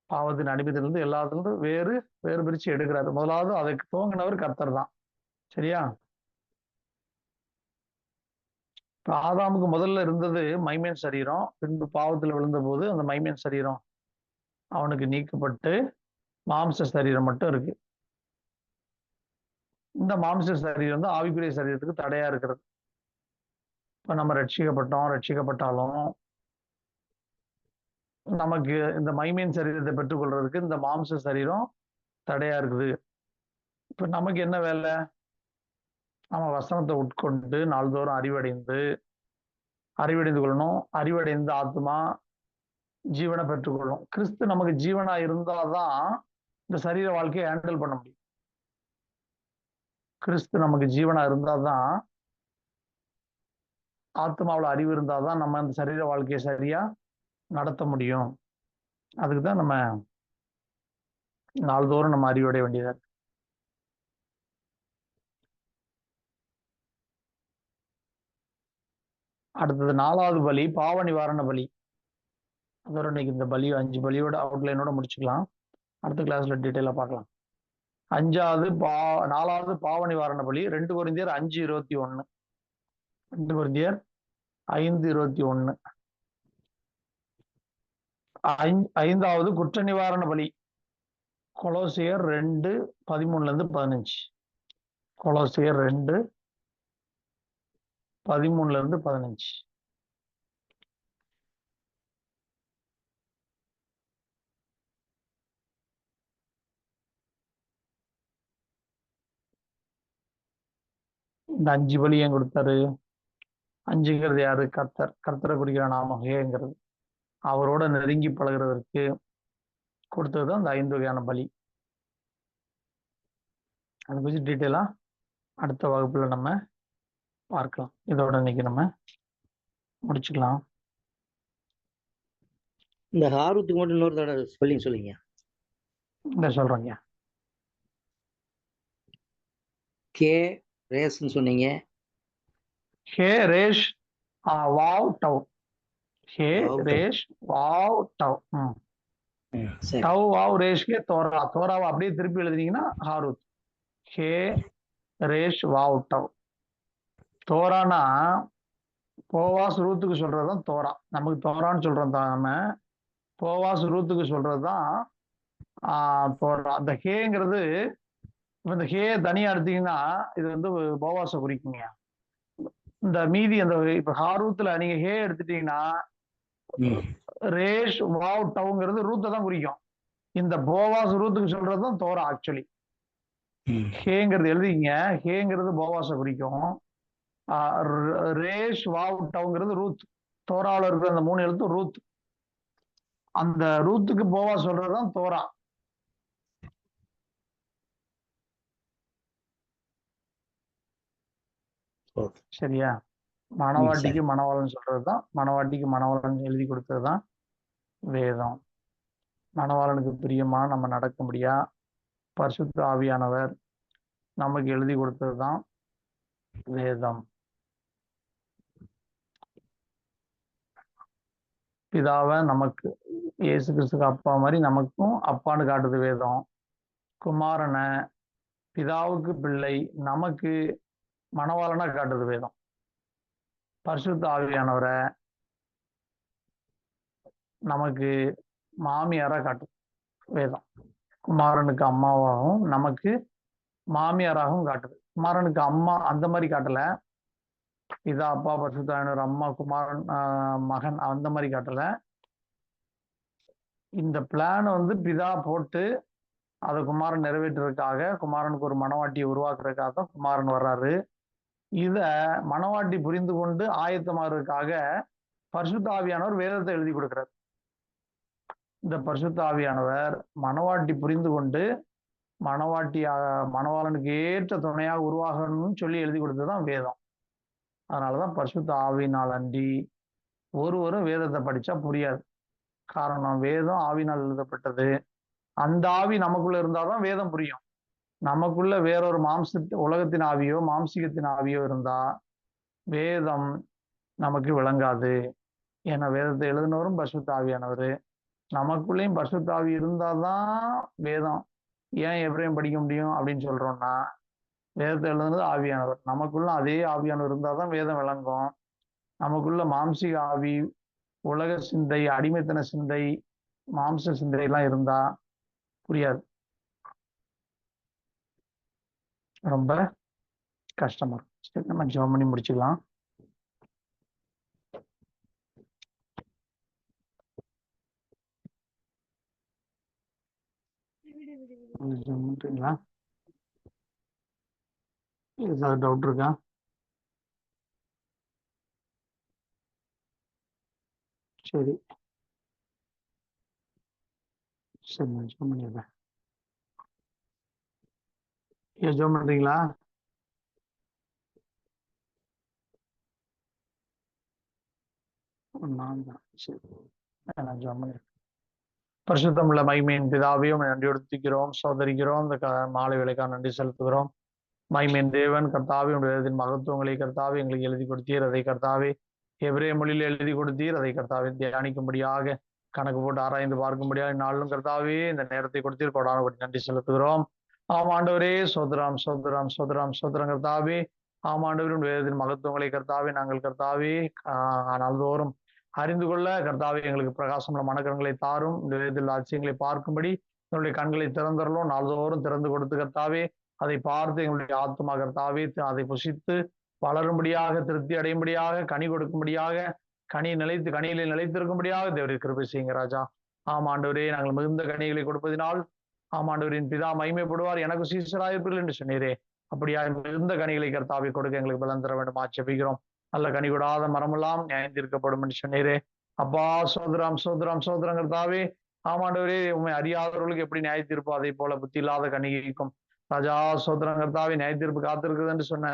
பாவத்தின் அடிமையிலிருந்து எல்லாத்திலிருந்து வேறு வேறு பிரிச்சு எடுக்கிறாரு. முதலாவது அதுக்கு துவங்கினவர் கர்த்தர் தான். சரியா? இப்ப ஆதாமுக்கு முதல்ல இருந்தது மைமேன் சரீரம். பின்பு பாவத்தில் விழுந்த போது அந்த மைமேன் சரீரம் அவனுக்கு நீக்கப்பட்டு மாம்ச சரீரம் மட்டும் இருக்கு. இந்த மாம்ச சரீரம் தான் ஆவிக்குரிய சரீரத்துக்கு தடையா இருக்கிறது. இப்ப நம்ம ரட்சிக்கப்பட்டாலும் நமக்கு இந்த மைமேன் சரீரத்தை பெற்றுக்கொள்றதுக்கு இந்த மாம்ச சரீரம் தடையா இருக்குது. இப்ப நமக்கு என்ன வேலை? நம்ம வசனத்தை உட்கொண்டு நாள்தோறும் அறிவடைந்து கொள்ளணும். அறிவடைந்த ஆத்மா ஜீவனை பெற்றுக்கொள்ளணும். கிறிஸ்து நமக்கு ஜீவனா இருந்தாதான் இந்த சரீர வாழ்க்கையை ஹேண்டில் பண்ண முடியும். கிறிஸ்து நமக்கு ஜீவனா இருந்தாதான், ஆத்மாவில் அறிவு இருந்தாதான் நம்ம இந்த சரீர வாழ்க்கையை சரியா நடத்த முடியும். அதுக்கு தான் நம்ம நாள்தோறும் நம்ம அறிவடைய வேண்டியதா இருக்கு. அடுத்தது 4வது பலி பாவ நிவாரண பலி. அதோட இன்னைக்கு இந்த பலி 5 பலியோட அவுட்லைனோட முடிச்சுக்கலாம். அடுத்த கிளாஸ்ல டீட்டெயிலா பார்க்கலாம். 4வது பாவ நிவாரண பலி 2 கொரிந்தியர் 5:21. 2 கொரிந்தியர் 5:21. 5வது குற்ற நிவாரண பலி கொலோசியர் 2:13-15. கொலோசியர் 2:13-15. இந்த 5 பலி ஏன் கொடுத்தாரு? 5ங்கிறது யாரு? கர்த்தரை குறிக்கிற நாமம் ஹேங்கிறது. அவரோட நெருங்கி பழகிறதற்கு கொடுத்ததுதான் இந்த 5 வகையான பலி. அதை பற்றி டீட்டெயிலா அடுத்த வகுப்புல நம்ம பார்க்கலாம். இதோட இன்னைக்கு நம்ம முடிச்சுக்கலாம். இந்த ஹாரூத்துக்கு மட்டும் இன்னொரு தடவை சொல்லுங்க. இந்த சொல்றேங்க. கே ரேஸ்ன்னு சொன்னீங்க. ஹே ரேஷ் வாவ் டவ். ஹே ரேஷ் வாவ் டவ். டவ் வாவ் ரேஷ்கே தோரா. தோராவை அப்படியே திருப்பி எழுதினீங்கன்னா ஹாரூத். ஹே ரேஷ் வாவ் டவ். தோரானா போவாஸ் ரூத்துக்கு சொல்றதுதான் தோரா. நமக்கு தோரான்னு சொல்றோம் தான். நம்ம போவாஸ் ரூத்துக்கு சொல்றதுதான் தோரா. அந்த ஹேங்கிறது இந்த ஹே தனியா எடுத்தீங்கன்னா இது வந்து போவாஸை குறிக்குங்க. இந்த மீதி அந்த இப்ப ஹாரூத்துல நீங்க ஹே எடுத்துட்டீங்கன்னா ரேஷ் வாவ் டவுங்கிறது ரூத்தை தான் குறிக்கும். இந்த போவாஸ் ரூத்துக்கு சொல்றதுதான் தோரா. ஆக்சுவலி ஹேங்கிறது எழுதிங்க. ஹேங்கிறது போவாஸை குறிக்கும். ரேஷ் வாவ் டவுங்கிறது ரூத். தோராவில் இருக்கிற அந்த 3 எழுத்து ரூத். அந்த ரூத்துக்கு போவா சொல்றதுதான் தோரா. சரியா? மணவாட்டிக்கு மணவாளன் சொல்றதுதான், மணவாட்டிக்கு மணவாளன் எழுதி கொடுத்ததுதான் வேதம். மணவாளனுக்கு பிரியமா நம்ம நடக்கும்படியா பரிசுத்த ஆவியானவர் நமக்கு எழுதி கொடுத்ததுதான் வேதம். பிதாவை நமக்கு இயேசு கிறிஸ்துக்கு அப்பா மாதிரி நமக்கும் அப்பான்னு காட்டுது வேதம். குமாரனை பிதாவுக்கு பிள்ளை நமக்கு மணவாளனா காட்டுது வேதம். பரிசுத்த ஆவியானவரை நமக்கு மாமியாரா காட்டுது வேதம். குமாரனுக்கு அம்மாவாகவும் நமக்கு மாமியாராகவும் காட்டுது. குமாரனுக்கு அம்மா அந்த மாதிரி காட்டல. இதா அப்பா பரிசுத்த ஆவியானவர் அம்மா குமாரன் மகன் அந்த மாதிரி காட்டல. இந்த பிளான் வந்து பிதா போட்டு அதை குமாரன் நிறைவேற்றுறதுக்காக, குமாரனுக்கு ஒரு மணவாட்டியை உருவாக்குறதுக்காக தான் குமாரன் வர்றாரு. இத மணவாட்டி புரிந்து கொண்டு ஆயத்தமாகிறதுக்காக பரிசுத்த ஆவியானவர் வேதத்தை எழுதி கொடுக்கிறார். இந்த பரிசுத்த ஆவியானவர் மணவாட்டி புரிந்து கொண்டு மணவாளனுக்கு ஏற்ற துணையாக உருவாகணும்னு சொல்லி எழுதி கொடுத்ததுதான் வேதம். அதனாலதான் பரிசுத்த ஆவியினால் அன்றி ஒருவரும் வேதத்தை படிச்சா புரியாது. காரணம், வேதம் ஆவினால் எழுதப்பட்டது. அந்த ஆவி நமக்குள்ள இருந்தாதான் வேதம் புரியும். நமக்குள்ள வேறொரு உலகத்தின் ஆவியோ மாம்சிகத்தின் ஆவியோ இருந்தா வேதம் நமக்கு விளங்காது. ஏன்னா வேதத்தை எழுதினவரும் பரிசுத்த ஆவியானவர். நமக்குள்ளேயும் பரிசுத்த ஆவி இருந்தாதான் வேதம். ஏன் எப்ரையும் படிக்க முடியும் அப்படின்னு சொல்றோம்னா, வேதத்தை எழுதுனது ஆவியானவர். நமக்குள்ள அதே ஆவியானவர் இருந்தாதான் வேதம் விளங்கும். நமக்குள்ள மாம்சிக ஆவி, உலக சிந்தை, அடிமைத்தன சிந்தை, மாம்ச சிந்தை எல்லாம் இருந்தா புரியாது. ரொம்ப கஷ்டமா இருக்கும். சரி, நம்ம ஜெபம் பண்ணி முடிச்சுக்கலாம். ஜெபம் ஏதாவது டவுட் இருக்கா? சரி சரி, நான் ஜெபம் பண்ணிடுறேன். ஜெபம் பண்றீங்களா? நான் தான். சரி, நான் ஜெபம் பண்ணிடுறேன். பரிசுத்தமுள்ள மகிமையின் பிதாவையும் நன்றியோடு துதிக்கிறோம், சோதரிக்கிறோம். இந்த மாலை வேலைக்காக நன்றி செலுத்துகிறோம். மகிமையின் தேவன் கர்த்தாவே, வேதத்தின் மகத்துவங்களை கர்த்தாவே எங்களுக்கு எழுதி கொடுத்தீர். அதை கர்த்தாவே எபிரேய மொழியில் எழுதி கொடுத்தீர். அதை கர்த்தாவே தியானிக்கும்படியாக, கணக்கு போட்டு ஆராய்ந்து பார்க்கும்படியாக நாளும் கர்த்தாவே இந்த நேரத்தை கொடுத்தீர். கொடான கொடி நன்றி செலுத்துகிறோம். ஆமாண்டவரே, சோதராம் சோதராம் சோதராம் சோதரம் கர்த்தாவே. ஆமாண்டவரின் வேதத்தின் மகத்துவங்களை கர்த்தாவே நாங்கள் கர்த்தாவே நாள்தோறும் அறிந்து கொள்ள கர்த்தாவே எங்களுக்கு பிரகாசமுள்ள மனக்கண்களை தாரும். இந்த வேதத்தில் ஆட்சியங்களை பார்க்கும்படி எங்களுடைய கண்களை திறந்தரலும். நாள்தோறும் திறந்து கொடுத்து கர்த்தாவே அதை பார்த்து எங்களுடைய ஆத்மா கர்த்தாவே அதை புசித்து வளரும்படியாக, திருப்தி அடையும்படியாக, கனி கொடுக்கும்படியாக, கனியிலே நிலைத்திருக்கும்படியாக தேவரை கிருபை செய்யுங்க ராஜா. ஆமாண்டவரே, நாங்கள் மிகுந்த கனிகளை கொடுப்பதினால் ஆமாண்டவரின் பிதா மகிமைப்படுவார். எனக்கு சீசராயிருப்பீர்கள் என்று சொன்னீரே. அப்படியா மிகுந்த கனிகளை கர்த்தாவை கொடுக்க எங்களுக்கு பலன் தர வேண்டும் ஆட்சேபிக்கிறோம். நல்ல கனி கொடாத மரமெல்லாம் நியாயந்திருக்கப்படும் என்று சொன்னீரே. அப்பா, சோதரம் சோதரம் சோதரம் கர்த்தாவே. ஆமாண்டவரே, உண்மை அறியாதவர்களுக்கு எப்படி நியாயத்தீர்ப்போ அதை போல புத்தி இல்லாத கனிக்கும் ராஜா சோதரம் கர்த்தாவே நியாயத்தீர்ப்பு காத்திருக்குது என்று சொன்ன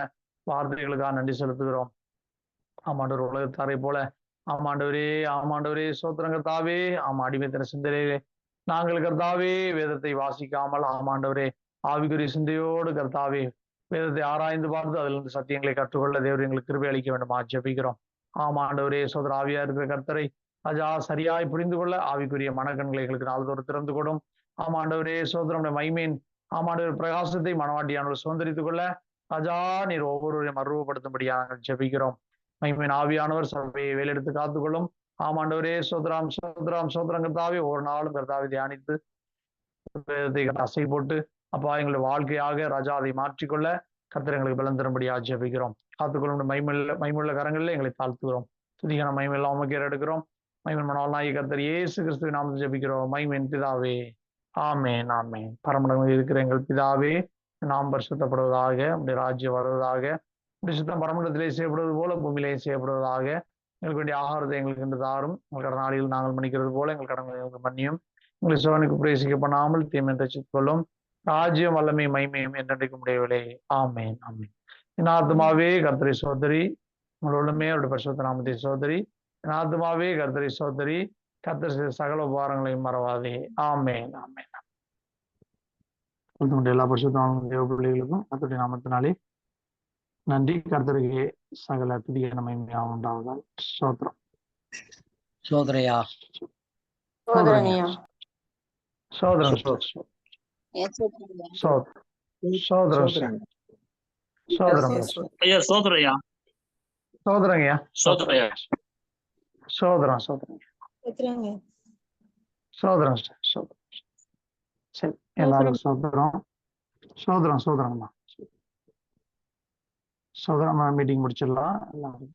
வார்த்தைகளுக்காக நன்றி செலுத்துகிறோம். ஆமாண்டவர் உலகத்தாரை போல ஆமாண்டவரே சோதரம் கர்த்தாவே. அடிமைத்தன சிந்தனையிலே நாங்கள் கர்த்தாவே வேதத்தை வாசிக்காமல் ஆமாண்டவரே ஆவிக்குரிய சிந்தையோடு கர்த்தாவே வேதத்தை ஆராய்ந்து பார்த்து அதிலிருந்து சத்தியங்களை கற்றுக்கொள்ள தேவர் எங்களுக்கு கிருபை அளிக்க வேண்டும் ஜெபிக்கிறோம். ஆமாண்டவரே, சோதர ஆவியா இருக்கிற கர்த்தரை ராஜா சரியாய் புரிந்து கொள்ள ஆவிக்குரிய மனக்கண்களை எங்களுக்கு நாள்தோறும் திறந்து கொடும். ஆமாண்டவரே, சோதரனுடைய மைமீன் ஆமாண்டவர் பிரகாசத்தை மனவாட்டியானவர் சுதந்திரித்துக் கொள்ள ராஜா நீர் ஒவ்வொருவரையும் அருவப்படுத்தும்படியாக நாங்கள் ஜெபிக்கிறோம். மைமீன் ஆவியானவர் சபையை வேலெடுத்து காத்துக்கொள்ளும். ஆமாண்டவரே, சோதராம் சோதராம் சோதரம் கர்த்தாவே ஒவ்வொரு நாளும் கர்த்தாவை தியானித்து வேதத்தை அசை போட்டு அப்பா எங்களுடைய வாழ்க்கையாக ராஜா அதை மாற்றிக்கொள்ள கர்த்தர் எங்களுக்கு பலன் தரும்படியாக ஜெபிக்கிறோம். காத்துக்கொள்ளும் மைமுள்ள கரங்களில் எங்களை தாழ்த்துகிறோம். துதிக்கான மைமெல்லாம் உமக்கு எடுக்கிறோம். மைமன் மனவாள் நாயகி கர்த்தர் இயேசு கிறிஸ்துவின் நாமத்தை ஜெபிக்கிறோம். மைமேன் பிதாவே, ஆமேன் ஆமேன். பரமண்டலங்களில் இருக்கிற எங்கள் பிதாவே, நாம் பரிசுத்தப்படுவதாக, உடைய ராஜ்யம் வருவதாக, உடைய சுத்தம் பரமண்டலத்திலே செய்யப்படுவது போல பூமியிலே செய்யப்படுவதாக. எங்களுக்கு வேண்டிய ஆகாரத்தை எங்களுக்கு இன்று தாரும். எங்கள் கடனாளிகள் நாங்கள் மன்னிக்கிறது போல எங்கள் கடன்களை எங்களுக்கு மன்னியும். எங்களை சோதனைக்கு பிரவேசிக்க பண்ணாமல் தீமை ரட்சித்துக் கொள்ளும். ராஜ்யம் வல்லமை மைமையும் என்றைக்கு முடியவில்லை. ஆமேன் ஆமேன். என் ஆத்மாவே கர்த்தரை சோதரி, உங்களுமே அவருடைய பரிசுத்த நாமத்தை சோதரி. என் ஆத்மாவே கர்த்தரை சோதரி, கர்த்தர் செய்த சகல உபகாரங்களையும் மறவாதே. ஆமேன் ஆமேன். எல்லா பரிசுத்த தேவ பிள்ளைகளுக்கும் கர்த்தருடைய நாமத்தினாலே நன்றி. கர்த்தருக்கு சகல துதிய நன்மையாக உண்டாவதால் ஸ்தோத்திரம். சோதரையா சோதரனையா சோதரம் சோதரம் சோதரம் ஐயா சோதரையா சோதரங்கய்யா சோதரையா சோதரம் சோதரம் சோதரம் சோதரம். சரி, எல்லாரும் சோதரம் சோதரம் சோதரம்மா சோதரம் மீட்டிங் முடிச்சிடலாம் எல்லாரும்.